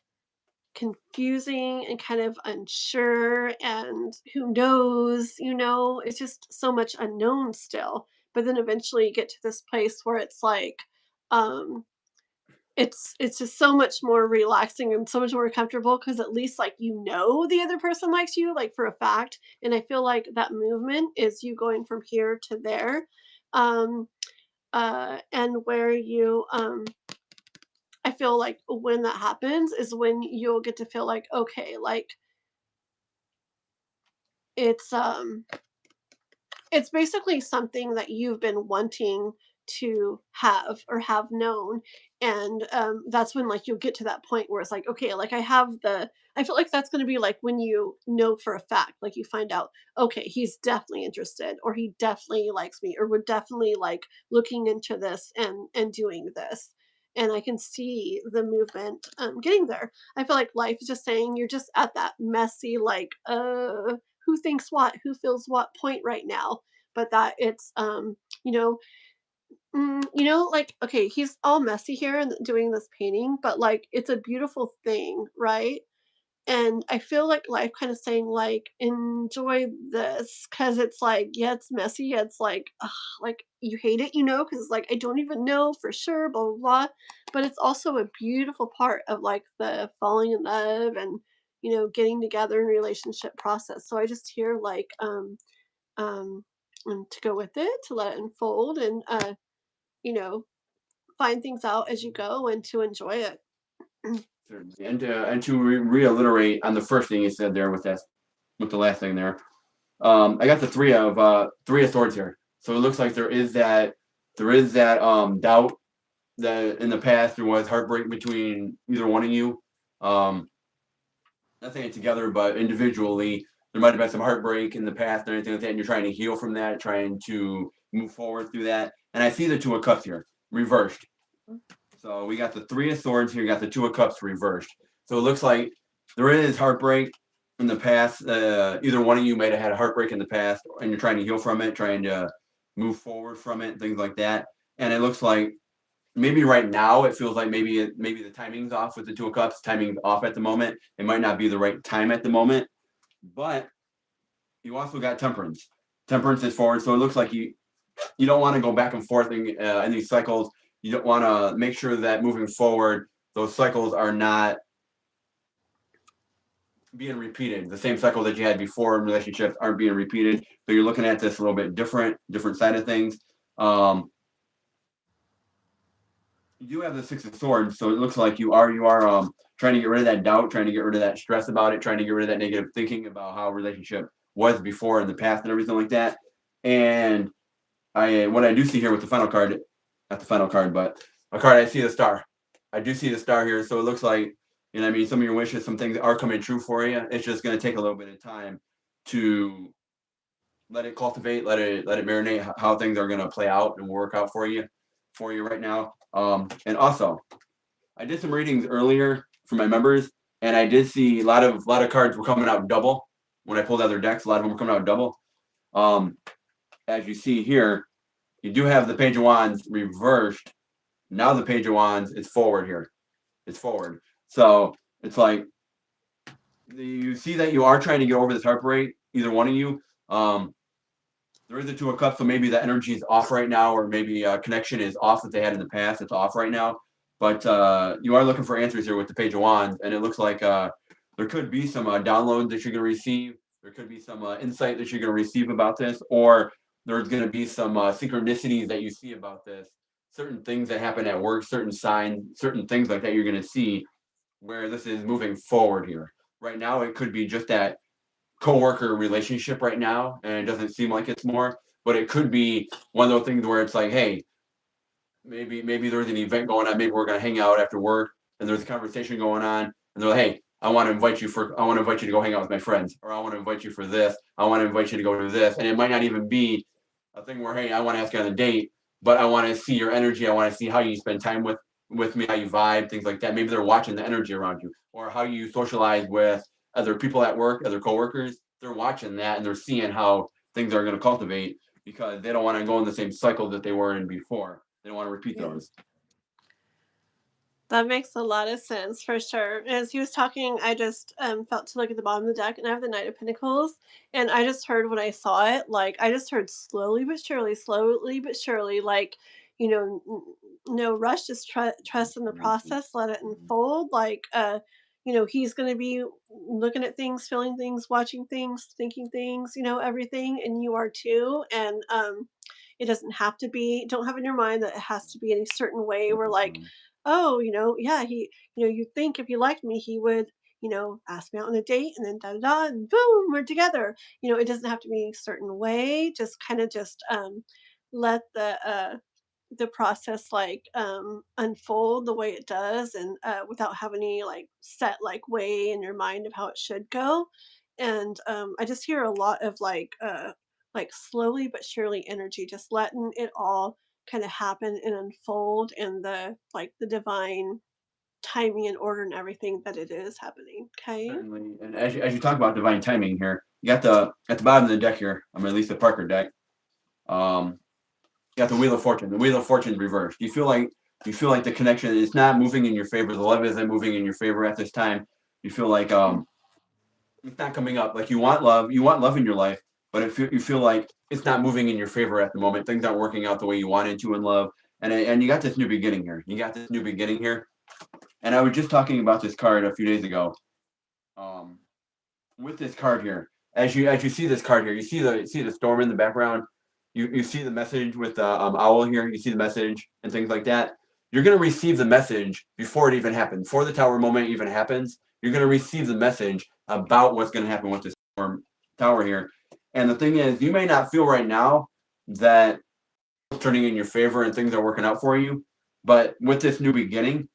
confusing and kind of unsure and who knows, it's just so much unknown still. But then eventually you get to this place where it's like um it's just so much more relaxing and so much more comfortable because at least like the other person likes you like for a fact. And I feel like that movement is you going from here to there. um and where you I feel like when that happens is when you'll get to feel like, okay, like it's um it's basically something that you've been wanting to have or have known. And that's when like you'll get to that point where it's like, okay, like I feel like that's going to be like when you know for a fact, like you find out, okay, he's definitely interested or he definitely likes me or we're definitely like looking into this and doing this. And I can see the movement getting there. I feel like life is just saying you're just at that messy like who thinks what, who feels what point right now. But that it's you know like, okay, he's all messy here and doing this painting, but like it's a beautiful thing, right? And I feel like life kind of saying like enjoy this because it's like, yeah, it's messy, yeah, it's like you hate it, because it's like I don't even know for sure, blah blah blah. But it's also a beautiful part of like the falling in love and getting together in relationship process. So I just hear like um, and to go with it, to let it unfold, and you know, find things out as you go, and to enjoy it. Certainly. And to reiterate on the first thing you said there with the last thing there, I got the three of swords here. So it looks like there is that doubt that in the past there was heartbreak between either one of you. Um, not saying it together, but individually, there might have been some heartbreak in the past and anything like that, and you're trying to heal from that, trying to move forward through that. And I see the Two of Cups here, reversed. So we got the Three of Swords here, got the Two of Cups reversed. So it looks like there is heartbreak in the past. Either one of you might have had a heartbreak in the past, and you're trying to heal from it, trying to move forward from it, things like that. And it looks like maybe right now it feels like maybe the timing's off with the Two of Cups. Timing's off at the moment. It might not be the right time at the moment, but you also got Temperance. Temperance is forward, so it looks like you don't want to go back and forth in these cycles. You don't want to make sure that moving forward, those cycles are not being repeated. The same cycle that you had before in relationships aren't being repeated. So you're looking at this a little bit different side of things. You do have the Six of Swords, so it looks like you are trying to get rid of that doubt, trying to get rid of that stress about it, trying to get rid of that negative thinking about how a relationship was before in the past and everything like that. And what I do see here with the final card, not the final card, but a card. I see the star. I do see the star here. So it looks like, you know, what I mean, some of your wishes, some things are coming true for you. It's just going to take a little bit of time to let it cultivate, let it marinate how things are going to play out and work out for you right now. And also, I did some readings earlier for my members, and I did see a lot of cards were coming out double when I pulled out their decks. A lot of them were coming out double. As you see here, you do have the Page of Wands reversed. Now the Page of Wands is forward here. It's forward. So it's like you see that you are trying to get over this heartbreak, either one of you. There is a Two of Cups, so maybe the energy is off right now, or maybe a connection is off that they had in the past. It's off right now. But you are looking for answers here with the Page of Wands, and it looks like there could be some downloads that you're going to receive. There could be some insight that you're going to receive about this, or there's going to be some synchronicities that you see about this. Certain things that happen at work, certain signs, certain things like that you're going to see where this is moving forward here. Right now, it could be just that coworker relationship right now, and it doesn't seem like it's more, but it could be one of those things where it's like, hey, maybe there's an event going on, maybe we're going to hang out after work, and there's a conversation going on, and they're like, hey, I want to invite you to go hang out with my friends, or I want to invite you for this, I want to invite you to go to this. And it might not even be a thing where, hey, I want to ask you on a date, but I want to see your energy, I want to see how you spend time with me, how you vibe, things like that. Maybe they're watching the energy around you, or how you socialize with other people at work, other coworkers. They're watching that, and they're seeing how things are going to cultivate, because they don't want to go in the same cycle that they were in before. They don't want to repeat those. That makes a lot of sense for sure. As he was talking, I just felt to look at the bottom of the deck, and I have the Knight of Pentacles, and I just heard when I saw it, like I just heard slowly but surely, like no rush, just trust in the process, let it unfold. Like he's going to be looking at things, feeling things, watching things, thinking things, everything, and you are too. And it doesn't have to be. Don't have in your mind that it has to be any certain way. Where like oh, yeah, you think if he liked me, he would, ask me out on a date and then da da da and boom, we're together. It doesn't have to be a certain way. Just kind of just let the process like unfold the way it does, and without having any like set like way in your mind of how it should go. And I just hear a lot of like slowly but surely energy, just letting it all kind of happen and unfold in the divine timing and order and everything that it is happening. Okay. Certainly. And as you talk about divine timing here, you got at the bottom of the deck here, I'm at least the Parker deck. You got the Wheel of Fortune. The Wheel of Fortune reversed. Do you feel like the connection is not moving in your favor? The love isn't moving in your favor at this time. You feel like it's not coming up. Like you want love in your life, but you feel like it's not moving in your favor at the moment. Things aren't working out the way you wanted to in love. And you got this new beginning here. And I was just talking about this card a few days ago. With this card here, as you see this card here, you see the storm in the background. You see the message with the owl here. You see the message and things like that. You're going to receive the message before it even happens. Before the tower moment even happens, you're going to receive the message about what's going to happen with this storm tower here. And the thing is, you may not feel right now that it's turning in your favor and things are working out for you. But with this new beginning,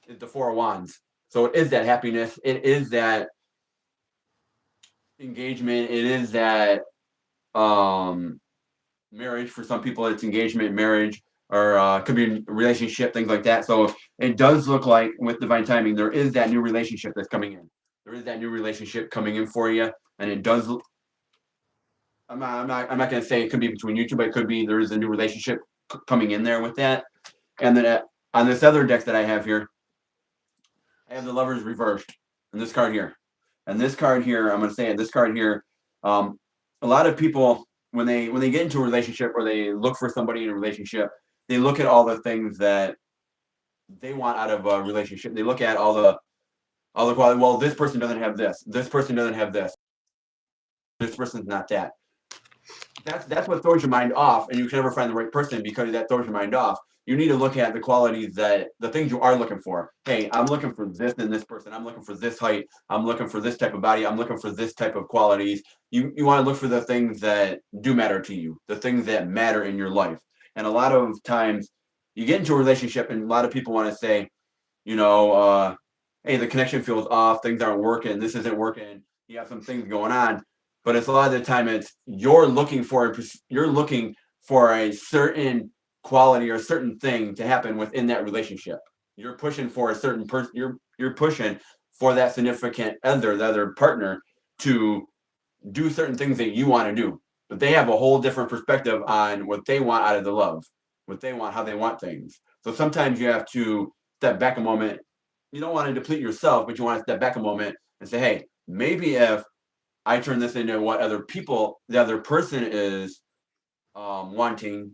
it's the Four of Wands. So it is that happiness. It is that engagement. It is that marriage. For some people, it's engagement, marriage, or could be a relationship, things like that. So it does look like with divine timing, there is that new relationship that's coming in. There is that new relationship coming in for you, and it does. I'm not going to say it could be between you two, but it could be there is a new relationship coming in there with that. And then on this other deck that I have here, I have the Lovers reversed, and this card here, and this card here. I'm going to say it. This card here. A lot of people, when they get into a relationship or they look for somebody in a relationship, they look at all the things that they want out of a relationship. They look at all the quality. Well, this person doesn't have this. This person doesn't have this. This person's not that. That's what throws your mind off, and you can never find the right person because that throws your mind off. You need to look at the qualities the things you are looking for. Hey, I'm looking for this in this person. I'm looking for this height. I'm looking for this type of body. I'm looking for this type of qualities. You want to look for the things that do matter to you, the things that matter in your life. And a lot of times you get into a relationship, and a lot of people want to say, you know, hey, the connection feels off, things aren't working, this isn't working, you have some things going on. But it's a lot of the time it's you're looking for a certain quality or a certain thing to happen within that relationship. You're pushing for a certain person, you're pushing for that significant other, the other partner, to do certain things that you want to do. But they have a whole different perspective on what they want out of the love, what they want, how they want things. So sometimes you have to step back a moment. You don't want to deplete yourself, but you want to step back a moment and say, hey, maybe if I turn this into what the other person is wanting,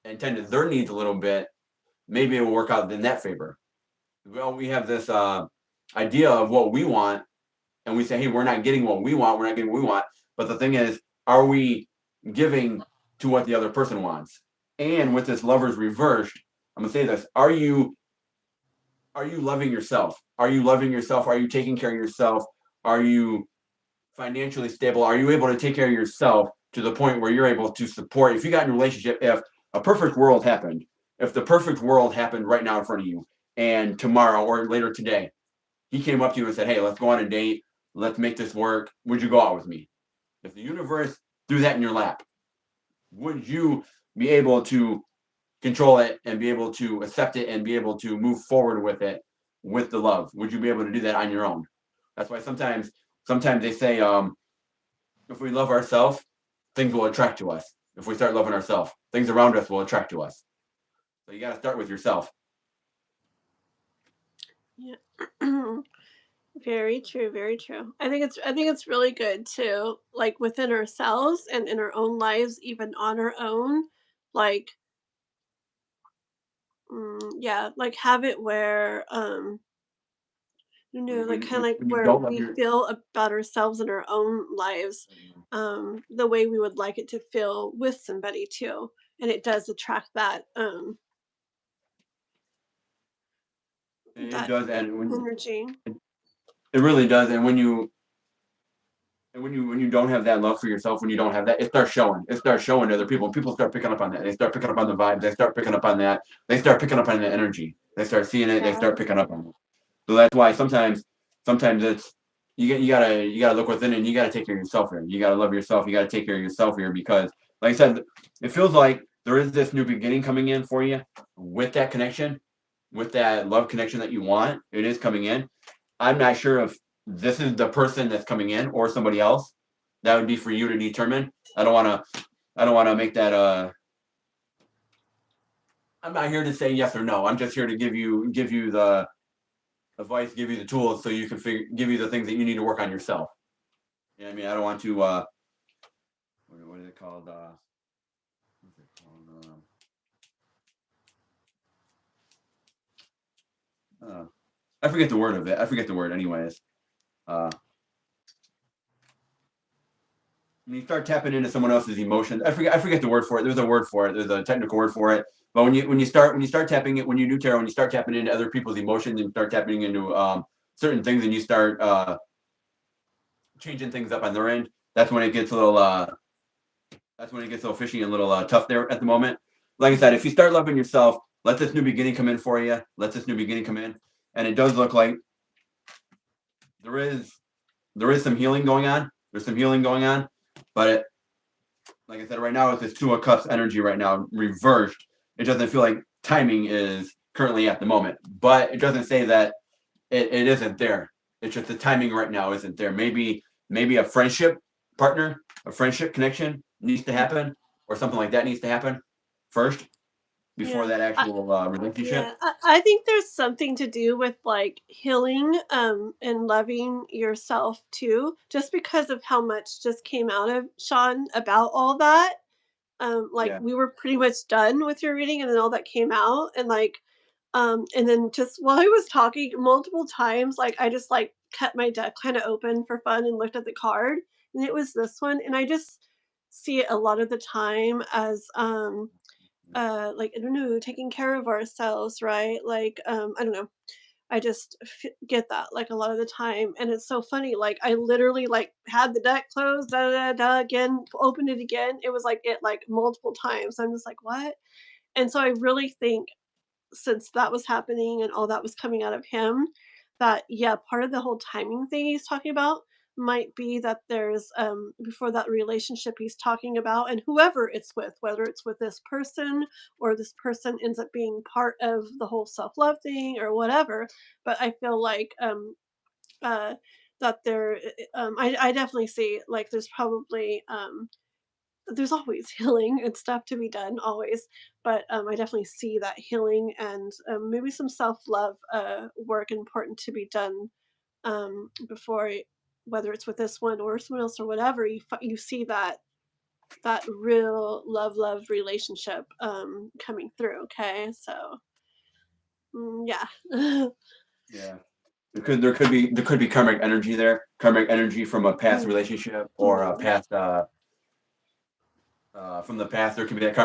and tend to their needs a little bit, maybe it will work out in that favor. Well, we have this idea of what we want, and we say, hey, we're not getting what we want, we're not getting what we want. But the thing is, are we giving to what the other person wants? And with this lovers reversed, I'm gonna say this: are you loving yourself? Are you loving yourself? Are you taking care of yourself? Are you financially stable? Are you able to take care of yourself to the point where you're able to support? If you got in a relationship, if a perfect world happened, if the perfect world happened right now in front of you, and tomorrow or later today, he came up to you and said, hey, let's go on a date, let's make this work, would you go out with me? If the universe threw that in your lap, would you be able to control it and be able to accept it and be able to move forward with it, with the love? Would you be able to do that on your own? That's why sometimes they say, if we love ourselves, things will attract to us. If we start loving ourselves, things around us will attract to us. So you got to start with yourself. Yeah. Very true, very true. I think it's really good to, like, within ourselves and in our own lives, even on our own, like, yeah, like, have it where, like, kinda like When you where don't love we your feel about ourselves in our own lives, the way we would like it to feel with somebody too, and it does attract it that does, and energy. it really does. And when you don't have that love for yourself, when you don't have that, it starts showing. It starts showing to other people. And people start picking up on that. They start picking up on the vibe. They start picking up on that. They start picking up on the energy. They start seeing it. They Yeah. start picking up on it. So that's why sometimes it's you gotta look within and you gotta take care of yourself here. You gotta love yourself. You gotta take care of yourself here because, like I said, it feels like there is this new beginning coming in for you with that connection, with that love connection that you want. It is coming in. I'm not sure if this is the person that's coming in or somebody else. That would be for you to determine. I don't wanna make that I'm not here to say yes or no. I'm just here to give you the advice, give you the tools so you can give you the things that you need to work on yourself. You know what I mean? I don't want to what is it called? What's it called? I forget the word of it. I forget the word anyways. Uh when you start tapping into someone else's emotions, I forget the word for it. There's a word for it. There's a technical word for it. But when you start tapping it, when you do tarot, when you start tapping into other people's emotions and start tapping into certain things, and you start changing things up on their end, that's when it gets a little fishy and a little tough there at the moment. Like I said, if you start loving yourself, let this new beginning come in for you. Let this new beginning come in, and it does look like there is some healing going on. There's some healing going on, but like I said, right now with this Two of Cups energy right now reversed, it doesn't feel like timing is currently at the moment. But it doesn't say that it isn't there. It's just the timing right now isn't there. Maybe a friendship partner, a friendship connection needs to happen, or something like that needs to happen first before Yeah. that I actual relationship. yeah, I think there's something to do with, like, healing, and loving yourself too, just because of how much just came out of Sean about all that. Like, Yeah. we were pretty much done with your reading, and then all that came out, and, like, and then just while I was talking multiple times, like, I just, like, kept my deck kinda open for fun and looked at the card, and it was this one, and I just see it a lot of the time as, like, I don't know, taking care of ourselves, right? Like, I don't know. I just get that, like, a lot of the time, and it's so funny, like, I literally, like, had the deck closed, da da da da, again, opened it again. It was like it, like, multiple times. I'm just like, "What?" And so I really think since that was happening and all that was coming out of him, that yeah, part of the whole timing thing he's talking about might be that there's before that relationship he's talking about, and whoever it's with, whether it's with this person or this person ends up being part of the whole self-love thing or whatever. But I feel like uh that there I definitely see like there's probably there's always healing and stuff to be done, always, but, I definitely see that healing and, maybe some self-love, work important to be done, before whether it's with this one or someone else or whatever, you see that real love relationship, coming through, okay? So, yeah. Yeah. There could be karmic energy there, karmic energy from a past Mm, relationship or a mm, past from the past. There could be that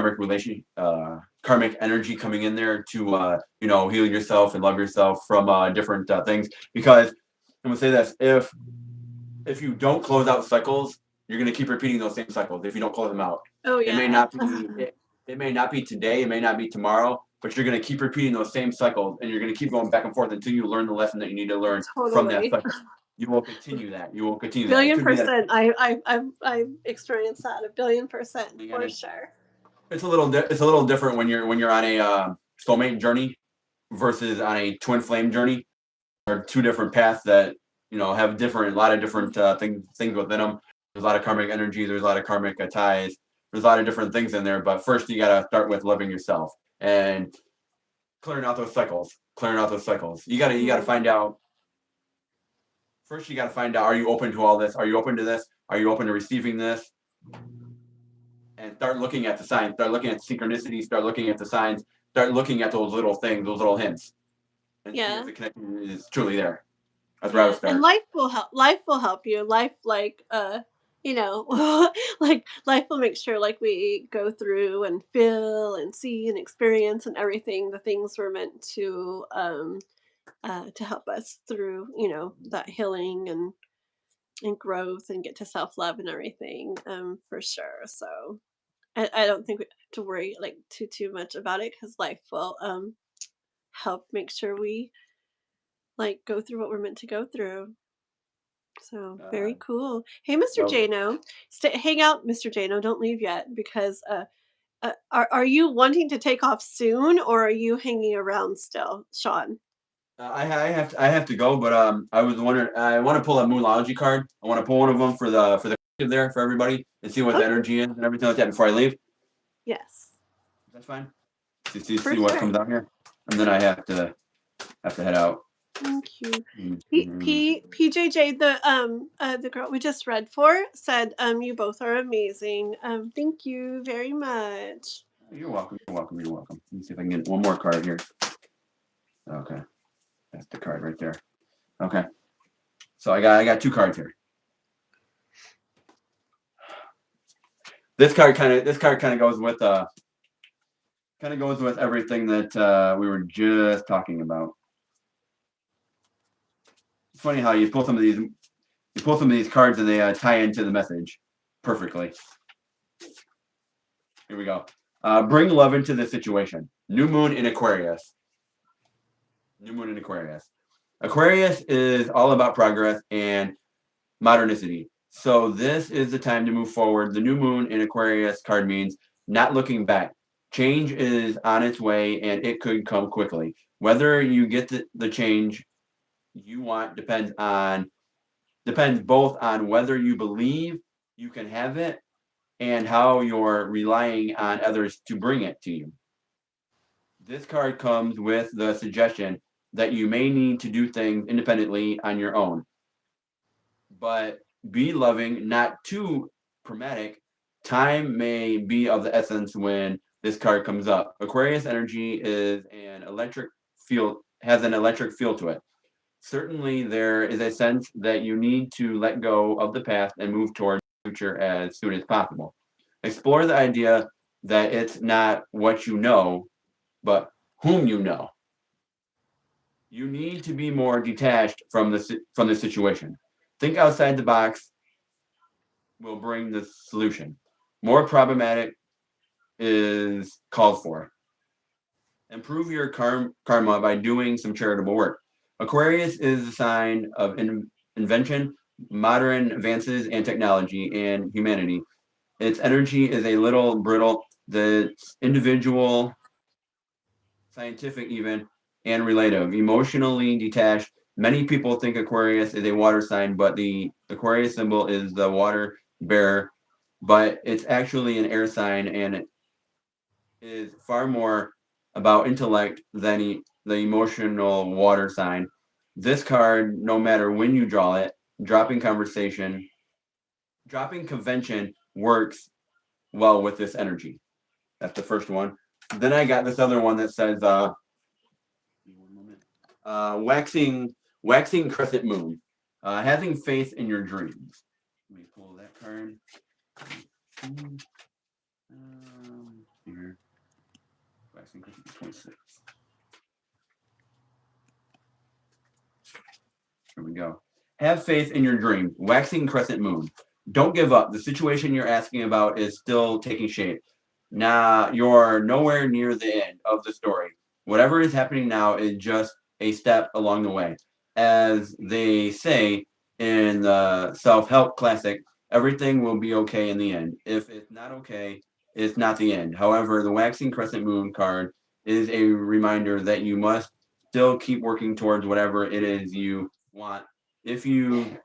karmic energy coming in there to heal yourself and love yourself from different things. Because I'm gonna say this: if you don't close out cycles, you're gonna keep repeating those same cycles. If you don't close them out, oh, it may yeah. not be it may not be today, it may not be tomorrow, but you're gonna keep repeating those same cycles, and you're gonna keep going back and forth until you learn the lesson that you need to learn from that Totally. cycle. You will continue that. You will continue that. It Billion could be that percent. I've experienced that 1,000,000,000% again, for sure. it's a little different when you're on a soulmate journey versus on a twin flame journey. Are two different paths that have a lot of different things within them. There's a lot of karmic energy. There's a lot of karmic ties. There's a lot of different things in there. But first, you gotta start with loving yourself and clearing out those cycles. Clearing out those cycles. You gotta Mm. find out first. You gotta find out: are you open to all this? Are you open to this? Are you open to receiving this? And start looking at the signs. Start looking at synchronicity. Start looking at the signs. Start looking at those little things, those little hints, and see if Yeah. the connection is truly there. That's where I would Yeah, and start. life will help you. Life, like, like, life will make sure, like, we go through and feel and see and experience and everything, the things were meant to help us through, that healing and growth and get to self-love and everything, for sure, so I don't think we have to worry, like, too much about it because life will, help make sure we, like, go through what we're meant to go through. So Uh, very cool. Hey, Mr. no, Jano, hang out, Mr. Jano. Don't leave yet because are you wanting to take off soon or are you hanging around still, Sean? I have to go, but I was wondering. I want to pull a Moology card. I want to pull one of them for the collective there for everybody and see what the Okay. energy is and everything like that before I leave. Yes, That's fine. See for what sure. comes out here, and then I have to head out. Thank you. Mhm. PJJ, the girl we just read for said, you both are amazing. Thank you very much. You're welcome. You're welcome. You're welcome. Let me see if I can get one more card here. Okay, that's the card right there. Okay, so I got two cards here. This card kind of goes with everything that we were just talking about. It's funny how you pull some of these cards and they tie into the message perfectly. Here we go. Bring love into the situation. New moon in Aquarius. New moon in Aquarius. Aquarius is all about progress and modernicity. So this is the time to move forward. The new moon in Aquarius card means not looking back. Change is on its way and it could come quickly. Whether you get the change you want depends both on whether you believe you can have it and how you're relying on others to bring it to you. This card comes with the suggestion that you may need to do things independently on your own, but be loving, not too pragmatic. Time may be of the essence when this card comes up. Aquarius energy has an electric feel to it. Certainly, there is a sense that you need to let go of the past and move toward the future as soon as possible. Explore the idea that it's not what you know, but whom you know. You need to be more detached from the situation. Think outside the box will bring the solution. More problematic is called for. Improve your karma by doing some charitable work. Aquarius is a sign of invention, modern advances, and technology and humanity. Its energy is a little brittle. The individual, scientific, even, and relative, emotionally detached. Many people think Aquarius is a water sign, but the Aquarius symbol is the water bearer, but it's actually an air sign and it is far more about intellect than the emotional water sign. This card, no matter when you draw it, dropping conversation, dropping convention works well with this energy. That's the first one. Then I got this other one that says one moment. Waxing crescent moon. Having faith in your dreams. Let me pull that card. Here. Waxing crescent 26. Here we go. Have faith in your dream. Waxing crescent moon. Don't give up. The situation you're asking about is still taking shape. Nah, you're nowhere near the end of the story. Whatever is happening now is just a step along the way. As they say in the self-help classic, everything will be okay in the end. If it's not okay, it's not the end. However, the waxing crescent moon card is a reminder that you must still keep working towards whatever it is you want. If you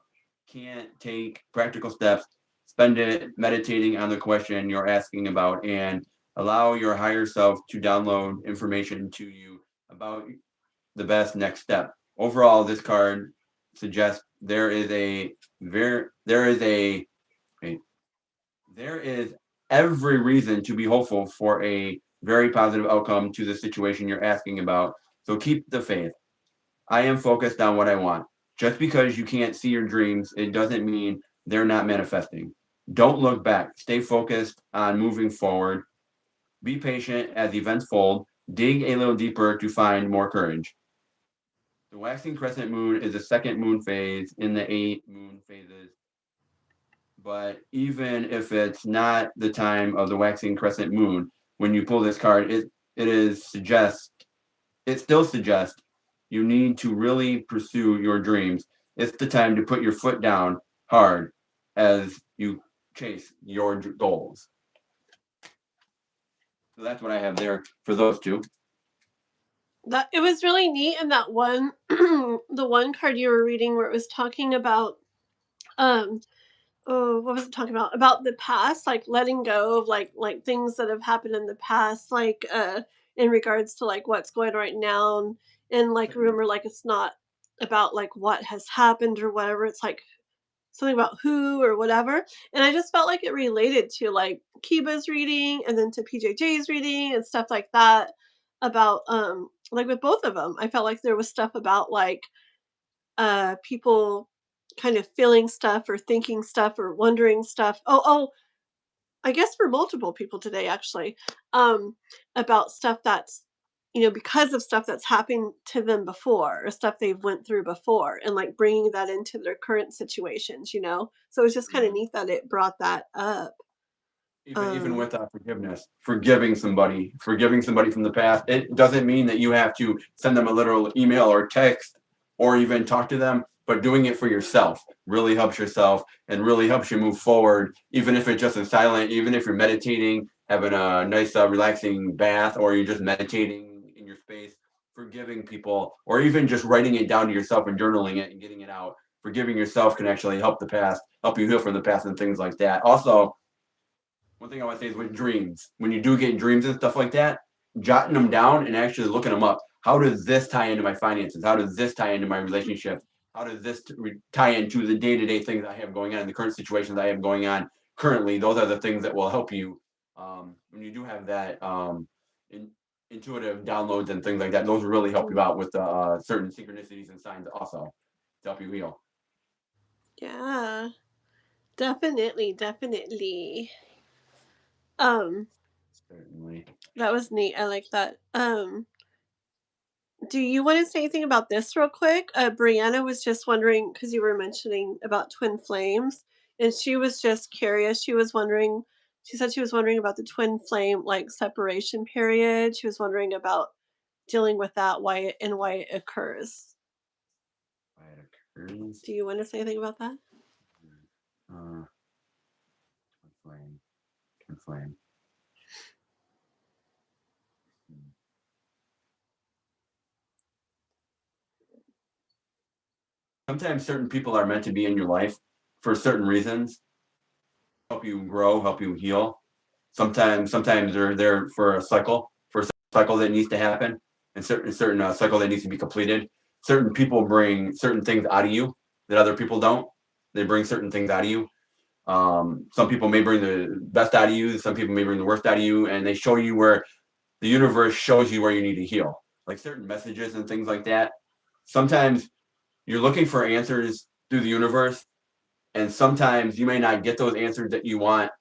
can't take practical steps, spend it meditating on the question you're asking about and allow your higher self to download information to you about the best next step. Overall, this card suggests there is a wait, there is every reason to be hopeful for a very positive outcome to the situation you're asking about. So keep the faith. I am focused on what I want. Just because you can't see your dreams, it doesn't mean they're not manifesting. Don't look back. Stay focused on moving forward. Be patient as events fold. Dig a little deeper to find more courage. The waxing crescent moon is the second moon phase in the 8 moon phases. But even if it's not the time of the waxing crescent moon, when you pull this card, it still suggests you need to really pursue your dreams. It's the time to put your foot down hard as you chase your goals. So that's what I have there for those two. That it was really neat in that one the one card you were reading where it was talking about um oh, what was it talking about? About the past, like letting go of like things that have happened in the past, like in regards to like what's going on right now, and like remember, like it's not about like what has happened or whatever. It's like something about who or whatever. And I just felt like it related to like Kiba's reading and then to PJJ's reading and stuff like that about like with both of them. I felt like there was stuff about like people kind of feeling stuff or thinking stuff or wondering stuff. Oh, I guess for multiple people today actually, about stuff that's because of stuff that's happened to them before or stuff they've went through before and like bringing that into their current situations. So it's just kind of Yeah. neat that it brought that up. Even Um, with forgiveness, forgiving somebody from the past, it doesn't mean that you have to send them a literal email or text or even talk to them, but doing it for yourself really helps yourself and really helps you move forward, even if it's just in silent, even if you're meditating, having a nice relaxing bath, or you're just meditating in your space. Forgiving people or even just writing it down to yourself and journaling it and getting it out. Forgiving yourself can actually help you heal from the past and things like that. Also, one thing I want to say is with dreams, when you do get dreams and stuff like that, jotting them down and actually looking them up. How does this tie into my finances? How does this tie into my relationship? How does this tie into the day-to-day things I have going on, the current situations I have going on currently? Those are the things that will help you when you do have that intuitive downloads and things like that. Those will really help you out with certain synchronicities and signs also to help you heal. yeah, definitely, definitely. Um, Certainly. that was neat. I like that. Do you want to say anything about this real quick? Brianna was just wondering because you were mentioning about twin flames, and she was just curious. She was wondering. She said she was wondering about the twin flame like separation period. She was wondering about dealing with that, why it occurs. Why it occurs. Do you want to say anything about that? Uh, twin flame. Sometimes certain people are meant to be in your life for certain reasons, help you grow, help you heal. Sometimes they're there for a cycle that needs to happen, and certain cycle that needs to be completed. Certain people bring certain things out of you that other people don't. They bring certain things out of you. Some people may bring the best out of you. Some people may bring the worst out of you, and they show you where the universe shows you where you need to heal, like certain messages and things like that. Sometimes you're looking for answers through the universe, and sometimes you may not get those answers that you want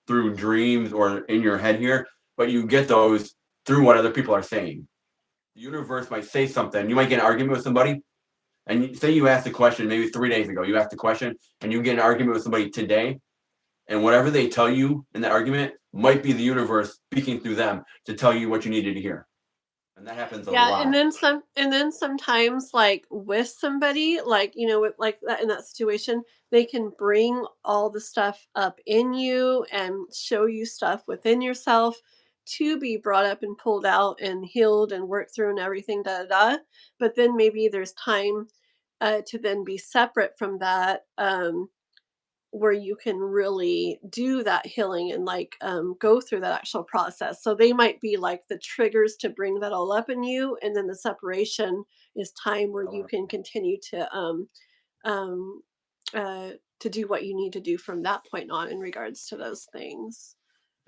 through dreams or in your head here, but you get those through what other people are saying. The universe might say something. You might get an argument with somebody, and say you asked a question maybe 3 days ago. You asked a question, and you get an argument with somebody today, and whatever they tell you in that argument might be the universe speaking through them to tell you what you needed to hear. And that happens a Yeah, lot. and then sometimes like with somebody, like, with like that in that situation, they can bring all the stuff up in you and show you stuff within yourself to be brought up and pulled out and healed and worked through and everything, da da da. But then maybe there's time to then be separate from that. Where you can really do that healing and like go through that actual process. So they might be like the triggers to bring that all up in you, and then the separation is time where you can continue um, to do what you need to do from that point on in regards to those things.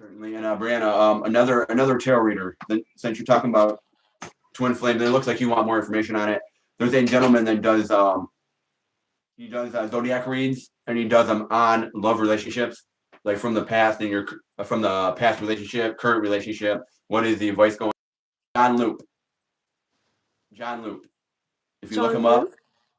Certainly. And Brianna, another tarot reader. Since you're talking about twin flame, it looks like you want more information on it. There's a gentleman that does he does zodiac reads, and he does them on love relationships, like from the past and your from the past relationship, current relationship. What is the advice going? John Loop. John Loop. If you look John him up, Luke.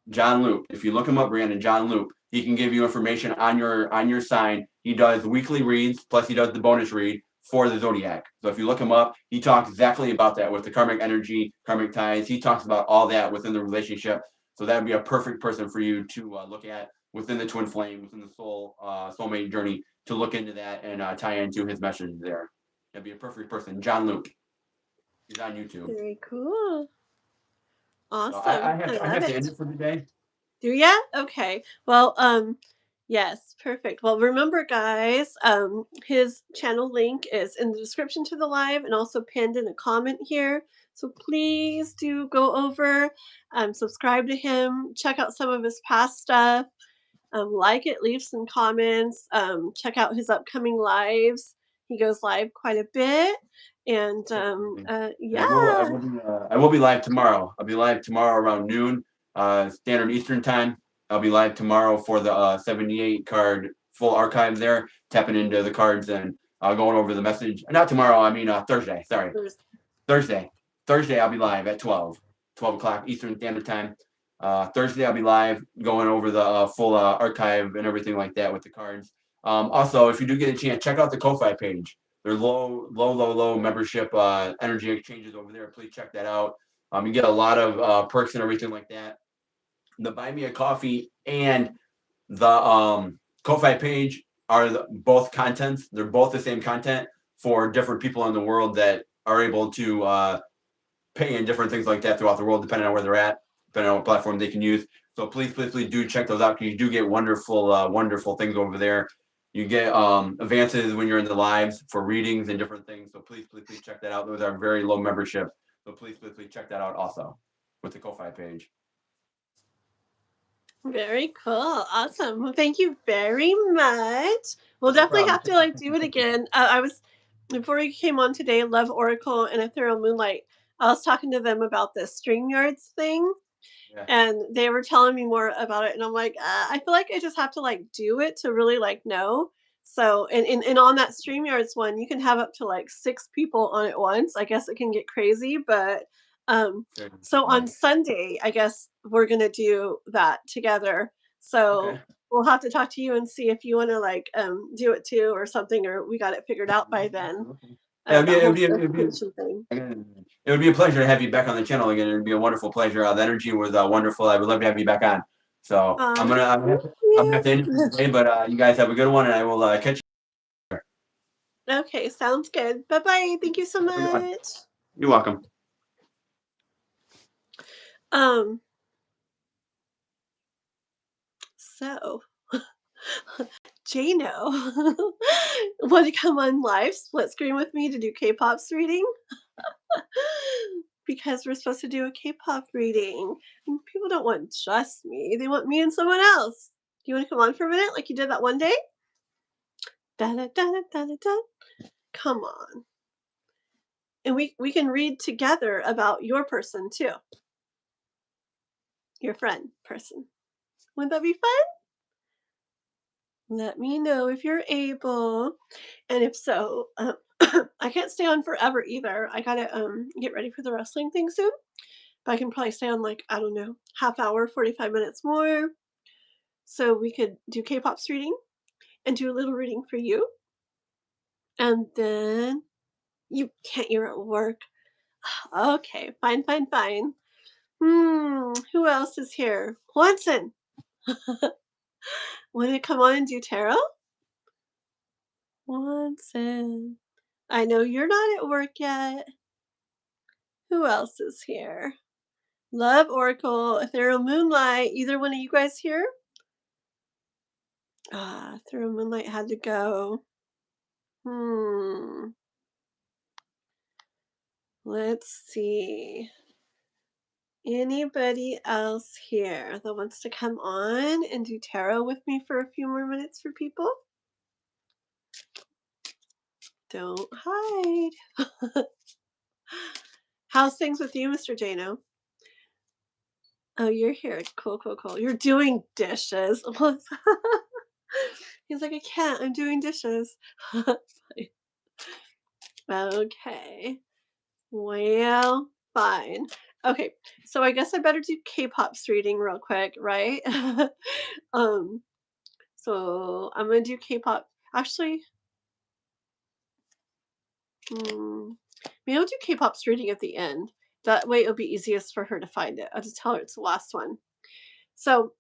John Loop. If you look him up, Brandon, John Loop, he can give you information on your sign. He does weekly reads, plus he does the bonus read for the zodiac. So if you look him up, he talks exactly about that with the karmic energy, karmic ties. He talks about all that within the relationship. So that would be a perfect person for you to look at within the twin flame, within the soulmate journey, to look into that and tie into his message there. That'd be a perfect person. John Luke. He's on YouTube. Very cool. So Awesome. I I love have to it. end it for today. Do ya? Okay. Well, yes, perfect. Well, remember, guys, his channel link is in the description to the live and also pinned in a comment here. So please do go over, subscribe to him, check out some of his past stuff, like it, leave some comments, check out his upcoming lives. He goes live quite a bit. And And yeah, I will be live tomorrow. I'll be live tomorrow around noon, Standard Eastern Time. I'll be live tomorrow for the 78 card full archive there, tapping into the cards and going over the message. Not tomorrow, I mean Thursday. Sorry, there's Thursday. Thursday I'll be live at 12 o'clock Eastern Standard Time. Thursday I'll be live going over the full archive and everything like that with the cards. Also, if you do get a chance, check out the Ko-Fi page. They're low membership energy exchanges over there. Please check that out. You get a lot of perks and everything like that. The Buy Me a Coffee and the Ko-Fi page are both contents. They're both the same content for different people in the world that are able to pay in different things like that throughout the world, depending on where they're at, depending on what platform they can use. So please do check those out, because you do get wonderful things over there. You get advances when you're in the lives for readings and different things. So please check that out. Those are very low membership. So please check that out also with the Ko-Fi page. very cool. Awesome. Well, thank you very much. We'll No definitely problem. have to like do it again. I was before you came on today, Love Oracle and Ethereal Moonlight. I was talking to them about this StreamYards thing, Yeah. and they were telling me more about it, and I'm like, I feel like I just have to like do it to really like know. So and on that StreamYards one, you can have up to like 6 people on at once. I guess it can get crazy, but so on Sunday, I guess we're gonna do that together. So Okay. we'll have to talk to you and see if you want to like do it too or something, or we got it figured out by then. Yeah, that whole it'd be destination thing. it would be a pleasure to have you back on the channel again. It'd be a wonderful pleasure. The energy was wonderful. I would love to have you back on. So Thank I'm gonna have to end it you. for today, but you guys have a good one, and I will catch you. Okay, sounds good. Bye-bye. Thank you so Have a good one. much. You're welcome. Um, so Jano, want to come on live split screen with me to do K-pop's reading? Because we're supposed to do a K-pop reading. And people don't want just me. They want me and someone else. Do you want to come on for a minute like you did that one day? Da da da da da da. Come on. And we can read together about your person too. Your friend person. Wouldn't that be fun? Let me know if you're able. And if so, I can't stay on forever either. I gotta get ready for the wrestling thing soon. But I can probably stay on like, I don't know, half hour, 45 minutes more. So we could do K-pop's reading and do a little reading for you. And then you're at work. Okay, fine, fine, fine. Who else is here? Watson. Want to come on and do tarot? Watson. I know you're not at work yet. Who else is here? Love Oracle, Ethereal Moonlight. Either one of you guys here? Ethereal Moonlight had to go. Let's see. Anybody else here that wants to come on and do tarot with me for a few more minutes for people? Don't hide. How's things with you, Mr. Jano? Oh, you're here. Cool, cool, cool. You're doing dishes. He's like, I can't. I'm doing dishes. Okay. Well, fine. Okay, so I guess I better do K-pop's reading real quick, right? um, so I'm gonna do K-pop. Actually, maybe I'll do K-pop's reading at the end. That way it'll be easiest for her to find it. I'll just tell her it's the last one. So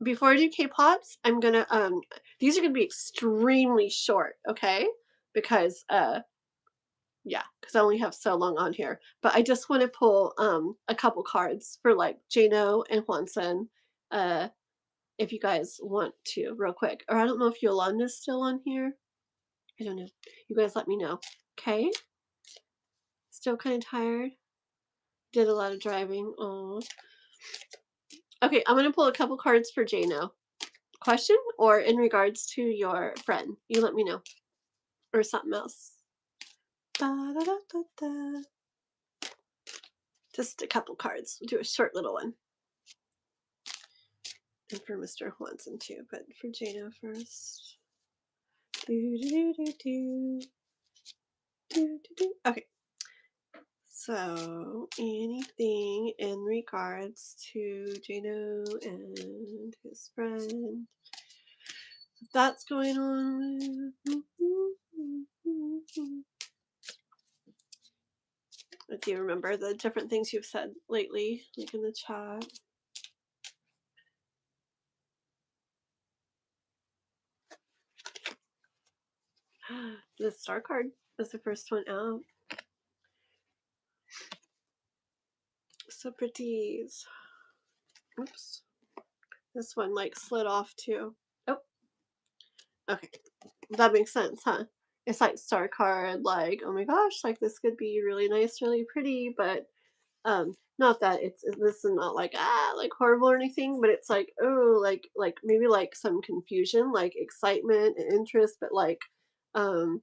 before I do K-pops, I'm gonna these are gonna be extremely short, okay? Because yeah, because I only have so long on here. But I just want to pull a couple cards for like Jano and Hwanson, if you guys want to, real quick. Or I don't know if Yolanda's still on here. I don't know. You guys let me know. Okay. Still kind of tired. Did a lot of driving. Oh. Okay, I'm gonna pull a couple cards for Jano. Question or in regards to your friend. You let me know. Or something else. Da-da-da-da-da. Just a couple cards. We'll do a short little one. And for Mr. Hwanson too, but for Jano first. Okay. So anything in regards to Jano and his friend that's going on. Do you remember the different things you've said lately, like in the chat? The star card was the first one out. So pretties. Oops. This one like slid off too. Oh, okay. That makes sense, huh? It's like star card, like, oh my gosh, like this could be really nice, really pretty, but not that this is not like like horrible or anything, but it's like, oh, like maybe like some confusion, like excitement and interest, but um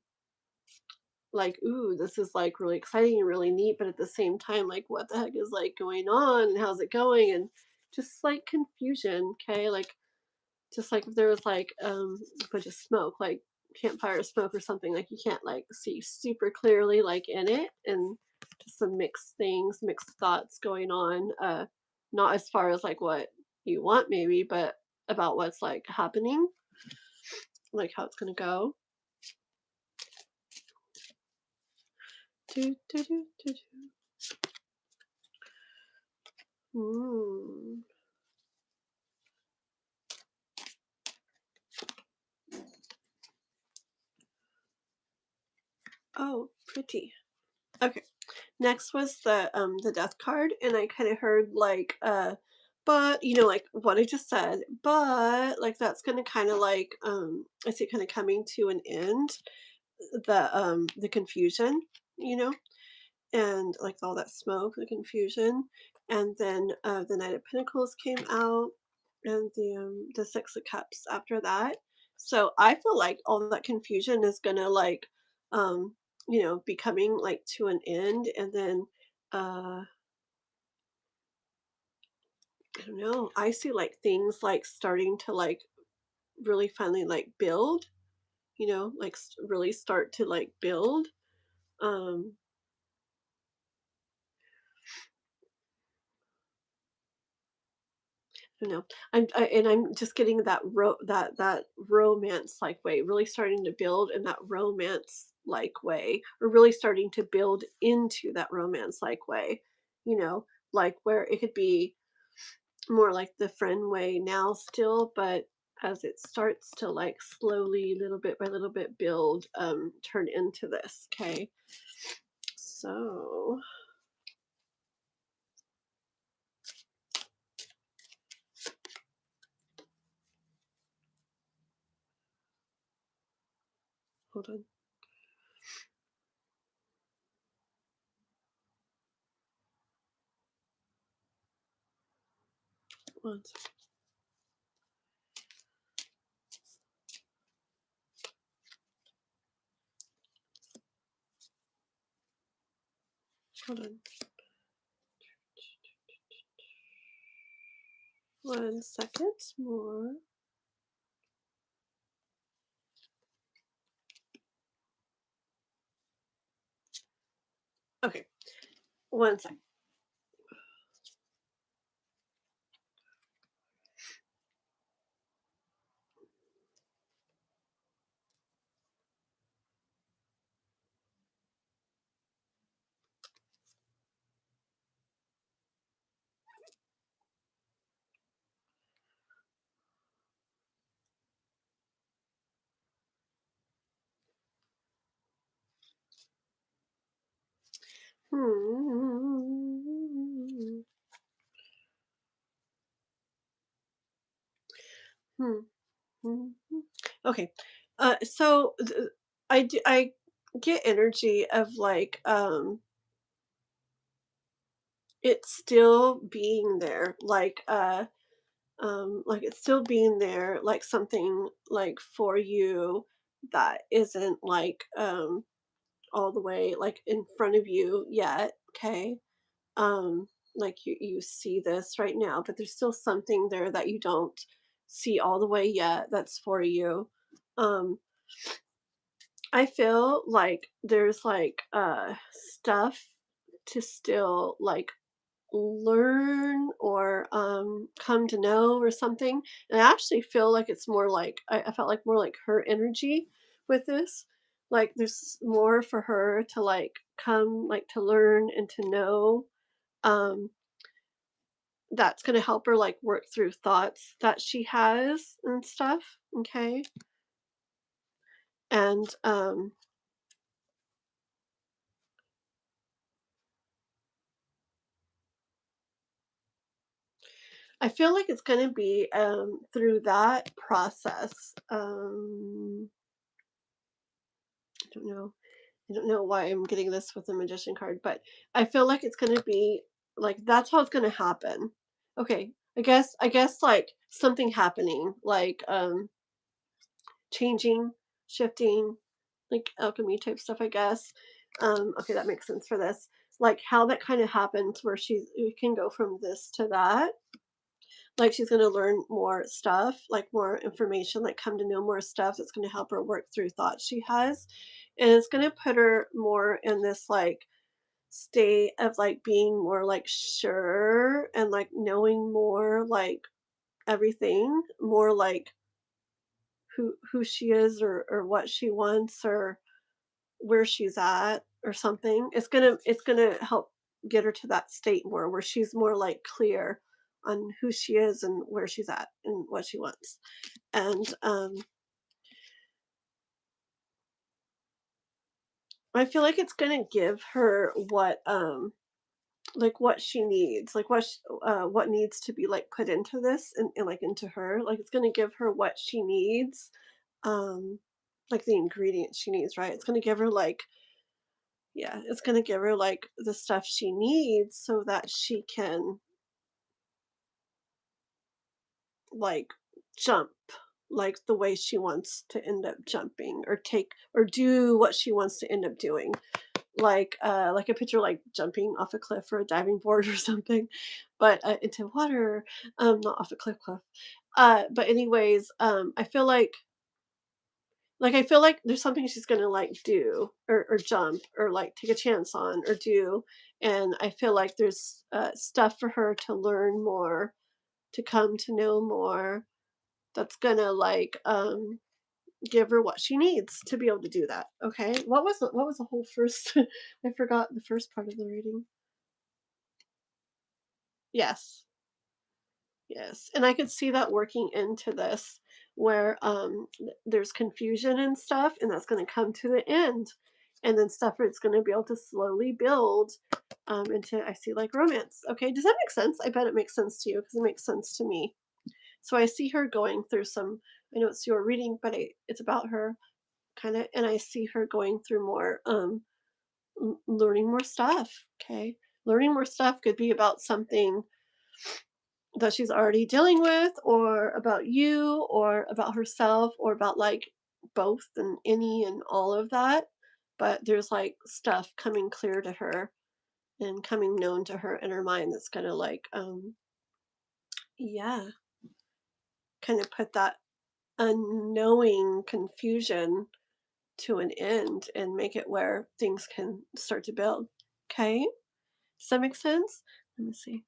like, ooh, this is like really exciting and really neat, but at the same time, like what the heck is like going on and how's it going? And just like confusion, okay? Like just like if there was like a bunch of smoke, like campfire smoke or something, like you can't like see super clearly like in it, and just some mixed things, mixed thoughts going on. Not as far as like what you want maybe, but about what's like happening, like how it's gonna go. Do, do, do, do, do. Oh, pretty. Okay. Next was the death card, and I kind of heard like but like what I just said, but like that's gonna kind of like I see it kind of coming to an end, the confusion, you know, and like all that smoke, the confusion, and then the Knight of Pentacles came out, and the Six of Cups after that. So I feel like all that confusion is gonna like be coming like to an end, and then I don't know. I see like things like starting to like really finally like build, like really start to like build. Um, and I'm just getting that romance like way, really starting to build in that romance like way, or really starting to build into that romance like way, like where it could be more like the friend way now still, but as it starts to like slowly, little bit by little bit build, turn into this. Okay. So hold on. One second. Hold on. 1 second more. Okay. 1 second. Hmm. Hmm. Hmm. Okay. So I get energy of it's still being there, like it's still being there, like something like for you that isn't like all the way like in front of you yet. Okay. um like you see this right now, but there's still something there that you don't see all the way yet that's for you. um I feel like there's like stuff to still like learn or come to know or something. And I actually feel like it's more like I felt like more like her energy with this. Like there's more for her to like come like to learn and to know, um that's going to help her like work through thoughts that she has and stuff. Okay. And I feel like it's going to be through that process. I don't know. I don't know why I'm getting this with the magician card, but I feel like it's gonna be like that's how it's gonna happen. Okay. I guess like something happening, like changing, shifting, like alchemy type stuff, I guess. Okay, that makes sense for this. Like how that kind of happens where we can go from this to that. Like she's gonna learn more stuff, like more information, like come to know more stuff that's gonna help her work through thoughts she has. And it's gonna put her more in this like state of like being more like sure and like knowing more like everything, more like who she is or what she wants, or where she's at or something. It's gonna help get her to that state more where she's more like clear on who she is and where she's at and what she wants. And I feel like it's gonna give her what she needs, like what needs to be like put into this and like into her. Like it's gonna give her what she needs, um, like the ingredients she needs, right? It's gonna give her like yeah, it's gonna give her like the stuff she needs so that she can like jump like the way she wants to end up jumping or take or do what she wants to end up doing. Like a picture like jumping off a cliff or a diving board or something, but into water, not off a cliff. But anyways, I feel like there's something she's gonna like do or jump or like take a chance on or do, and I feel like there's stuff for her to learn more, to come to know more. That's gonna like give her what she needs to be able to do that. Okay, what was the whole first? I forgot the first part of the reading. Yes. Yes, and I could see that working into this where there's confusion and stuff, and that's going to come to the end, and then stuff it's going to be able to slowly build into I see like romance. Okay, does that make sense? I bet it makes sense to you because it makes sense to me. So I see her going through some. I know it's your reading, but it's about her kind of, and I see her going through more, learning more stuff. Okay, learning more stuff could be about something that she's already dealing with or about you or about herself or about like both and any and all of that, but there's like stuff coming clear to her and coming known to her in her mind that's gonna like yeah, kind of put that unknowing confusion to an end and make it where things can start to build. Okay, does that make sense? Let me see,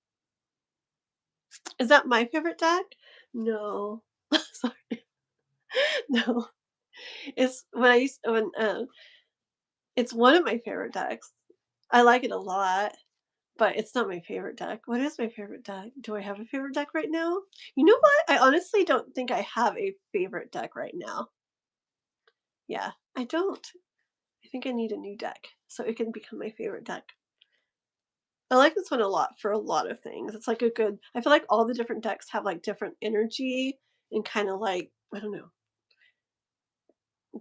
is that my favorite deck? No. Sorry. No. It's when I used when, it's one of my favorite decks. I like it a lot, but it's not my favorite deck. What is my favorite deck? Do I have a favorite deck right now? You know what? I honestly don't think I have a favorite deck right now. Yeah, I don't. I think I need a new deck so it can become my favorite deck. I like this one a lot for a lot of things. It's like a good I feel like all the different decks have like different energy and kind of like, I don't know,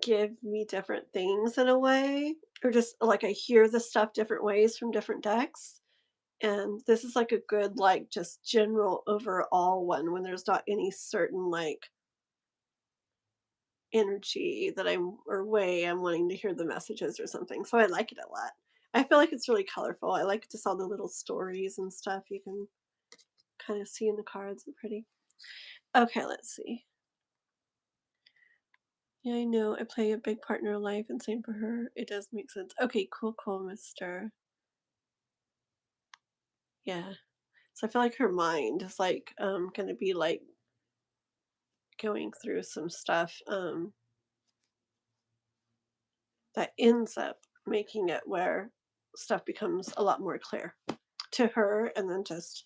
give me different things in a way, or just like I hear the stuff different ways from different decks. And this is like a good, like, just general overall one when there's not any certain like energy that I'm or way I'm wanting to hear the messages or something. So I like it a lot. I feel like it's really colorful. I like just all the little stories and stuff you can kind of see in the cards. They're pretty. Okay, let's see. Yeah, I know. I play a big part in her life, and same for her. It does make sense. Okay, cool, cool, mister. Yeah. So I feel like her mind is like gonna be like going through some stuff that ends up making it where stuff becomes a lot more clear to her and then just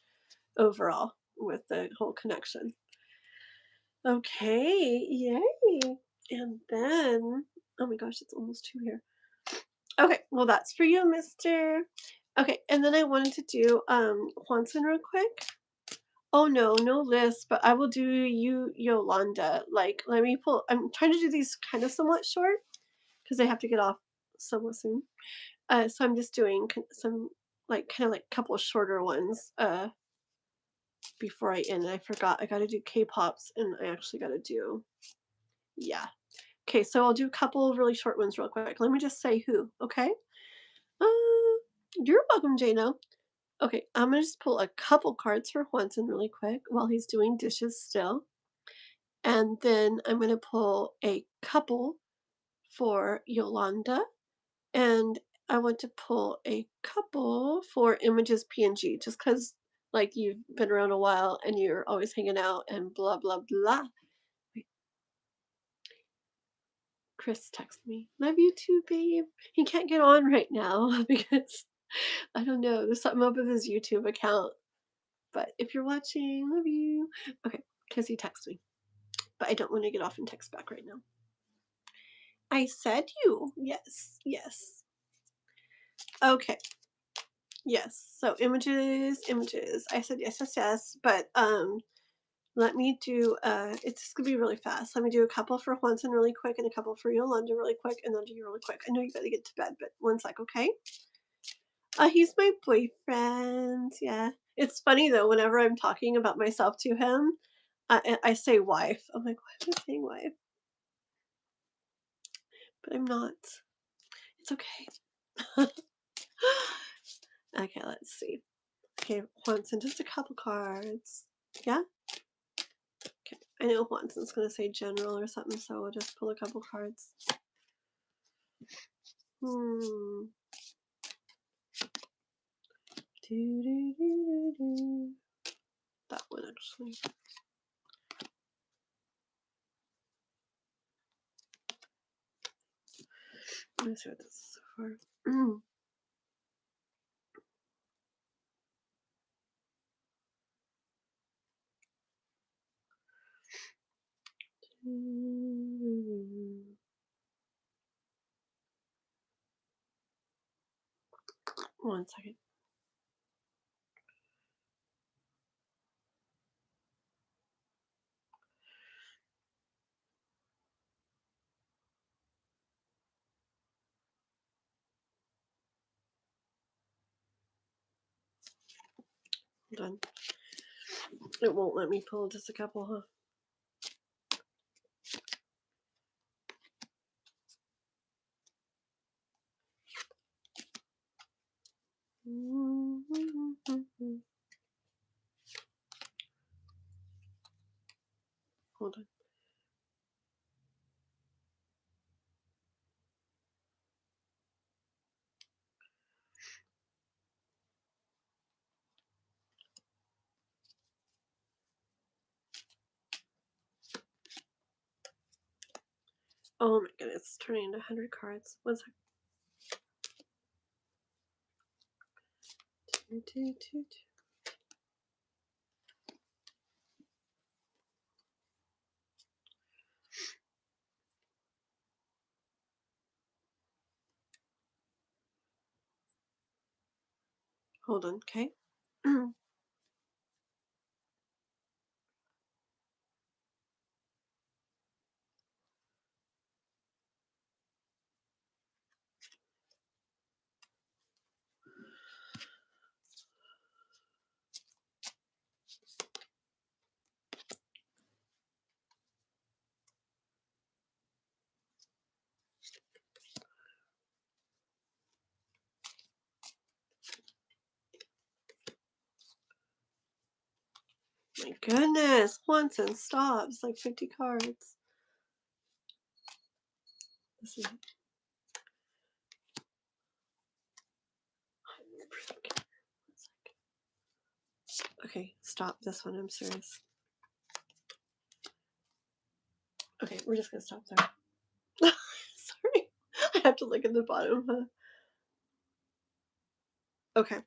overall with the whole connection. Okay, yay. And then oh my gosh, it's almost 2 here. Okay, well that's for you, mister. Okay, and then I wanted to do Juanson real quick. Oh no, no list, but I will do you Yolanda. Like, let me pull. I'm trying to do these kind of somewhat short because I have to get off somewhat soon. So I'm just doing some like kind of like couple shorter ones before I end. I forgot I got to do K-pops and I actually got to do yeah. Okay, so I'll do a couple of really short ones real quick. Let me just say who. Okay. Uh, you're welcome, Jano. Okay, I'm gonna just pull a couple cards for Juanson really quick while he's doing dishes still. And then I'm going to pull a couple for Yolanda. And I want to pull a couple for Images PNG just because, like, you've been around a while and you're always hanging out and blah, blah, blah. Wait. Chris texted me. Love you too, babe. He can't get on right now because I don't know. There's something up with his YouTube account. But if you're watching, love you. Okay, because he texted me. But I don't want to get off and text back right now. I said you. Yes, yes. Okay. Yes. So images, images. I said yes, yes, yes. But let me do it's just gonna be really fast. Let me do a couple for Juanson really quick and a couple for Yolanda really quick and then do you really quick. I know you gotta get to bed, but one sec, okay? He's my boyfriend. Yeah. It's funny though, whenever I'm talking about myself to him, I say wife. I'm like, why am I saying wife? But I'm not. It's okay. Okay, let's see. Okay, Juanson, just a couple cards. Yeah? Okay. I know Juanson's gonna say general or something, so we'll just pull a couple cards. Hmm. That one actually. Let me see what this is so far. One second. Hold on. It won't let me pull just a couple, huh? Hold on. Oh my goodness, it's turning into 100 cards. One second. Hold on, okay? My goodness, Juanson, stop. It's like 50 cards. This is okay, stop this one. I'm serious. Okay, we're just gonna stop there. Sorry. I have to look at the bottom, huh? Okay.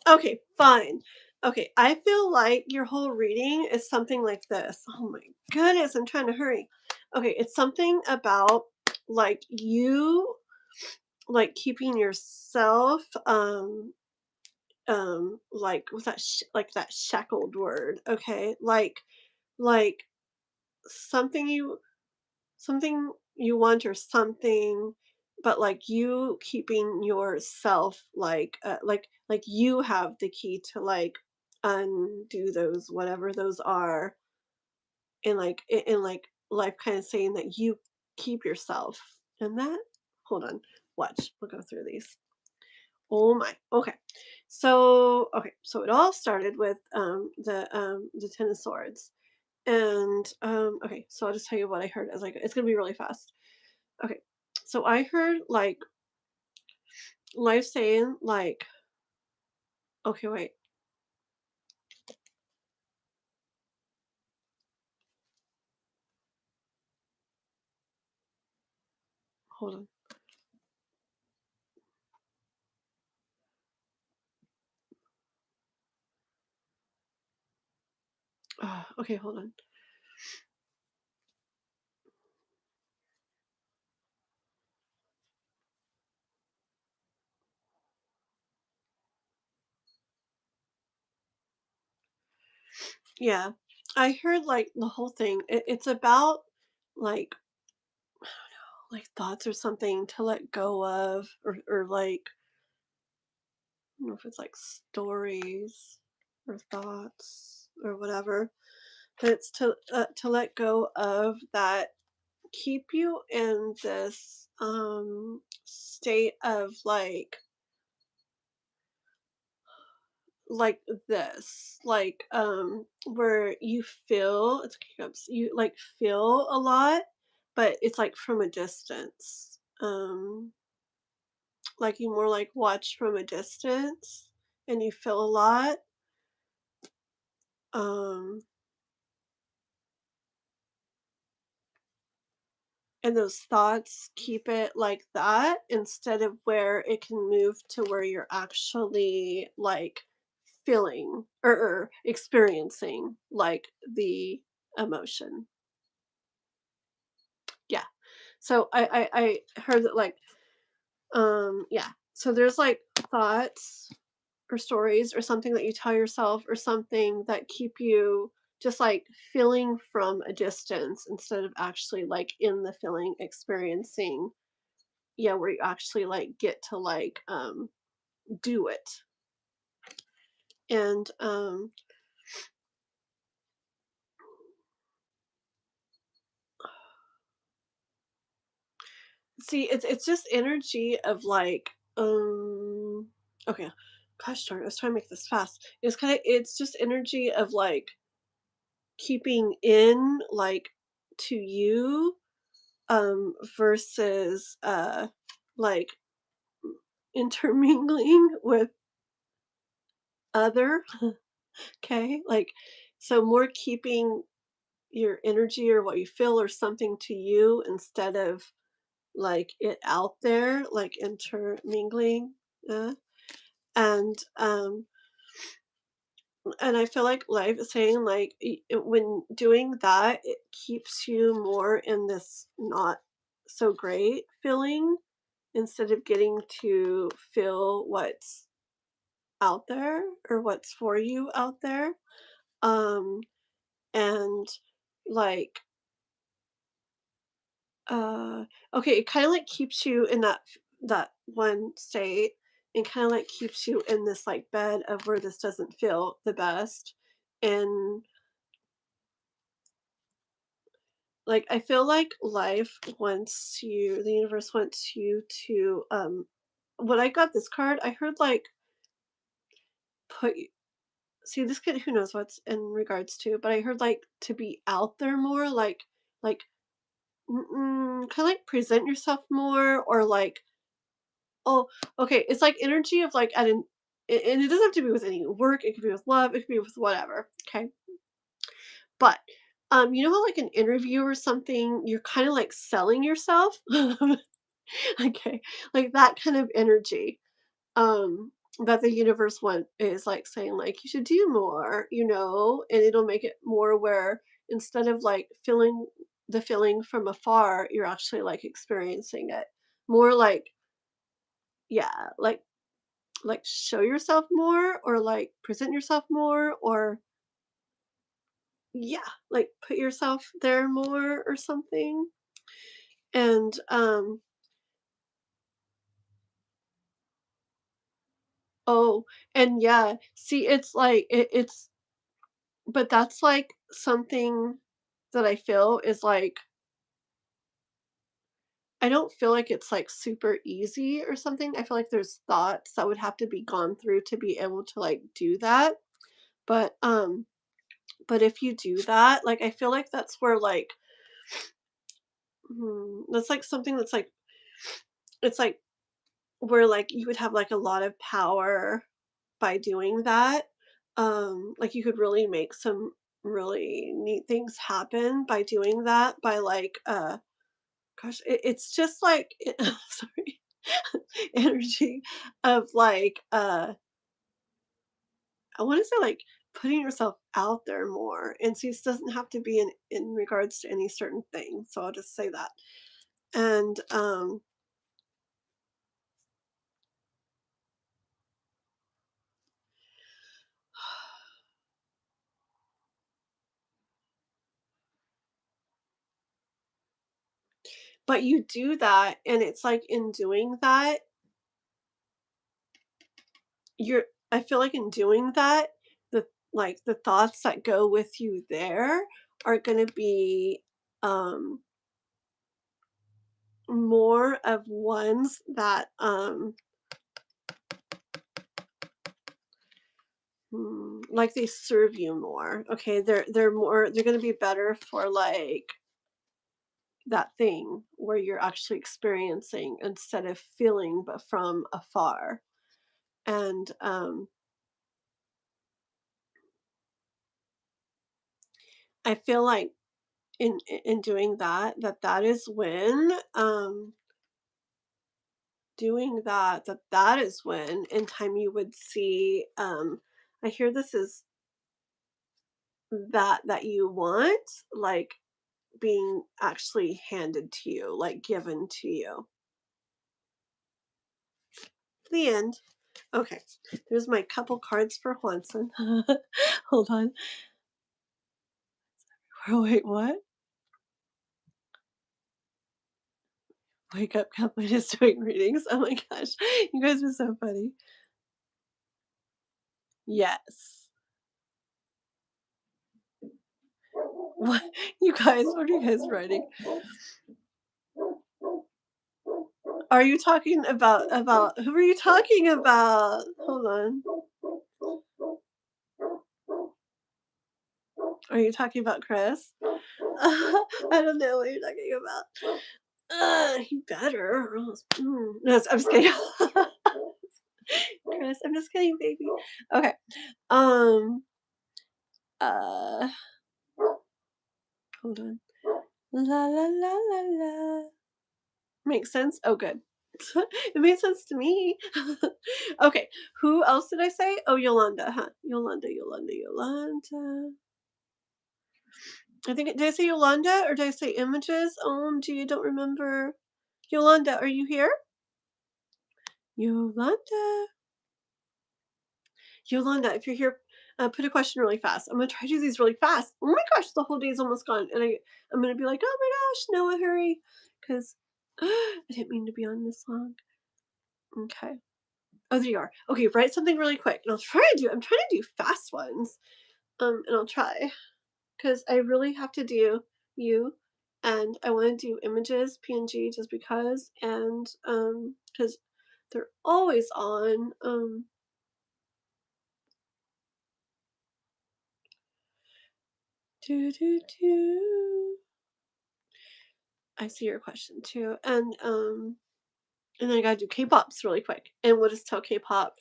Okay, fine. Okay, I feel like your whole reading is something like this. Oh my goodness, I'm trying to hurry. Okay, it's something about like you like keeping yourself like what's that like that shackled word, okay? Like something you want or something, but like you keeping yourself like you have the key to like undo those whatever those are, and like in like life kind of saying that you keep yourself and that. Hold on, watch, we'll go through these. Oh my. Okay. So it all started with the Ten of Swords. And okay, so I'll just tell you what I heard as like it's gonna be really fast. Okay. So I heard like life saying like okay, wait. hold on. Okay, hold on. Yeah, I heard like the whole thing. It's about like like thoughts or something to let go of, or like I don't know if it's like stories or thoughts or whatever, but it's to let go of that keep you in this state of like this where you feel it's hiccups, you like feel a lot, but it's like from a distance, like you more like watch from a distance and you feel a lot, um and those thoughts keep it like that instead of where it can move to where you're actually like feeling or experiencing like the emotion. Yeah. So I heard that like yeah. So there's like thoughts or stories or something that you tell yourself or something that keep you just like feeling from a distance instead of actually like in the feeling experiencing, yeah, where you actually like get to like do it. And see, it's just energy of like, okay, gosh darn, I was trying to make this fast. It's just energy of like keeping in like to you, versus like intermingling with other. Okay, like so more keeping your energy or what you feel or something to you instead of like it out there, like intermingling. uh, and and I feel like life is saying like when doing that it keeps you more in this not so great feeling instead of getting to feel what's out there or what's for you out there, um and like Uh, okay, it kinda, like, keeps you in that one state and kinda, like, keeps you in this, like, bed of where this doesn't feel the best, and, like, I feel like life wants you the universe wants you to, when I got this card, I heard, like, put y see, this could who knows what's in regards to, but I heard, like, to be out there more, like, kinda, like, present yourself more or, like, oh, okay. It's like energy of like at an and it doesn't have to be with any work. It could be with love. It could be with whatever. Okay. But you know how like an interview or something, you're kind of like selling yourself. Okay. Like that kind of energy. That the universe want is like saying like you should do more, and it'll make it more where instead of like feeling the feeling from afar, you're actually like experiencing it. More like yeah, like show yourself more or like present yourself more or yeah, like put yourself there more or something. And oh, and yeah, see it's like it's but that's like something that I feel is like I don't feel like it's like super easy or something. I feel like there's thoughts that would have to be gone through to be able to like do that. But but if you do that, like I feel like that's where like that's like something that's like it's like where like you would have like a lot of power by doing that. Like you could really make some really neat things happen by doing that by like gosh, it's just like sorry, energy of like I want to say like putting yourself out there more, and so this doesn't have to be in regards to any certain thing. So I'll just say that. And but you do that, and it's like in doing that, you're I feel like in doing that, the the thoughts that go with you there are gonna be more of ones that like they serve you more. Okay, they're gonna be better for like that thing where you're actually experiencing instead of feeling but from afar. And I feel like in doing that, that is when doing that is when in time you would see I hear this is that you want like being actually handed to you, like given to you. The end. Okay, there's my couple cards for Juanson. Hold on. Oh, wait, what? Wake up, Kathleen is doing readings. Oh my gosh, you guys are so funny. Yes. What you guys? What are you guys writing? Are you talking about who are you talking about? Hold on. Are you talking about Chris? I don't know what you're talking about. You better. Or else, no, I'm just kidding. Chris, I'm just kidding, baby. Okay. Um. Uh. Hold on. La la la la la. Makes sense? Oh, good. It made sense to me. Okay. Who else did I say? Oh, Yolanda, huh? Yolanda. I think did I say Yolanda or did I say images? OMG, I don't remember. Yolanda, are you here? Yolanda. Yolanda, if you're here, put a question really fast. I'm gonna try to do these really fast. Oh my gosh, the whole day is almost gone, and I'm gonna be like, oh my gosh, Noah, hurry, because I didn't mean to be on this long. Okay. Oh, there you are. Okay, write something really quick, and I'm trying to do fast ones. And I'll try, because I really have to do you, and I want to do images, PNG, just because, and because they're always on. Do do do. I see your question too, and then I gotta do K-pops really quick, and we'll just tell K-pop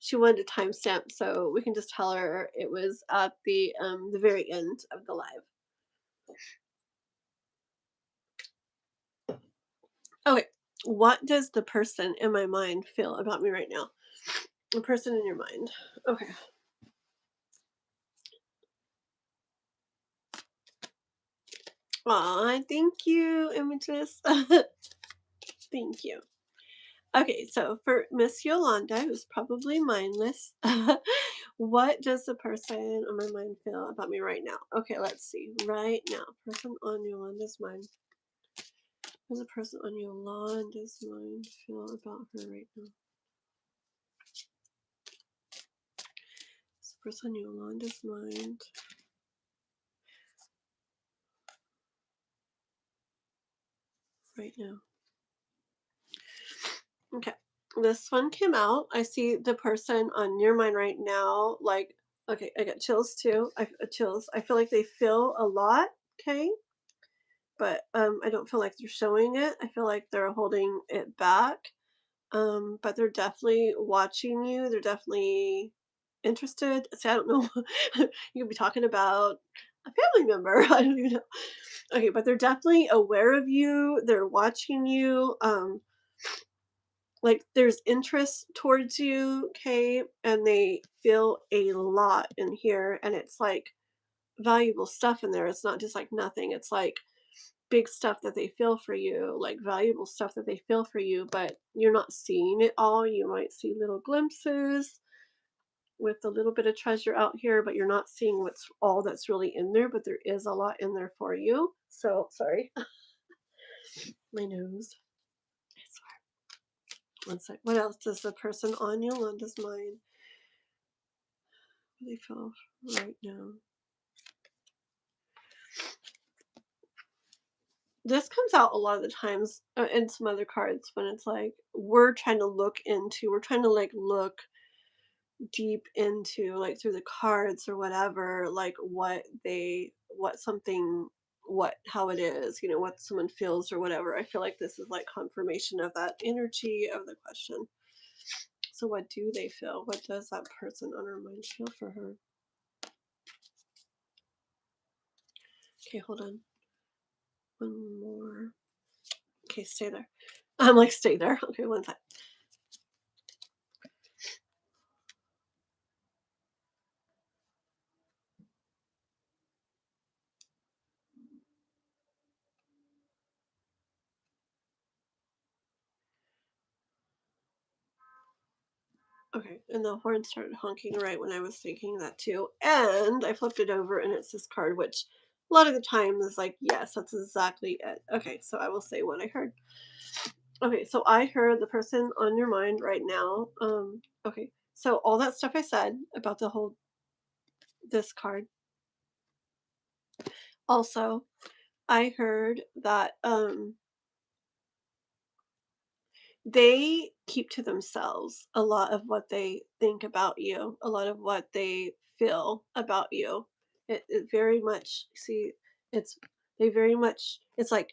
she wanted a timestamp, so we can just tell her it was at the very end of the live. Okay, what does the person in my mind feel about me right now? The person in your mind. Okay. Aw, thank you, Images. Thank you. Okay, so for Miss Yolanda, who's probably mindless, what does the person on my mind feel about me right now? Okay, let's see. Right now, person on Yolanda's mind. What does the person on Yolanda's mind feel about her right now? What's the person on Yolanda's mind right now? Okay, this one came out. I see the person on your mind right now. Like, okay, I got chills too. Chills. I feel like they feel a lot. Okay, but I don't feel like they're showing it. I feel like they're holding it back. But they're definitely watching you. They're definitely interested. See, I don't know. You could be talking about a family member. I don't even know. Okay, but they're definitely aware of you. They're watching you. Like there's interest towards you, okay, and they feel a lot in here, and it's like valuable stuff in there. It's not just like nothing. It's like big stuff that they feel for you, like valuable stuff that they feel for you, but you're not seeing it all. You might see little glimpses with a little bit of treasure out here, but you're not seeing what's all that's really in there, but there is a lot in there for you. So, sorry. My nose. I swear. One sec. What else does the person on Yolanda's mind they feel right now? This comes out a lot of the times in some other cards when it's like we're trying to like look deep into like through the cards or whatever, like what how it is, what someone feels or whatever. I feel like this is like confirmation of that energy of the question. So what do they feel? What does that person on her mind feel for her? Okay, hold on. One more. Okay, stay there. I'm like, stay there. Okay, one sec. Okay, and the horn started honking right when I was thinking that too. And I flipped it over and it's this card, which a lot of the time is like, yes, that's exactly it. Okay, so I will say what I heard. Okay, so I heard the person on your mind right now. Okay, so all that stuff I said about this card. Also, I heard that they keep to themselves a lot of what they think about you, a lot of what they feel about you. It very much, see, it's, they very much, it's like,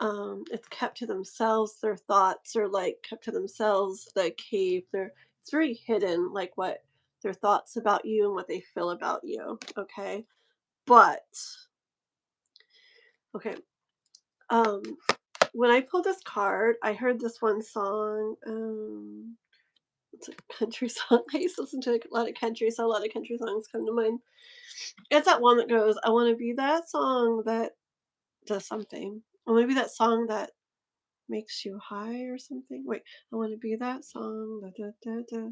it's kept to themselves. Their thoughts are like kept to themselves, the cave, it's very hidden, like what their thoughts about you and what they feel about you. Okay. But, okay. Um, when I pulled this card, I heard this one song. It's a country song. I used to listen to a lot of country, so a lot of country songs come to mind. It's that one that goes, I want to be that song that does something. I want to be that song that makes you high or something. Wait, I want to be that song. Da, da, da, da.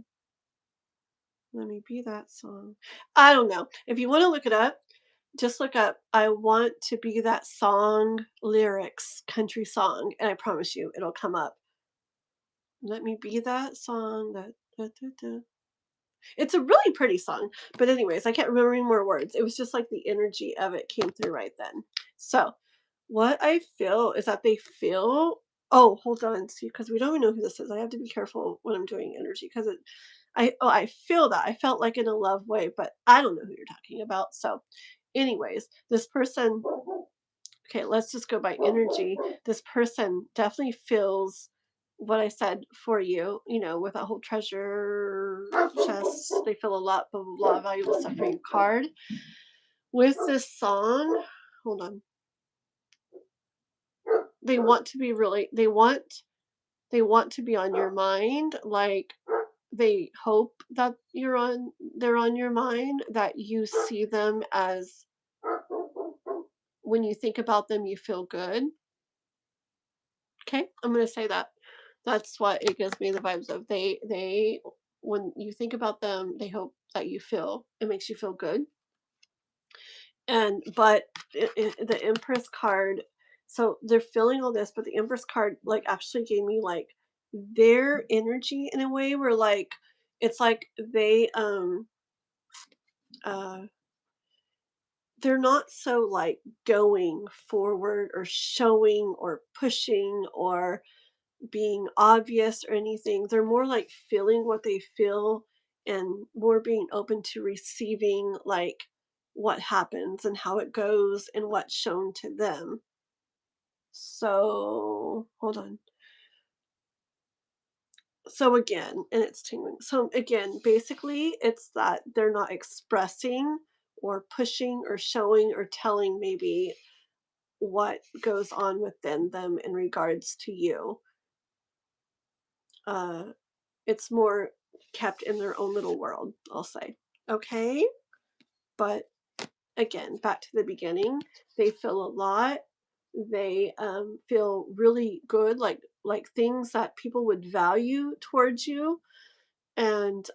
Let me be that song. I don't know. If you want to look it up, just look up I want to be that song lyrics, country song, and I promise you it'll come up. Let me be that song that da, da, da. It's a really pretty song, but anyways, I can't remember any more words. It was just like the energy of it came through right then. So, what I feel is that they feel. Oh, hold on, see, because we don't even know who this is. I have to be careful when I'm doing energy because I feel that I felt like in a love way, but I don't know who you're talking about. So, anyways, this person. Okay, let's just go by energy. This person definitely feels what I said for you, with that whole treasure chest. They feel a lot, blah, blah, blah, valuable stuff for your card. With this song, hold on. They want to be really, they want to be on your mind. Like they hope that they're on your mind, that you see them as, when you think about them, you feel good. Okay, I'm gonna say that. That's what it gives me the vibes of. They when you think about them, they hope that it makes you feel good. And but the Empress card, so they're feeling all this, but the Empress card like actually gave me like their energy in a way where like it's like uh they're not so like going forward or showing or pushing or being obvious or anything. They're more like feeling what they feel and more being open to receiving like what happens and how it goes and what's shown to them. So, hold on. So again, and it's tingling. So again, basically it's that they're not expressing or pushing or showing or telling maybe what goes on within them in regards to you. It's more kept in their own little world, I'll say. Okay? But again, back to the beginning, they feel a lot. They feel really good, like things that people would value towards you. And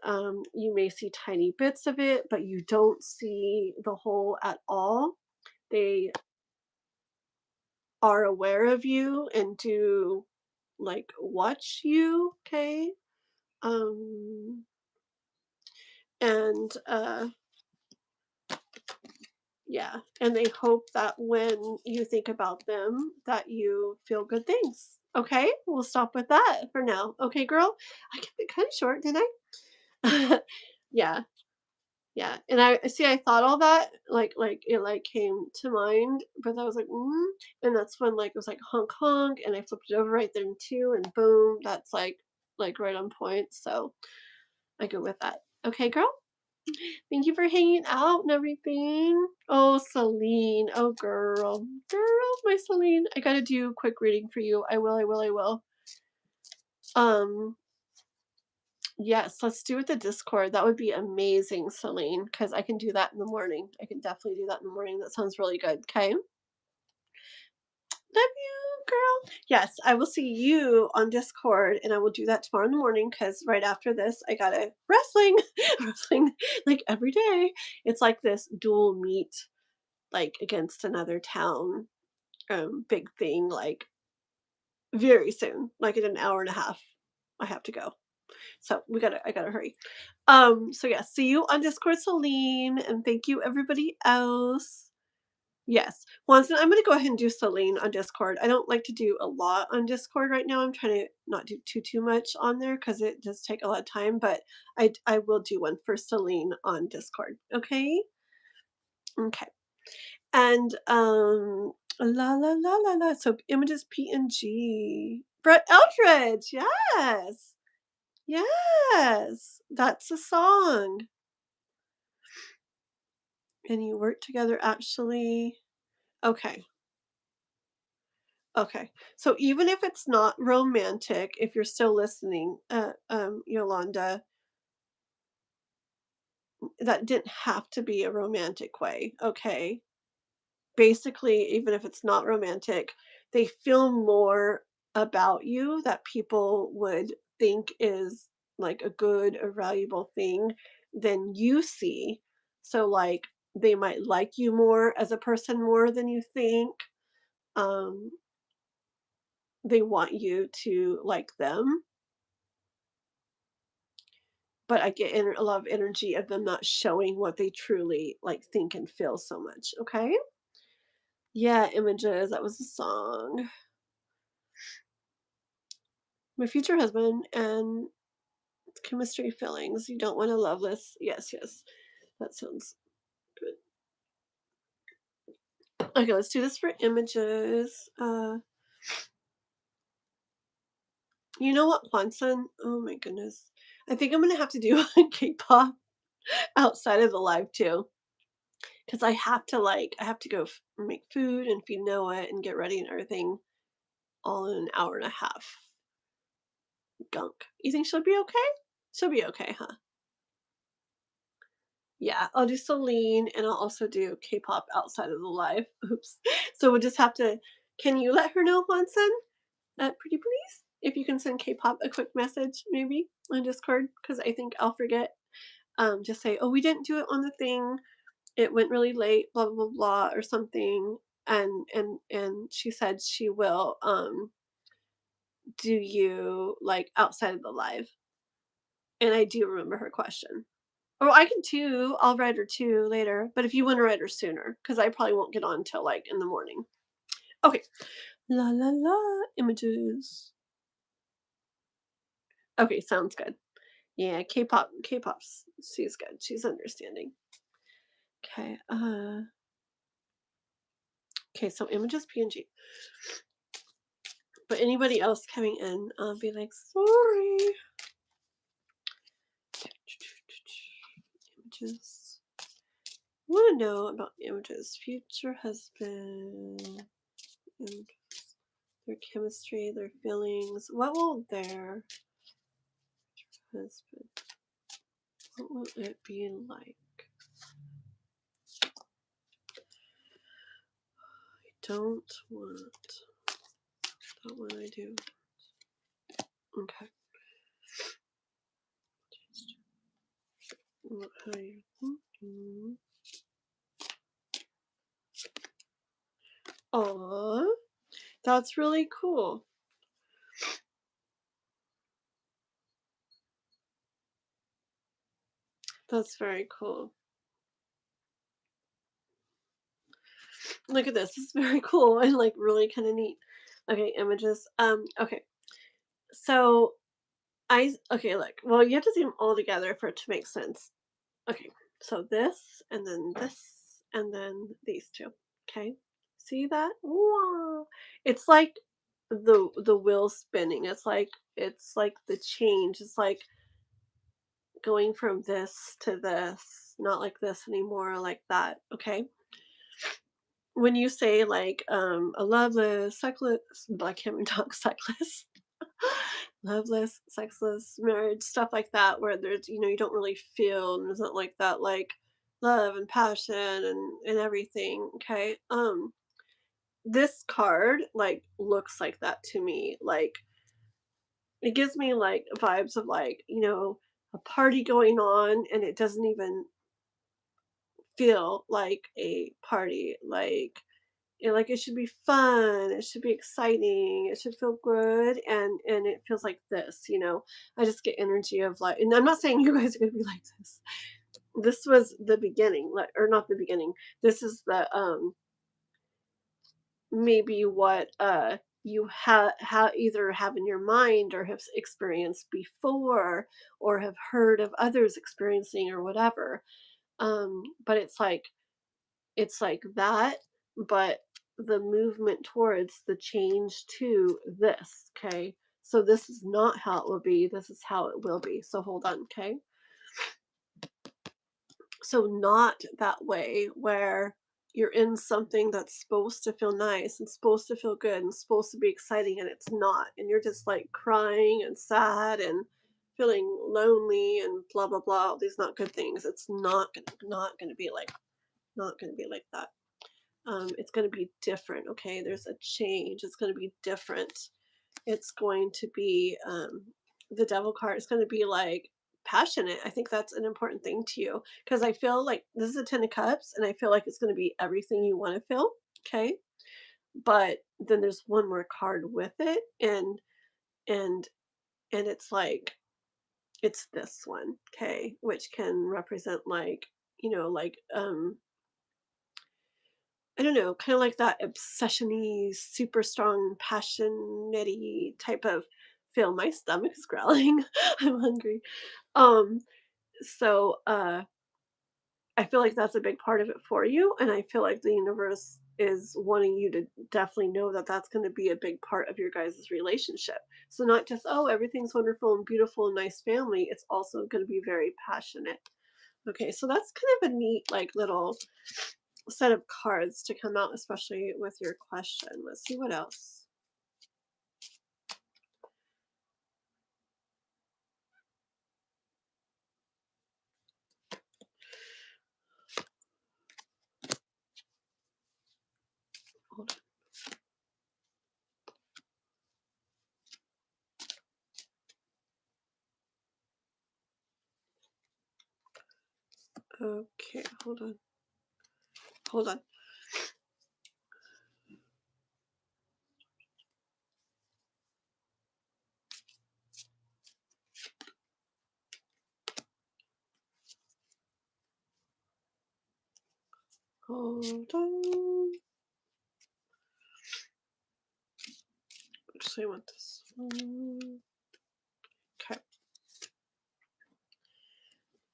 you may see tiny bits of it, but you don't see the whole at all. They are aware of you and do like watch you, okay? Um and yeah, and they hope that when you think about them that you feel good things. Okay? We'll stop with that for now. Okay, girl? I kept it kind of short, didn't I? Yeah. Yeah, and I thought all that, like, it, like, came to mind, but I was like, "Mm," and that's when, like, it was like, "Honk, honk," and I flipped it over right then too, and boom, that's, like, right on point, so I go with that. Okay, girl? Thank you for hanging out and everything. Oh, Celine. Oh, girl. Girl, my Celine. I gotta do a quick reading for you. I will, I will, I will. Um, Yes, let's do it the Discord. That would be amazing, Celine, because I can do that in the morning. I can definitely do that in the morning. That sounds really good. Okay. Love you, girl. Yes, I will see you on Discord and I will do that tomorrow in the morning because right after this, I got to wrestling. Wrestling like every day. It's like this dual meet, like against another town, big thing, like very soon, like in an hour and a half. I have to go. So I gotta hurry. So yeah, see you on Discord, Celine, and thank you everybody else. Yes. Once I'm gonna go ahead and do Celine on Discord. I don't like to do a lot on Discord right now. I'm trying to not do too much on there because it does take a lot of time, but I will do one for Celine on Discord. Okay? Okay. And la la la la la. So images PNG. Brett Eldridge, yes. Yes, that's a song. And you work together actually. Okay. Okay. So even if it's not romantic, if you're still listening, Yolanda, that didn't have to be a romantic way. Okay. Basically, even if it's not romantic, they feel more about you that people would think is like a good or valuable thing than you see. So, like, they might like you more as a person more than you think. Um, they want you to like them, but I get a lot of energy of them not showing what they truly like think and feel so much. Okay. Yeah, images. That was a song. My future husband and chemistry feelings. You don't want a loveless. Yes, yes. That sounds good. Okay, let's do this for images. You know what, Kwanzaa? Oh my goodness. I think I'm gonna have to do a K-pop outside of the live too. Because I have to go make food and feed Noah and get ready and everything all in an hour and a half. Gunk. You think she'll be okay? She'll be okay, huh? Yeah, I'll do Celine and I'll also do K-pop outside of the live. Oops. So we'll just have to. Can you let her know, Hansen? Pretty please? If you can send K-pop a quick message, maybe on Discord, because I think I'll forget. Just say, oh, we didn't do it on the thing. It went really late. Blah blah blah, blah or something. And she said she will do you like outside of the live. And I do remember her question. Or I can too. I'll write her too later. But if you want to write her sooner, because I probably won't get on till like in the morning. Okay. La la la. Images. Okay, sounds good. Yeah, K-pop's she's good. She's understanding. Okay. Okay, so images PNG. But anybody else coming in, I'll be like, sorry. Images. want to know about images. Future husband and their chemistry, their feelings. What will their husband, what will it be like? I don't want that one. I do. Okay. How are you thinking? Aw, that's really cool. That's very cool. Look at this. This is very cool and like really kind of neat. Okay, images. Okay. So okay, look. Well, you have to see them all together for it to make sense. Okay. So this and then these two. Okay. See that? Wow. It's like the wheel spinning. It's like the change. It's like going from this to this, not like this anymore, like that. Okay. When you say like a loveless, sexless, I can't even talk, sexless, loveless, sexless marriage, stuff like that, where there's you don't really feel, and there's not like that like love and passion and everything. Okay. This card like looks like that to me. Like it gives me like vibes of like a party going on, and it doesn't even feel like a party. Like it should be fun, it should be exciting, it should feel good, and it feels like this. I just get energy of like, and I'm not saying you guys are gonna be like this. This was the beginning, like, or not the beginning. This is the maybe what you either have in your mind or have experienced before or have heard of others experiencing or whatever. But it's like that, but the movement towards the change to this, okay? So this is not how it will be, this is how it will be. So hold on, okay? So not that way where you're in something that's supposed to feel nice and supposed to feel good and supposed to be exciting, and it's not. And you're just like crying and sad and feeling lonely and blah blah blah, all these not good things. It's not gonna be like not gonna be like that. It's going to be different. Okay, there's a change. It's going to be different. It's going to be the devil card. It's going to be like passionate. I think that's an important thing to you, because I feel like this is a 10 of cups, and I feel like it's going to be everything you want to feel. Okay, but then there's one more card with it, and it's like it's this one. Okay, which can represent like like I don't know, kind of like that obsessiony, super strong, passionate type of feel. My stomach is growling. I'm hungry. Um, so I feel like that's a big part of it for you, and I feel like the universe is wanting you to definitely know that that's going to be a big part of your guys' relationship. So not just everything's wonderful and beautiful and nice family. It's also going to be very passionate. Okay, so that's kind of a neat like little set of cards to come out, especially with your question. Let's see what else. Hold on. Okay, hold on. Hold on. Hold on. Actually, I want this one. Okay.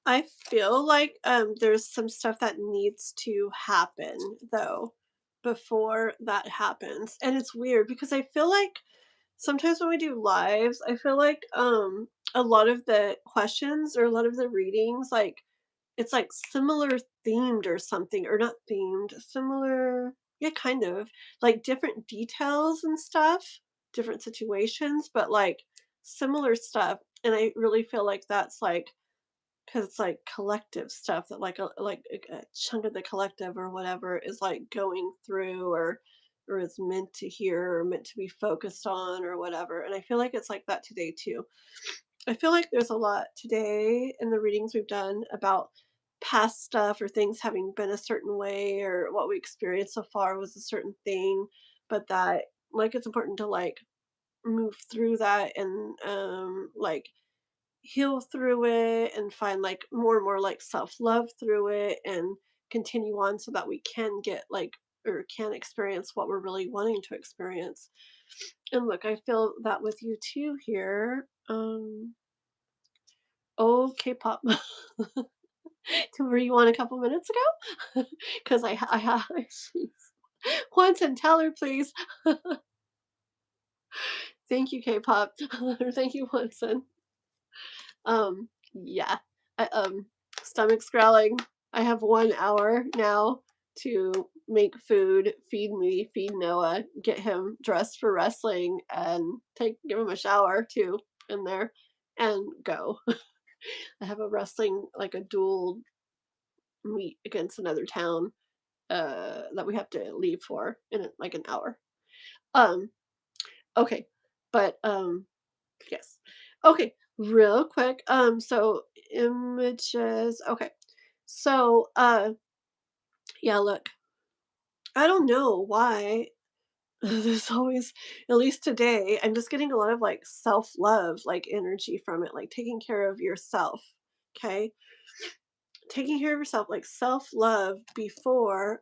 I feel like there's some stuff that needs to happen though before that happens. And it's weird because I feel like sometimes when we do lives, I feel like a lot of the questions or a lot of the readings like it's like similar themed or something, or not themed, similar, yeah, kind of like different details and stuff, different situations, but like similar stuff. And I really feel like that's like because it's like collective stuff that like a chunk of the collective or whatever is like going through or is meant to hear or meant to be focused on or whatever. And I feel like it's like that today too. I feel like there's a lot today in the readings we've done about past stuff or things having been a certain way or what we experienced so far was a certain thing, but that like it's important to like move through that and like heal through it and find like more and more like self-love through it and continue on so that we can get like or can experience what we're really wanting to experience. And look, I feel that with you too here. Oh, K-pop. To where you on a couple minutes ago? Because I have once and tell her, please. Thank you, K-pop. Or thank you, Winston. Yeah. I, stomach's growling. I have 1 hour now to make food, feed me, feed Noah, get him dressed for wrestling, and give him a shower too in there, and go. I have a wrestling like a dual meet against another town that we have to leave for in like an hour. Um, okay, but yes, okay, real quick. So images. Okay, so yeah, look, I don't know why there's always, at least today, I'm just getting a lot of like self love, like energy from it, like taking care of yourself. Okay, taking care of yourself, like self love before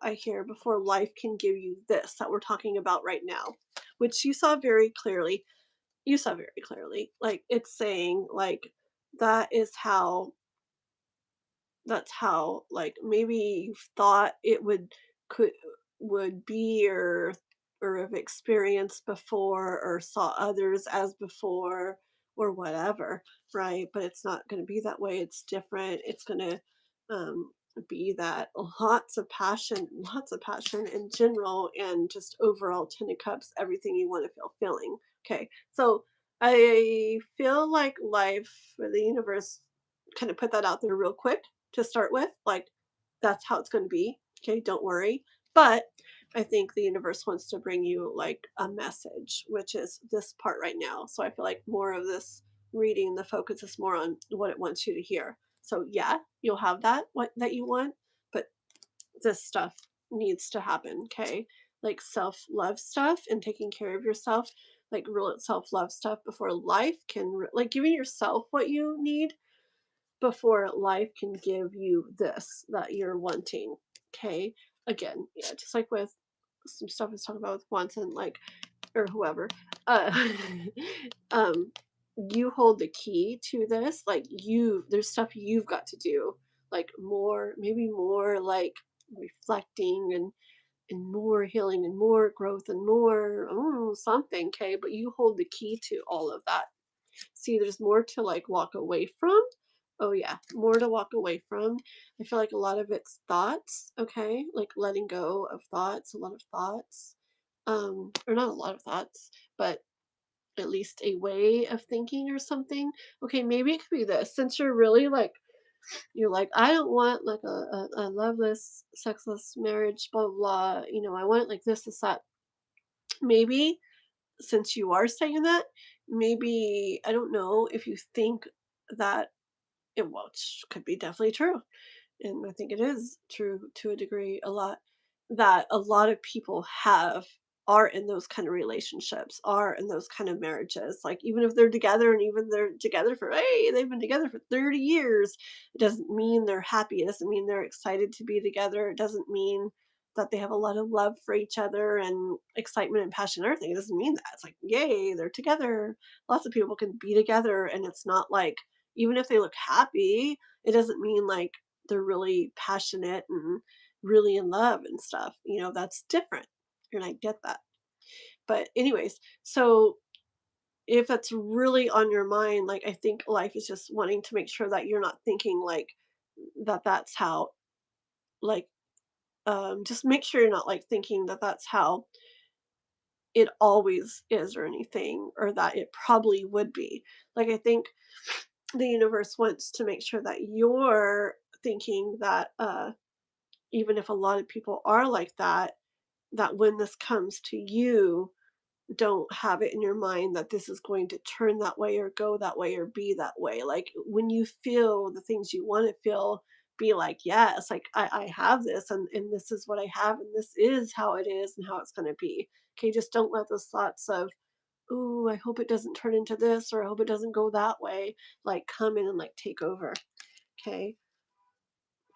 life can give you this that we're talking about right now, which you saw very clearly. You saw very clearly. Like it's saying, like, that is how that's how like maybe you thought it could would be or have experienced before or saw others as before or whatever, right? But it's not going to be that way. It's different. It's going to um be that lots of passion in general, and just overall 10 of cups, everything you want to feel feeling. Okay, so I feel like life or the universe kind of put that out there real quick to start with. Like, that's how it's going to be. Okay, don't worry. But I think the universe wants to bring you like a message, which is this part right now. So I feel like more of this reading, the focus is more on what it wants you to hear. So yeah, you'll have that what that you want, but this stuff needs to happen. Okay, like self-love stuff and taking care of yourself, like real self-love stuff before life can like giving yourself what you need before life can give you this that you're wanting. Okay. Again, yeah, just like with some stuff I was talking about with Watson, like, or whoever, uh, um, you hold the key to this. Like, there's stuff you've got to do, like more, maybe more like reflecting and more healing and more growth and more something. Okay. But you hold the key to all of that. See, there's more to like walk away from. Oh yeah, more to walk away from. I feel like a lot of it's thoughts, okay? Like letting go of thoughts, a lot of thoughts. Or not a lot of thoughts, but at least a way of thinking or something. Okay, maybe it could be this. Since you're really like you're like, I don't want like a loveless, sexless marriage, blah blah blah. I want it like this, that. Maybe since you are saying that, maybe I don't know if you think that which could be definitely true, and I think it is true to a degree a lot, that a lot of people are in those kind of relationships, are in those kind of marriages. Like even if they're together and even they're together for they've been together for 30 years, it doesn't mean they're happy. It doesn't mean they're excited to be together. It doesn't mean that they have a lot of love for each other and excitement and passion and everything. It doesn't mean that. It's like, yay, they're together. Lots of people can be together and it's not like even if they look happy, it doesn't mean like they're really passionate and really in love and stuff. That's different. And I get that. But anyways, so if that's really on your mind, like I think life is just wanting to make sure that you're not thinking like that's how, like, just make sure you're not, like, thinking that that's how it always is or anything, or that it probably would be. Like, I think the universe wants to make sure that you're thinking that, even if a lot of people are like that, that when this comes to you, don't have it in your mind that this is going to turn that way or go that way or be that way. Like, when you feel the things you want to feel, be like, yes, like I have this, and this is what I have, and this is how it is and how it's going to be. Okay, just don't let those thoughts of, ooh, I hope it doesn't turn into this, or I hope it doesn't go that way, like come in and like take over. Okay.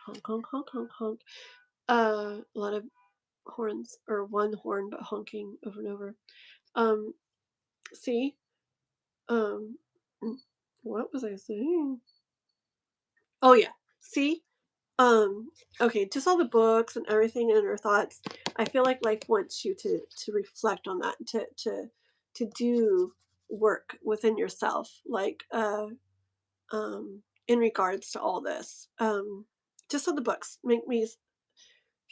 Honk, honk, honk, honk, honk. A lot of horns, or one horn, but honking over and over. Um, see, Um, what was I saying? Oh yeah. See? Okay, just all the books and everything and our thoughts. I feel like life wants you to reflect on that, to do work within yourself, like in regards to all this. Just all the books make me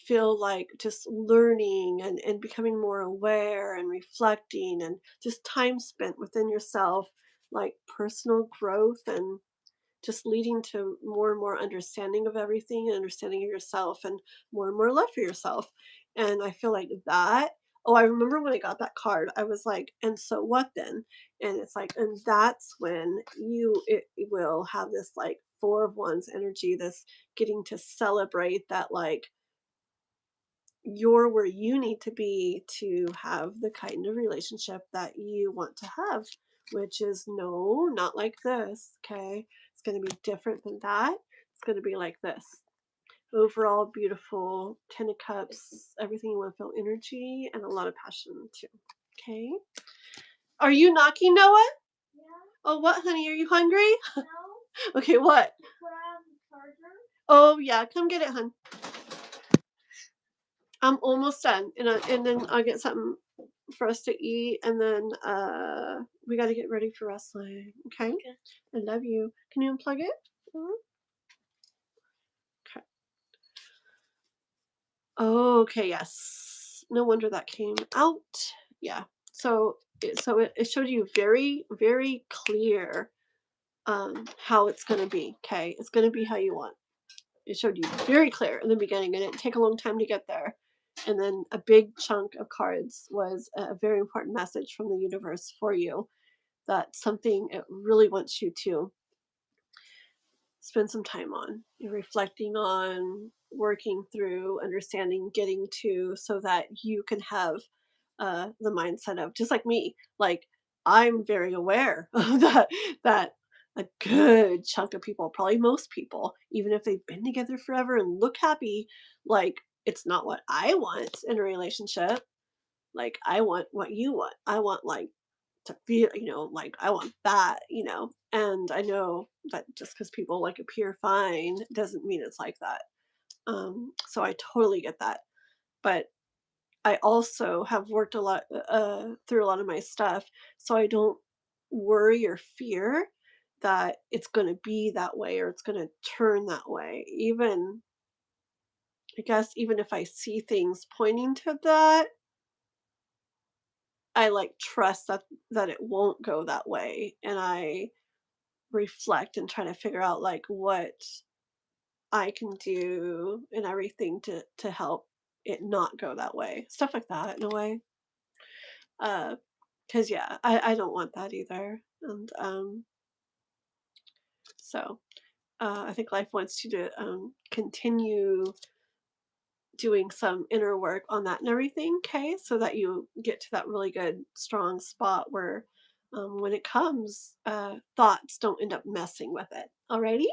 feel like just learning and becoming more aware and reflecting, and just time spent within yourself, like personal growth, and just leading to more and more understanding of everything, and understanding of yourself, and more love for yourself. And I feel like that, oh, I remember when I got that card, I was like, and so what then? And it's like, and that's when it will have this like Four of Wands energy, this getting to celebrate that, like, you're where you need to be to have the kind of relationship that you want to have, which is no, not like this. Okay. It's going to be different than that. It's going to be like this. Overall, beautiful 10 of Cups, everything you want to feel energy and a lot of passion too. Okay. Are you knocking, Noah? Yeah. Oh, what, honey? Are you hungry? No. Okay, what? Oh, yeah. Come get it, hun. I'm almost done, and then I'll get something for us to eat, and then we got to get ready for wrestling. Okay? Okay. I love you. Can you unplug it? Okay. Okay. Yes. No wonder that came out. Yeah. So it showed you very, very clear how it's gonna be. Okay, it's gonna be how you want. It showed you very clear in the beginning, and it didn't take a long time to get there. And then a big chunk of cards was a very important message from the universe for you, that something it really wants you to spend some time on, reflecting on, working through, understanding, getting to, so that you can have the mindset of, just like me, like, I'm very aware of that a good chunk of people, probably most people, even if they've been together forever and look happy, like, it's not what I want in a relationship. Like, I want what you want. I want, like, to feel, like, I want that, and I know that just because people like appear fine doesn't mean it's like that. So I totally get that. But I also have worked a lot through a lot of my stuff, so I don't worry or fear that it's going to be that way, or it's going to turn that way. Even, I guess, even if I see things pointing to that, I like trust that it won't go that way, and I reflect and try to figure out like what I can do and everything to help it not go that way. Stuff like that in a way. 'Cause yeah, I don't want that either. And so I think life wants you to continue doing some inner work on that and everything, okay? So that you get to that really good, strong spot where when it comes, thoughts don't end up messing with it. Alrighty?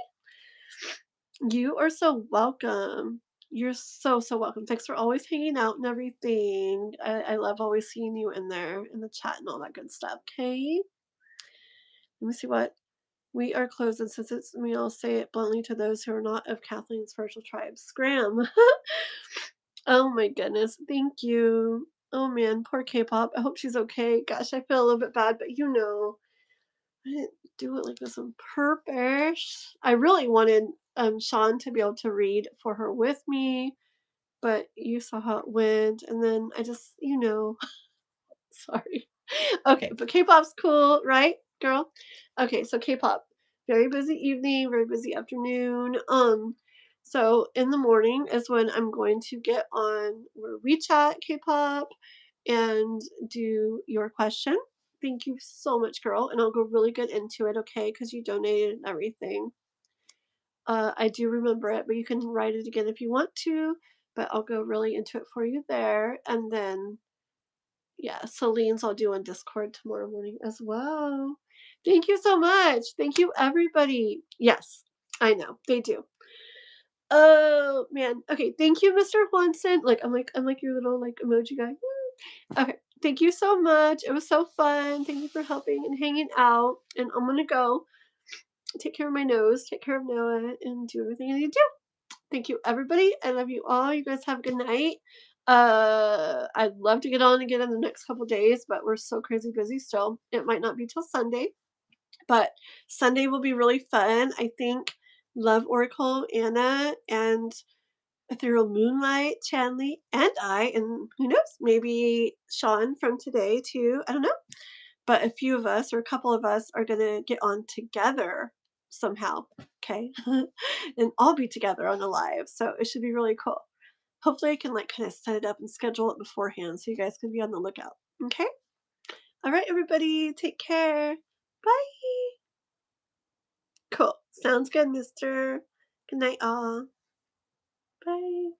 You are so welcome. You're so, so welcome. Thanks for always hanging out and everything. I love always seeing you in there in the chat and all that good stuff, okay? Let me see what we are closing, since it's me. I'll say it bluntly to those who are not of Kathleen's virtual tribe. Scram. Oh my goodness. Thank you. Oh man, poor K-pop. I hope she's okay. Gosh, I feel a little bit bad, but I didn't do it like this on purpose. I really wanted Sean to be able to read for her with me, but you saw how it went, and then I just, sorry. Okay, but K-pop's cool, right, girl? Okay, so K-pop, very busy evening, very busy afternoon. So in the morning is when I'm going to get on where we chat K-pop and do your question. Thank you so much, girl, and I'll go really good into it, okay? Because you donated and everything. I do remember it, but you can write it again if you want to. But I'll go really into it for you there, and then yeah, Celine's I'll do on Discord tomorrow morning as well. Thank you so much. Thank you, everybody. Yes, I know they do. Oh man. Okay. Thank you, Mr. Swanson. I'm like your little like emoji guy. Okay. Thank you so much. It was so fun. Thank you for helping and hanging out. And I'm gonna go take care of my nose, take care of Noah, and do everything I need to do. Thank you, everybody. I love you all. You guys have a good night. I'd love to get on again in the next couple days, but we're so crazy busy still. It might not be till Sunday, but Sunday will be really fun. I think Love Oracle, Anna, and Ethereal Moonlight, Chanley, and and who knows, maybe Sean from today too. I don't know. But a few of us or a couple of us are going to get on together somehow. Okay. And all be together on a live. So it should be really cool. Hopefully I can like kind of set it up and schedule it beforehand so you guys can be on the lookout. Okay. All right, everybody. Take care. Bye. Cool. Sounds good, mister. Good night, all. Bye.